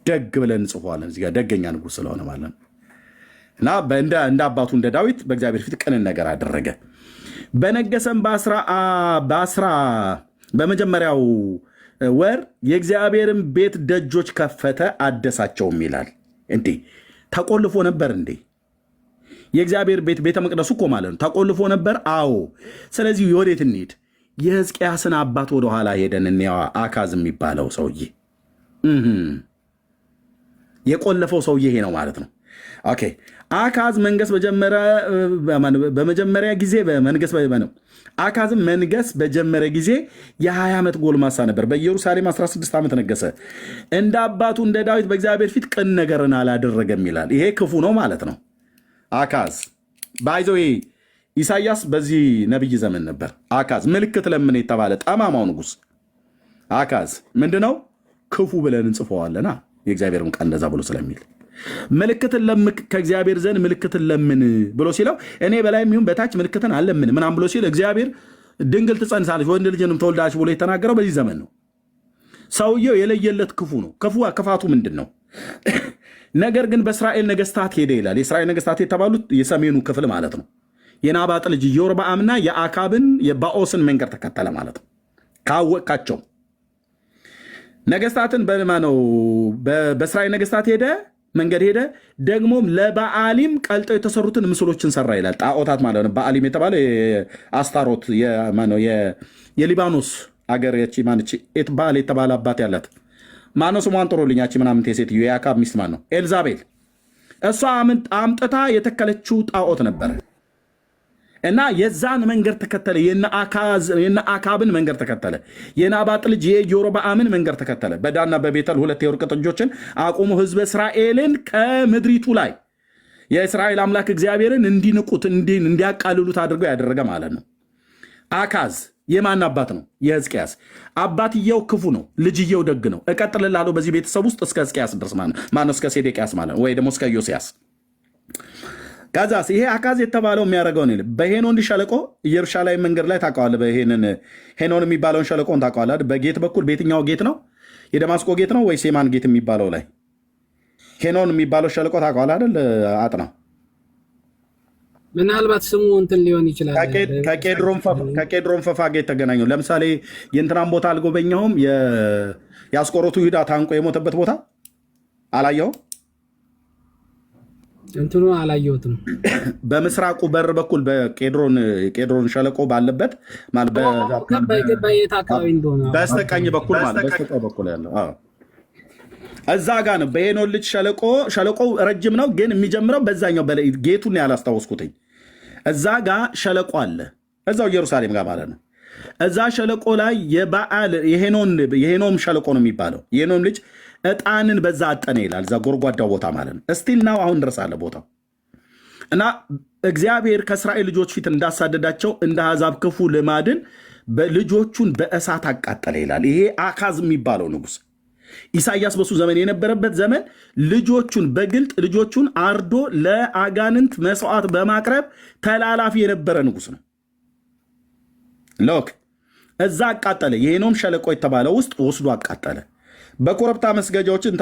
ደግ ብለን እንጽፈዋለን እዚህ ጋር ደገኛ ንጉሥ ስለሆነ ማለት ነው። እና እንደ አባቱ እንደ ዳዊት በእግዚአብሔር ፊት ቅንን ነገር አደረገ። በነገሰም በመጀመሪያው ወር የእግዚአብሔርን ቤት ደጆች ከፈተ አደሳቸውም ይላል። እንዴ ተቆልፎ ነበር እንዴ? የእግዚአብሔር ቤት ቤተ መቅደሱ እኮ ማለት ነው ተቆልፎ ነበር። አዎ። ስለዚህ ወዴት እንሂድ? የሕዝቅያስን አባት ወደኋላ ሄደን እንየዋ። አካዝ የሚባለው ሰውዬ የቆለፈው ሰውዬ ይሄ ነው ማለት ነው። ኦኬ። አካዝ መንገስ በመጀመሪያ ጊዜ አካዝም መንገስ በጀመረ ጊዜ የ20 ዓመት ጎልማሳ ነበር። በኢየሩሳሌም 16 ዓመት ነገሰ። እንደ አባቱ እንደ ዳዊት በእግዚአብሔር ፊት ቅን ነገርን አላደረገም ይላል። ይሄ ክፉ ነው ማለት ነው። አካዝ ባይዘው ኢሳያስ በዚህ ነቢይ ዘመን ነበር። አካዝ ምልክት ለምን የተባለ ጠማማው ንጉሥ አካዝ ምንድነው? ክፉ ብለን እንጽፈዋለና የእግዚአብሔርም ቃል እንደዛ ብሎ ስለሚል ምልክትን ከእግዚአብሔር ዘንድ ምልክትን ለምን ብሎ ሲለው እኔ በላይም ይሁን በታች ምልክትን አለምን ምናም ብሎ ሲል እግዚአብሔር ድንግል ትጸንሳለች ወንድ ልጅንም ትወልዳለች ብሎ የተናገረው በዚህ ዘመን ነው። ሰውየው የለየለት ክፉ ነው። ክፋቱ ምንድን ነው? ነገር ግን በእስራኤል ነገስታት ሄደ ይላል። የእስራኤል ነገስታት የተባሉት የሰሜኑ ክፍል ማለት ነው። የናባጥ ልጅ ኢዮርብዓምና የአካብን የባኦስን መንገድ ተከተለ ማለት ነው። ካወቃቸው ነገስታትን በእስራኤል ነገስታት መንገድ ሄደ። ደግሞም ለበዓሊም ቀልጠው የተሰሩትን ምስሎችን ሰራ ይላል። ጣዖታት ማለት ነው። በዓሊም የተባለው አስታሮት የሊባኖስ አገር ኤትባል የተባለ አባት ያላት ማነው? ስሟን ጥሩልኝ። ያቺ ምናምን ሴትዮ የአካብ ሚስት ማን ነው? ኤልዛቤል። እሷ አምጥታ የተከለችው ጣዖት ነበር እና የዛን መንገድ ተከተለ። የነ አካብን መንገድ ተከተለ። የናባጥ ልጅ የኢዮርብዓምን መንገድ ተከተለ። በዳንና በቤተል 2 የወርቅ ጥጆችን አቁሞ ህዝበ እስራኤልን ከምድሪቱ ላይ የእስራኤል አምላክ እግዚአብሔርን እንዲንቁት እንዲያቃልሉት አድርገው ያደረገ ማለት ነው። አካዝ የማን አባት ነው? የሕዝቅያስ። አባትየው ክፉ ነው፣ ልጅየው ደግ ነው። እቀጥልልሃለሁ በዚህ ቤተሰብ ውስጥ እስከ ሕዝቅያስ ድረስ ማነው? እስከ ሴዴቅያስ ማለት ወይ ደግሞ እስከ ኢዮስያስ። ከዛስ ይሄ አካዝ የተባለው የሚያደርገውን በሄኖን ሸለቆ ኢየሩሳሌም መንገድ ላይ ታውቀዋለህ። ሄኖን የሚባለውን ሸለቆን ታውቀዋለህ። በጌት በኩል በየትኛው ጌት ነው? የደማስቆ ጌት ነው ወይስ የማን ጌት የሚባለው ላይ? ሄኖን የሚባለው ሸለቆ ታውቀዋለህ አይደል? አጥናው ምናልባት ስሙ እንትን ሊሆን ይችላል። ከቄድሮን ፈፋ ጋር የተገናኘው ለምሳሌ የእንትናን ቦታ አልጎበኘውም? የአስቆሮቱ ይሁዳ ታንቆ የሞተበት ቦታ አላየው? እንትኑ አላየሁትም። በምስራቁ በር በኩል በቄድሮን ሸለቆ ባለበት በየት አካባቢ እንደሆነ በስተቀኝ በኩል ማለት በስተቀኝ በኩል ያለው እዛ ጋ ነው። በሄኖን ልጅ ሸለቆው ረጅም ነው፣ ግን የሚጀምረው በዛኛው ጌቱን ያላስታወስኩትኝ እዛ ጋ ሸለቆ አለ፣ እዛው ኢየሩሳሌም ጋር ማለት ነው። እዛ ሸለቆ ላይ የበዓል የሄኖም ሸለቆ ነው የሚባለው። የሄኖም ልጅ ዕጣንን በዛ አጠነ ይላል፣ እዛ ጎርጓዳው ቦታ ማለት ነው። እስቲል ናው አሁን ድረስ አለ ቦታው። እና እግዚአብሔር ከእስራኤል ልጆች ፊት እንዳሳደዳቸው እንደ አሕዛብ ክፉ ልማድን ልጆቹን በእሳት አቃጠለ ይላል። ይሄ አካዝ የሚባለው ንጉሥ ኢሳይያስ በሱ ዘመን የነበረበት ዘመን ልጆቹን በግልጥ ልጆቹን አርዶ ለአጋንንት መስዋዕት በማቅረብ ተላላፊ የነበረ ንጉሥ ነው። ሎክ እዛ አቃጠለ። የሄኖም ሸለቆ የተባለ ውስጥ ወስዶ አቃጠለ። በኮረብታ መስገጃዎችን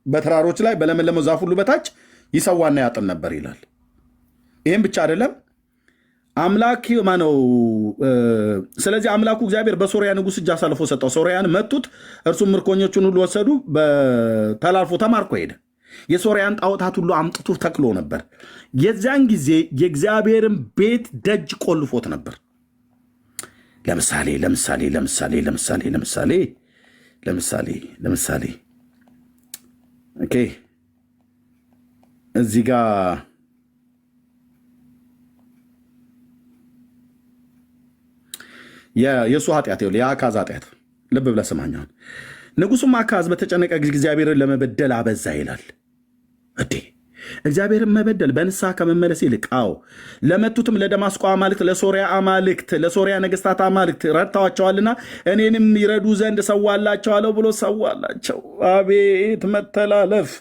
በተራሮች ላይ በለመለመው ዛፍ ሁሉ በታች ይሰዋና ያጥን ነበር ይላል። ይህም ብቻ አይደለም አምላክ ማነው? ስለዚህ አምላኩ እግዚአብሔር በሶርያ ንጉሥ እጅ አሳልፎ ሰጠው። ሶርያን መቱት፣ እርሱም ምርኮኞቹን ሁሉ ወሰዱ፣ ተላልፎ ተማርኮ ሄደ። የሶርያን ጣዖታት ሁሉ አምጥቶ ተክሎ ነበር። የዚያን ጊዜ የእግዚአብሔርን ቤት ደጅ ቆልፎት ነበር። ለምሳሌ ኦኬ እዚህ ጋር የእሱ ኃጢአት የአካዝ ኃጢአት ልብ ብለህ ስማኛውን። ንጉሱም አካዝ በተጨነቀ ጊዜ እግዚአብሔርን ለመበደል አበዛ ይላል። እግዚአብሔርን መበደል በንስሐ ከመመለስ ይልቅ ለመቱትም ለደማስቆ አማልክት፣ ለሶሪያ አማልክት፣ ለሶሪያ ነገስታት አማልክት ረድተዋቸዋልና እኔንም ይረዱ ዘንድ ሰዋላቸዋለሁ ብሎ ሰዋላቸው። አቤት መተላለፍ!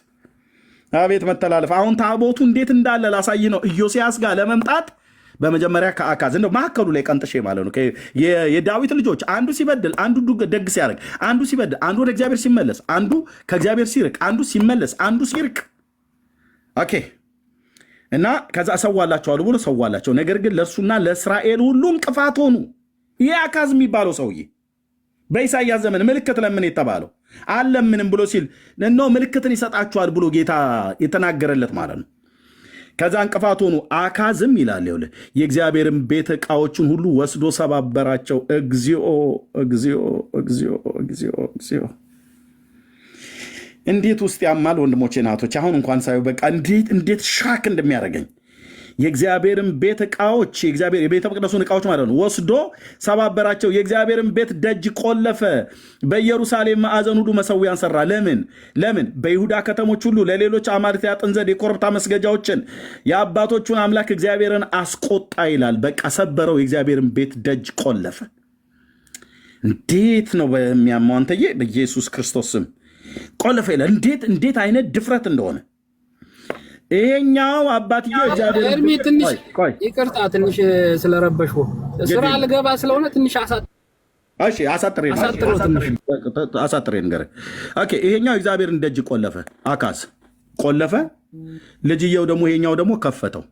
አሁን ታቦቱ እንዴት እንዳለ ላሳይ ነው። ኢዮስያስ ጋር ለመምጣት በመጀመሪያ ከአካዝ እንደው ማዕከሉ ላይ ቀንጥሼ ማለት ነው። የዳዊት ልጆች አንዱ ሲበድል፣ አንዱ ደግ ሲያደርግ፣ አንዱ ሲበድል፣ አንዱ ወደ እግዚአብሔር ሲመለስ፣ አንዱ ከእግዚአብሔር ሲርቅ፣ አንዱ ሲመለስ፣ አንዱ ሲርቅ ኦኬ እና ከዛ ሰዋላቸዋለሁ ብሎ ሰዋላቸው። ነገር ግን ለእርሱና ለእስራኤል ሁሉ እንቅፋት ሆኑ። ይህ አካዝ የሚባለው ሰውዬ በኢሳይያስ ዘመን ምልክት ለምን የተባለው አለምንም ብሎ ሲል ምልክትን ይሰጣችኋል ብሎ ጌታ የተናገረለት ማለት ነው። ከዛ እንቅፋት ሆኑ። አካዝም ይላል የእግዚአብሔርን ቤት ዕቃዎችን ሁሉ ወስዶ ሰባበራቸው። እግዚኦ እግዚኦ እግዚኦ እግዚኦ እግዚኦ! እንዴት ውስጥ ያማል ወንድሞቼ ናቶች። አሁን እንኳን ሳየው በቃ እንዴት ሻክ እንደሚያደርገኝ የእግዚአብሔርን ቤት ዕቃዎች የቤተ መቅደሱን ዕቃዎች ማለት ነው ወስዶ ሰባበራቸው። የእግዚአብሔርን ቤት ደጅ ቆለፈ። በኢየሩሳሌም ማዕዘን ሁሉ መሠዊያን ሰራ። ለምን? በይሁዳ ከተሞች ሁሉ ለሌሎች አማልክት ያጥን ዘንድ የኮረብታ መስገጃዎችን የአባቶቹን አምላክ እግዚአብሔርን አስቆጣ ይላል። በቃ ሰበረው። የእግዚአብሔርን ቤት ደጅ ቆለፈ። እንዴት ነው በሚያማው አንተዬ! በኢየሱስ ክርስቶስ ስም ቆለፈ ይላል። እንዴት አይነት ድፍረት እንደሆነ ይሄኛው አባትዬው እግዚአብሔር ትንሽ ይቅርታ፣ ትንሽ ስለረበሽኩ ስራ ልገባ ስለሆነ ትንሽ አሳጥሬ ንገረኝ። ኦኬ ይሄኛው እግዚአብሔርን ደጅ ቆለፈ፣ አካዝ ቆለፈ። ልጅየው ደግሞ ይሄኛው ደግሞ ከፈተው።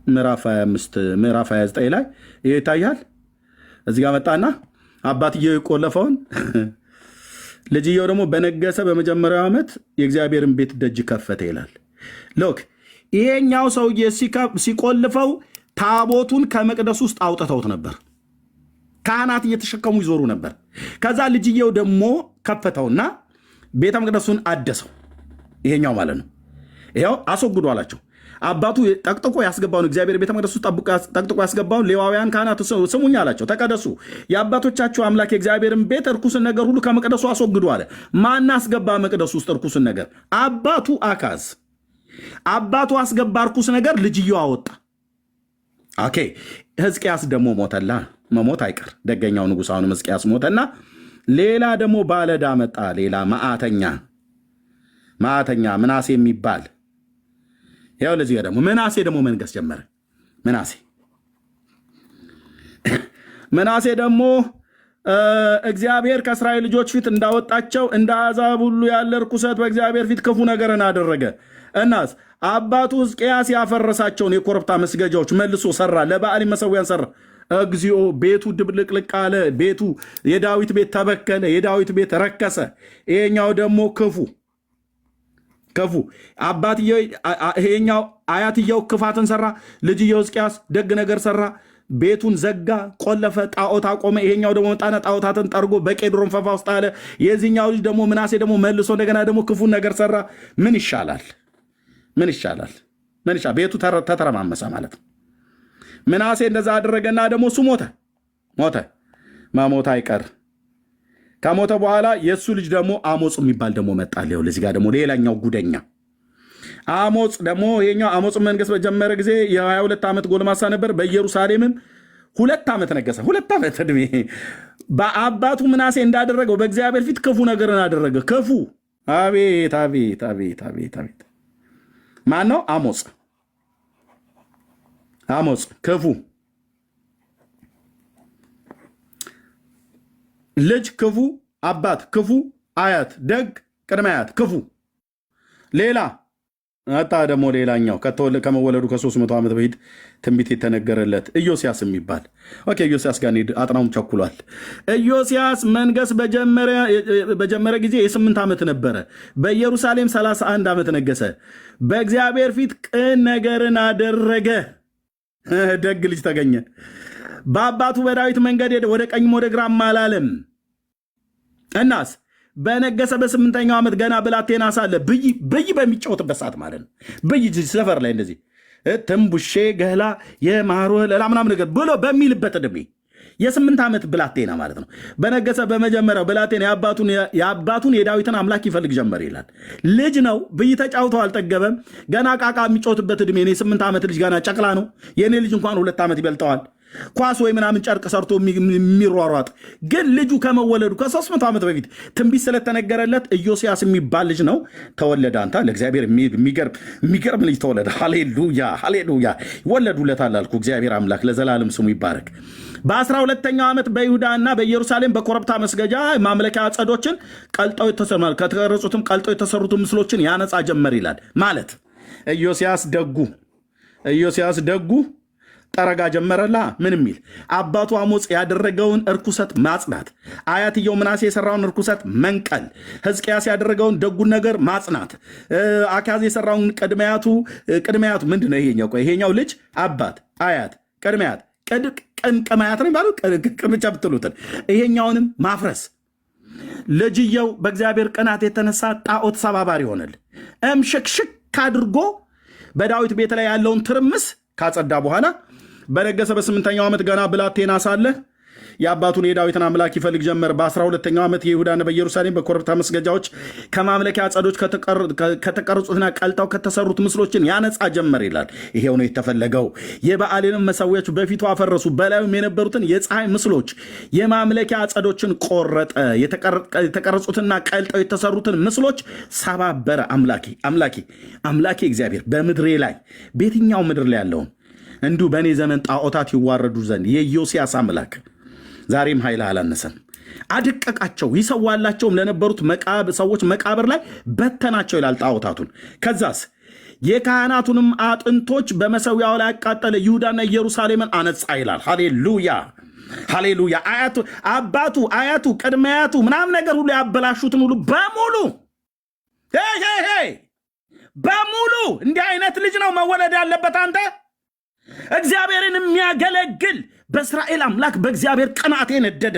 ምዕራፍ 29 ላይ ይሄ ይታያል። እዚህ ጋር መጣና አባትየው የቆለፈውን ልጅየው ደግሞ በነገሰ በመጀመሪያው ዓመት የእግዚአብሔርን ቤት ደጅ ከፈተ ይላል። ሎክ ይሄኛው ሰውዬ ሲቆልፈው ታቦቱን ከመቅደስ ውስጥ አውጥተውት ነበር። ካህናት እየተሸከሙ ይዞሩ ነበር። ከዛ ልጅየው ደግሞ ከፈተውና ቤተ መቅደሱን አደሰው። ይሄኛው ማለት ነው። ይኸው አስወግዱ አላቸው። አባቱ ጠቅጥቆ ያስገባውን እግዚአብሔር ቤተ መቅደሱ ጠቅጥቆ ያስገባውን ሌዋውያን ካህናት ስሙኝ አላቸው፣ ተቀደሱ፣ የአባቶቻችሁ አምላክ የእግዚአብሔርን ቤት እርኩስን ነገር ሁሉ ከመቅደሱ አስወግዱ አለ። ማን አስገባ መቅደሱ ውስጥ እርኩስን ነገር? አባቱ አካዝ። አባቱ አስገባ እርኩስ ነገር፣ ልጅየው አወጣ። ኦኬ ሕዝቅያስ ደግሞ ሞተላ። መሞት አይቀር ደገኛው ንጉሥ አሁንም ሕዝቅያስ ሞተና ሌላ ደግሞ ባለዳ መጣ። ሌላ ማዕተኛ ምናሴ የሚባል ያው ለዚህ ደግሞ ምናሴ ደግሞ መንገስ ጀመረ። ምናሴ ደግሞ እግዚአብሔር ከእስራኤል ልጆች ፊት እንዳወጣቸው እንደ አሕዛብ ሁሉ ያለ ርኩሰት በእግዚአብሔር ፊት ክፉ ነገርን አደረገ። እናስ አባቱ ሕዝቅያስ ያፈረሳቸውን የኮረብታ መስገጃዎች መልሶ ሰራ፣ ለበዓል መሰዊያን ሰራ። እግዚኦ ቤቱ ድብልቅልቅ አለ። ቤቱ የዳዊት ቤት ተበከለ፣ የዳዊት ቤት ረከሰ። ይሄኛው ደግሞ ክፉ ይሄኛው አያትየው ክፋትን ሰራ፣ ልጅየው ሕዝቅያስ ደግ ነገር ሰራ። ቤቱን ዘጋ፣ ቆለፈ፣ ጣዖት አቆመ። ይሄኛው ደግሞ መጣና ጣዖታትን ጠርጎ በቄድሮን ፈፋ ውስጥ አለ። የዚህኛው ልጅ ደግሞ ምናሴ ደግሞ መልሶ እንደገና ደግሞ ክፉን ነገር ሰራ። ምን ይሻላል? ቤቱ ተተረማመሰ ማለት ነው። ምናሴ እንደዛ አደረገና ደግሞ እሱ ሞተ። ማሞት አይቀር። ከሞተ በኋላ የእሱ ልጅ ደግሞ አሞጽ የሚባል ደግሞ መጣል። ይኸውልህ እዚህ ጋር ደግሞ ሌላኛው ጉደኛ አሞጽ ደግሞ ይሄኛው አሞጽ መንገስ በጀመረ ጊዜ የ22 ዓመት ጎልማሳ ነበር። በኢየሩሳሌምም 2 ዓመት ነገሰ። 2 ዓመት ዕድሜ በአባቱ ምናሴ እንዳደረገው በእግዚአብሔር ፊት ክፉ ነገርን አደረገ። ክፉ አቤት ማን ነው? አሞጽ ክፉ ልጅ፣ ክፉ አባት፣ ክፉ አያት፣ ደግ ቅድመ አያት፣ ክፉ ሌላ አጣ ደግሞ ሌላኛው ከመወለዱ ከ300 ዓመት በፊት ትንቢት የተነገረለት ኢዮስያስ የሚባል ኢዮስያስ ጋር አጥናውም ቸኩሏል። ኢዮስያስ መንገስ በጀመረ ጊዜ የ8 ዓመት ነበረ። በኢየሩሳሌም 31 ዓመት ነገሰ። በእግዚአብሔር ፊት ቅን ነገርን አደረገ። ደግ ልጅ ተገኘ። በአባቱ በዳዊት መንገድ ሄደ፣ ወደ ቀኝም ወደ ግራም አላለም። እናስ በነገሰ በ8ኛው ዓመት ገና ብላቴና ሳለ ብይ በሚጫወትበት ሰዓት ማለት ነው። ብይ ሰፈር ላይ እንደዚህ ትንቡሼ ገህላ የማሮ ለላ ምናምን ነገር ብሎ በሚልበት ዕድሜ የ8 ዓመት ብላቴና ማለት ነው። በነገሰ በመጀመሪያው ብላቴና የአባቱን የዳዊትን አምላክ ይፈልግ ጀመር ይላል። ልጅ ነው። ብይ ተጫውተው አልጠገበም። ገና ቃቃ የሚጫወትበት ዕድሜ ነው። የ8 ዓመት ልጅ ገና ጨቅላ ነው። የእኔ ልጅ እንኳን 2 ዓመት ይበልጠዋል። ኳስ ወይ ምናምን ጨርቅ ሰርቶ የሚሯሯጥ ግን ልጁ ከመወለዱ ከ300 ዓመት በፊት ትንቢት ስለተነገረለት ኢዮስያስ የሚባል ልጅ ነው ተወለደ። አንተ ለእግዚአብሔር የሚገርም ልጅ ተወለደ። ሃሌሉያ ይወለዱለታል አልኩ። እግዚአብሔር አምላክ ለዘላለም ስሙ ይባረክ። በ12ኛው ዓመት በይሁዳና በኢየሩሳሌም በኮረብታ መስገጃ ማምለኪያ አጸዶችን ከተቀረጹትም ቀልጠው የተሰሩትን ምስሎችን ያነጻ ጀመር ይላል። ማለት ኢዮስያስ ደጉ ጠረጋ ጀመረላ። ምን የሚል አባቱ አሞጽ ያደረገውን እርኩሰት ማጽናት፣ አያትየው ምናሴ የሰራውን እርኩሰት መንቀል፣ ሕዝቅያስ ያደረገውን ደጉን ነገር ማጽናት፣ አካዝ የሰራውን ቅድመያቱ ምንድን ነው? ይሄኛው ልጅ አባት አያት ቅድመያት ቅምቀማያት ነው የሚባለው ቅምጫ ብትሉትን ይሄኛውንም ማፍረስ። ልጅየው በእግዚአብሔር ቅናት የተነሳ ጣዖት ሰባባሪ ሆነል። እምሽክሽክ አድርጎ በዳዊት ቤት ላይ ያለውን ትርምስ ካጸዳ በኋላ በነገሰ በ8ኛው ዓመት ገና ብላቴና ሳለ የአባቱን የዳዊትን አምላክ ይፈልግ ጀመር። በ12ኛው ዓመት የይሁዳና በኢየሩሳሌም በኮረብታ መስገጃዎች ከማምለኪያ አጸዶች ከተቀረጹትና ቀልጠው ከተሰሩት ምስሎችን ያነጻ ጀመር ይላል። ይሄው ነው የተፈለገው። የበዓልንም መሰዊያዎች በፊቱ አፈረሱ። በላዩም የነበሩትን የፀሐይ ምስሎች የማምለኪያ አጸዶችን ቆረጠ። የተቀረጹትና ቀልጠው የተሰሩትን ምስሎች ሰባበረ። አምላኬ እግዚአብሔር በምድሬ ላይ በየትኛው ምድር ላይ ያለውን እንዲሁ በእኔ ዘመን ጣዖታት ይዋረዱ ዘንድ የኢዮስያስ አምላክ ዛሬም ኃይል አላነሰም። አደቀቃቸው። ይሰዋላቸውም ለነበሩት ሰዎች መቃብር ላይ በተናቸው ይላል ጣዖታቱን። ከዛስ የካህናቱንም አጥንቶች በመሰዊያው ላይ ያቃጠለ። ይሁዳና ኢየሩሳሌምን አነጻ ይላል። ሃሌሉያ። አያቱ ቅድመ አያቱ ምናምን ነገር ሁሉ ያበላሹትን ሁሉ በሙሉ እንዲህ አይነት ልጅ ነው መወለድ ያለበት። አንተ እግዚአብሔርን የሚያገለግል በእስራኤል አምላክ በእግዚአብሔር ቅናት የነደደ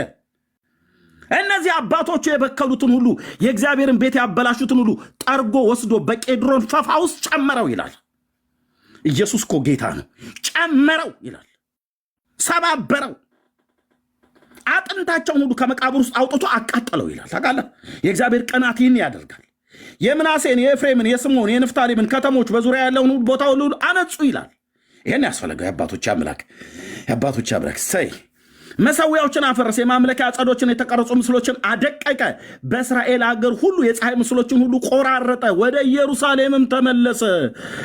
እነዚህ አባቶቹ የበከሉትን ሁሉ የእግዚአብሔርን ቤት ያበላሹትን ሁሉ ጠርጎ ወስዶ በቄድሮን ፈፋ ውስጥ ጨመረው ይላል። ኢየሱስ እኮ ጌታ ነው። ጨመረው ይላል። ሰባበረው። አጥንታቸውን ሁሉ ከመቃብር ውስጥ አውጥቶ አቃጠለው ይላል። ታውቃለህ፣ የእግዚአብሔር ቅናት ይህን ያደርጋል። የምናሴን፣ የኤፍሬምን፣ የስምዖን፣ የንፍታሌምን ከተሞች በዙሪያ ያለውን ቦታ ሁሉ አነጹ ይላል። ይህን ያስፈለገው የአባቶች አምላክ ሰይ መሰዊያዎችን አፈረሰ። የማምለኪያ አጸዶችን የተቀረጹ ምስሎችን አደቀቀ። በእስራኤል አገር ሁሉ የፀሐይ ምስሎችን ሁሉ ቆራረጠ። ወደ ኢየሩሳሌምም ተመለሰ።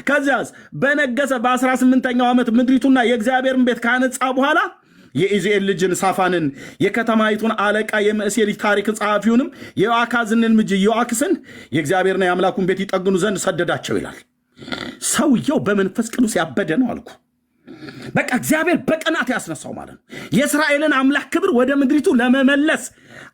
ከዚያስ በነገሰ በ18ኛው ዓመት ምድሪቱና የእግዚአብሔርን ቤት ካነጻ በኋላ የኢዝኤል ልጅን ሳፋንን የከተማይቱን አለቃ የምእሴ ልጅ ታሪክ ጸሐፊውንም የአካዝንን ልጅ ዮአክስን የእግዚአብሔርና የአምላኩን ቤት ይጠግኑ ዘንድ ሰደዳቸው ይላል። ሰውየው በመንፈስ ቅዱስ ያበደ ነው አልኩ። በቃ እግዚአብሔር በቅናት ያስነሳው ማለት ነው። የእስራኤልን አምላክ ክብር ወደ ምድሪቱ ለመመለስ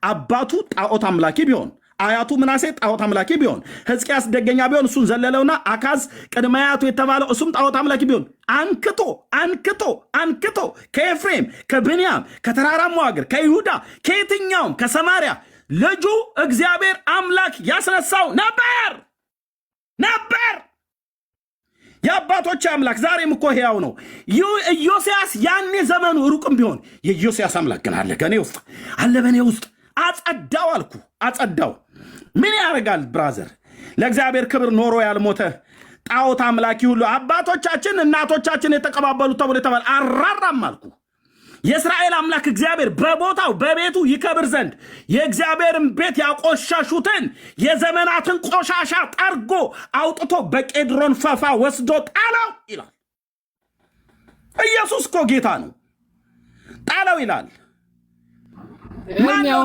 አባቱ ጣዖት አምላኪ ቢሆን፣ አያቱ ምናሴ ጣዖት አምላኪ ቢሆን፣ ሕዝቅያስ ደገኛ ቢሆን እሱን ዘለለውና አካዝ ቅድመ አያቱ የተባለው እሱም ጣዖት አምላኪ ቢሆን አንክቶ ከኤፍሬም ከብንያም ከተራራማው ሀገር ከይሁዳ ከየትኛውም ከሰማርያ ልጁ እግዚአብሔር አምላክ ያስነሳው ነበር። የአባቶች አምላክ ዛሬም እኮ ሕያው ነው። ኢዮስያስ ያኔ ዘመኑ ሩቅም ቢሆን የኢዮስያስ አምላክ ግን አለ ከኔ ውስጥ አለ፣ በኔ ውስጥ አጸዳው አልኩ። አጸዳው። ምን ያደርጋል ብራዘር? ለእግዚአብሔር ክብር ኖሮ ያልሞተ ጣዖት አምላኪ ሁሉ አባቶቻችን እናቶቻችን የተቀባበሉት ተብሎ የተባለ አራራም አልኩ። የእስራኤል አምላክ እግዚአብሔር በቦታው በቤቱ ይከብር ዘንድ የእግዚአብሔርን ቤት ያቆሻሹትን የዘመናትን ቆሻሻ ጠርጎ አውጥቶ በቄድሮን ፈፋ ወስዶ ጣለው ይላል። ኢየሱስ እኮ ጌታ ነው። ጣለው ይላል። ማነው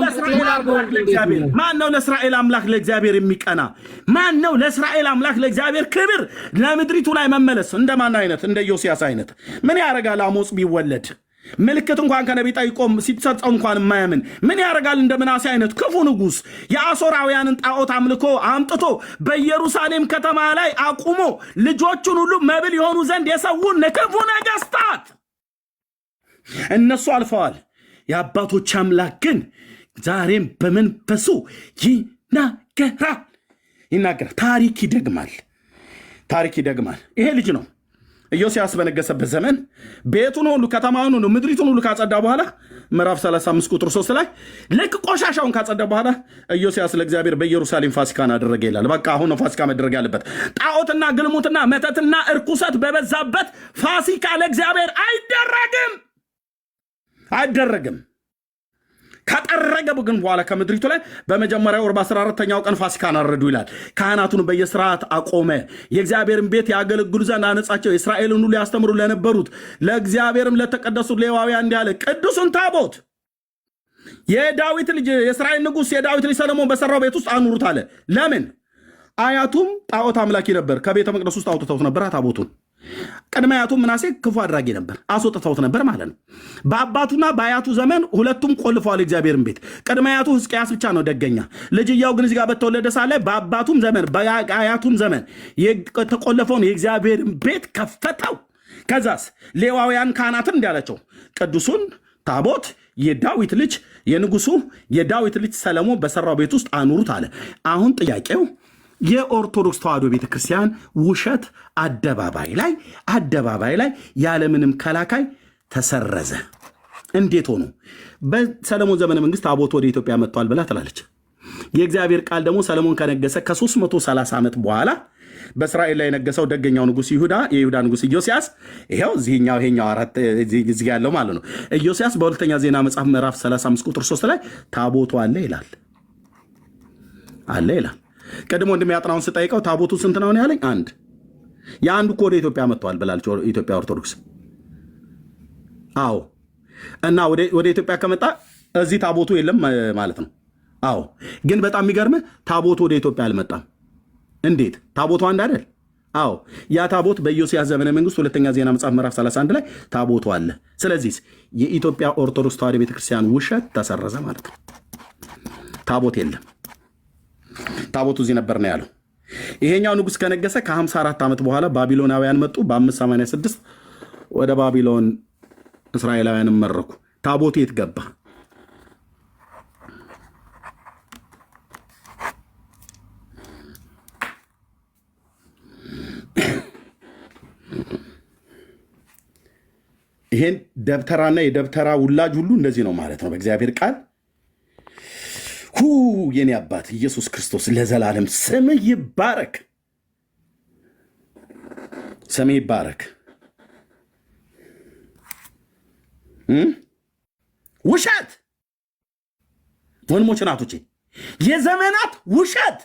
ለእስራኤል አምላክ ለእግዚአብሔር የሚቀና? ማነው ለእስራኤል አምላክ ለእግዚአብሔር ክብር ለምድሪቱ ላይ መመለስ? እንደማን አይነት? እንደ ኢዮስያስ አይነት። ምን ያደርጋል? አሞጽ ቢወለድ ምልክት እንኳን ከነቢይ ጠይቆ ሲሰጠው እንኳን የማያምን ምን ያደርጋል? እንደ ምናሴ አይነት ክፉ ንጉሥ የአሦራውያንን ጣዖት አምልኮ አምጥቶ በኢየሩሳሌም ከተማ ላይ አቁሞ ልጆቹን ሁሉ መብል የሆኑ ዘንድ የሰውን ክፉ ነገሥታት እነሱ አልፈዋል። የአባቶች አምላክ ግን ዛሬም በመንፈሱ ይናገራል። ታሪክ ይደግማል። ይሄ ልጅ ነው ኢዮስያስ በነገሰበት ዘመን ቤቱን ሁሉ ከተማውን ሁሉ ምድሪቱን ሁሉ ካጸዳ በኋላ ምዕራፍ 35 ቁጥር 3 ላይ ልክ ቆሻሻውን ካጸዳ በኋላ ኢዮስያስ ለእግዚአብሔር በኢየሩሳሌም ፋሲካን አደረገ ይላል። በቃ አሁን ነው ፋሲካ መደረግ ያለበት። ጣዖትና ግልሙትና መተትና እርኩሰት በበዛበት ፋሲካ ለእግዚአብሔር አይደረግም። ከጠረገ ግን በኋላ ከምድሪቱ ላይ በመጀመሪያው ወር በ14ኛው ቀን ፋሲካን አረዱ ይላል። ካህናቱን በየስርዓት አቆመ። የእግዚአብሔርን ቤት ያገለግሉ ዘንድ አነጻቸው። የእስራኤልን ሁሉ ያስተምሩ ለነበሩት ለእግዚአብሔርም ለተቀደሱት ሌዋውያን እንዲህ አለ፣ ቅዱሱን ታቦት የዳዊት ልጅ የእስራኤል ንጉሥ የዳዊት ልጅ ሰሎሞን በሰራው ቤት ውስጥ አኑሩት አለ። ለምን? አያቱም ጣዖት አምላኪ ነበር። ከቤተ መቅደስ ውስጥ አውጥተውት ነበር ታቦቱን። ቅድመ አያቱም ምናሴ ክፉ አድራጊ ነበር፣ አስወጥተውት ነበር ማለት ነው። በአባቱና በአያቱ ዘመን ሁለቱም ቆልፈዋል እግዚአብሔርን ቤት። ቅድመ አያቱ ሕዝቅያስ ብቻ ነው ደገኛ። ልጅየው ግን እዚህ ጋር በተወለደ ሳለ በአባቱም ዘመን በአያቱም ዘመን የተቆለፈውን የእግዚአብሔርን ቤት ከፈተው። ከዛስ ሌዋውያን ካህናትን እንዲያላቸው ቅዱሱን ታቦት የዳዊት ልጅ የንጉሱ የዳዊት ልጅ ሰለሞን በሰራው ቤት ውስጥ አኑሩት አለ። አሁን ጥያቄው የኦርቶዶክስ ተዋሕዶ ቤተክርስቲያን ውሸት አደባባይ ላይ ያለምንም ከላካይ ተሰረዘ። እንዴት ሆኖ? በሰለሞን ዘመነ መንግስት ታቦት ወደ ኢትዮጵያ መጥቷል ብላ ትላለች። የእግዚአብሔር ቃል ደግሞ ሰለሞን ከነገሰ ከ330 ዓመት በኋላ በእስራኤል ላይ የነገሰው ደገኛው ንጉስ የይሁዳ ንጉስ ኢዮስያስ ይሄው ይሄኛው አራት እዚህ ያለው ማለት ነው። ኢዮስያስ በሁለተኛ ዜና መጽሐፍ ምዕራፍ 35 ቁጥር 3 ላይ ታቦቱ አለ ይላል። ቀድሞ እንደሚያጥናውን ስጠይቀው ታቦቱ ስንት ነው ያለኝ? አንድ። የአንዱ እኮ ወደ ኢትዮጵያ መጥቷል ብላለች ኢትዮጵያ ኦርቶዶክስ። አዎ። እና ወደ ኢትዮጵያ ከመጣ እዚህ ታቦቱ የለም ማለት ነው። አዎ። ግን በጣም የሚገርምህ ታቦቱ ወደ ኢትዮጵያ አልመጣም። እንዴት? ታቦቱ አንድ አይደል? አዎ። ያ ታቦት በኢዮስያስ ዘመነ መንግስት ሁለተኛ ዜና መጽሐፍ ምዕራፍ 31 ላይ ታቦቱ አለ። ስለዚህ የኢትዮጵያ ኦርቶዶክስ ተዋሕዶ ቤተክርስቲያን ውሸት ተሰረዘ ማለት ነው። ታቦት የለም። ታቦቱ እዚህ ነበር ነው ያለው። ይሄኛው ንጉስ ከነገሰ ከ54 ዓመት በኋላ ባቢሎናውያን መጡ። በ586 ወደ ባቢሎን እስራኤላውያንም መረኩ። ታቦቱ የት ገባ? ይሄን ደብተራና የደብተራ ውላጅ ሁሉ እንደዚህ ነው ማለት ነው በእግዚአብሔር ቃል። የኔ አባት ኢየሱስ ክርስቶስ ለዘላለም ስምህ ይባረክ፣ ስምህ ይባረክ። ውሸት ወንድሞች ናቶቼ፣ የዘመናት ውሸት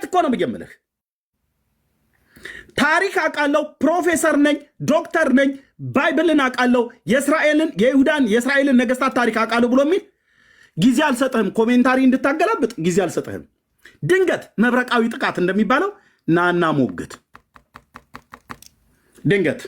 እኮ ነው የምልህ። ታሪክ አውቃለሁ፣ ፕሮፌሰር ነኝ፣ ዶክተር ነኝ፣ ባይብልን አውቃለሁ፣ የእስራኤልን የይሁዳን የእስራኤልን ነገስታት ታሪክ አውቃለሁ ብሎ የሚል ጊዜ አልሰጥህም። ኮሜንታሪ እንድታገላብጥ ጊዜ አልሰጥህም። ድንገት መብረቃዊ ጥቃት እንደሚባለው ናና ሞግት ድንገት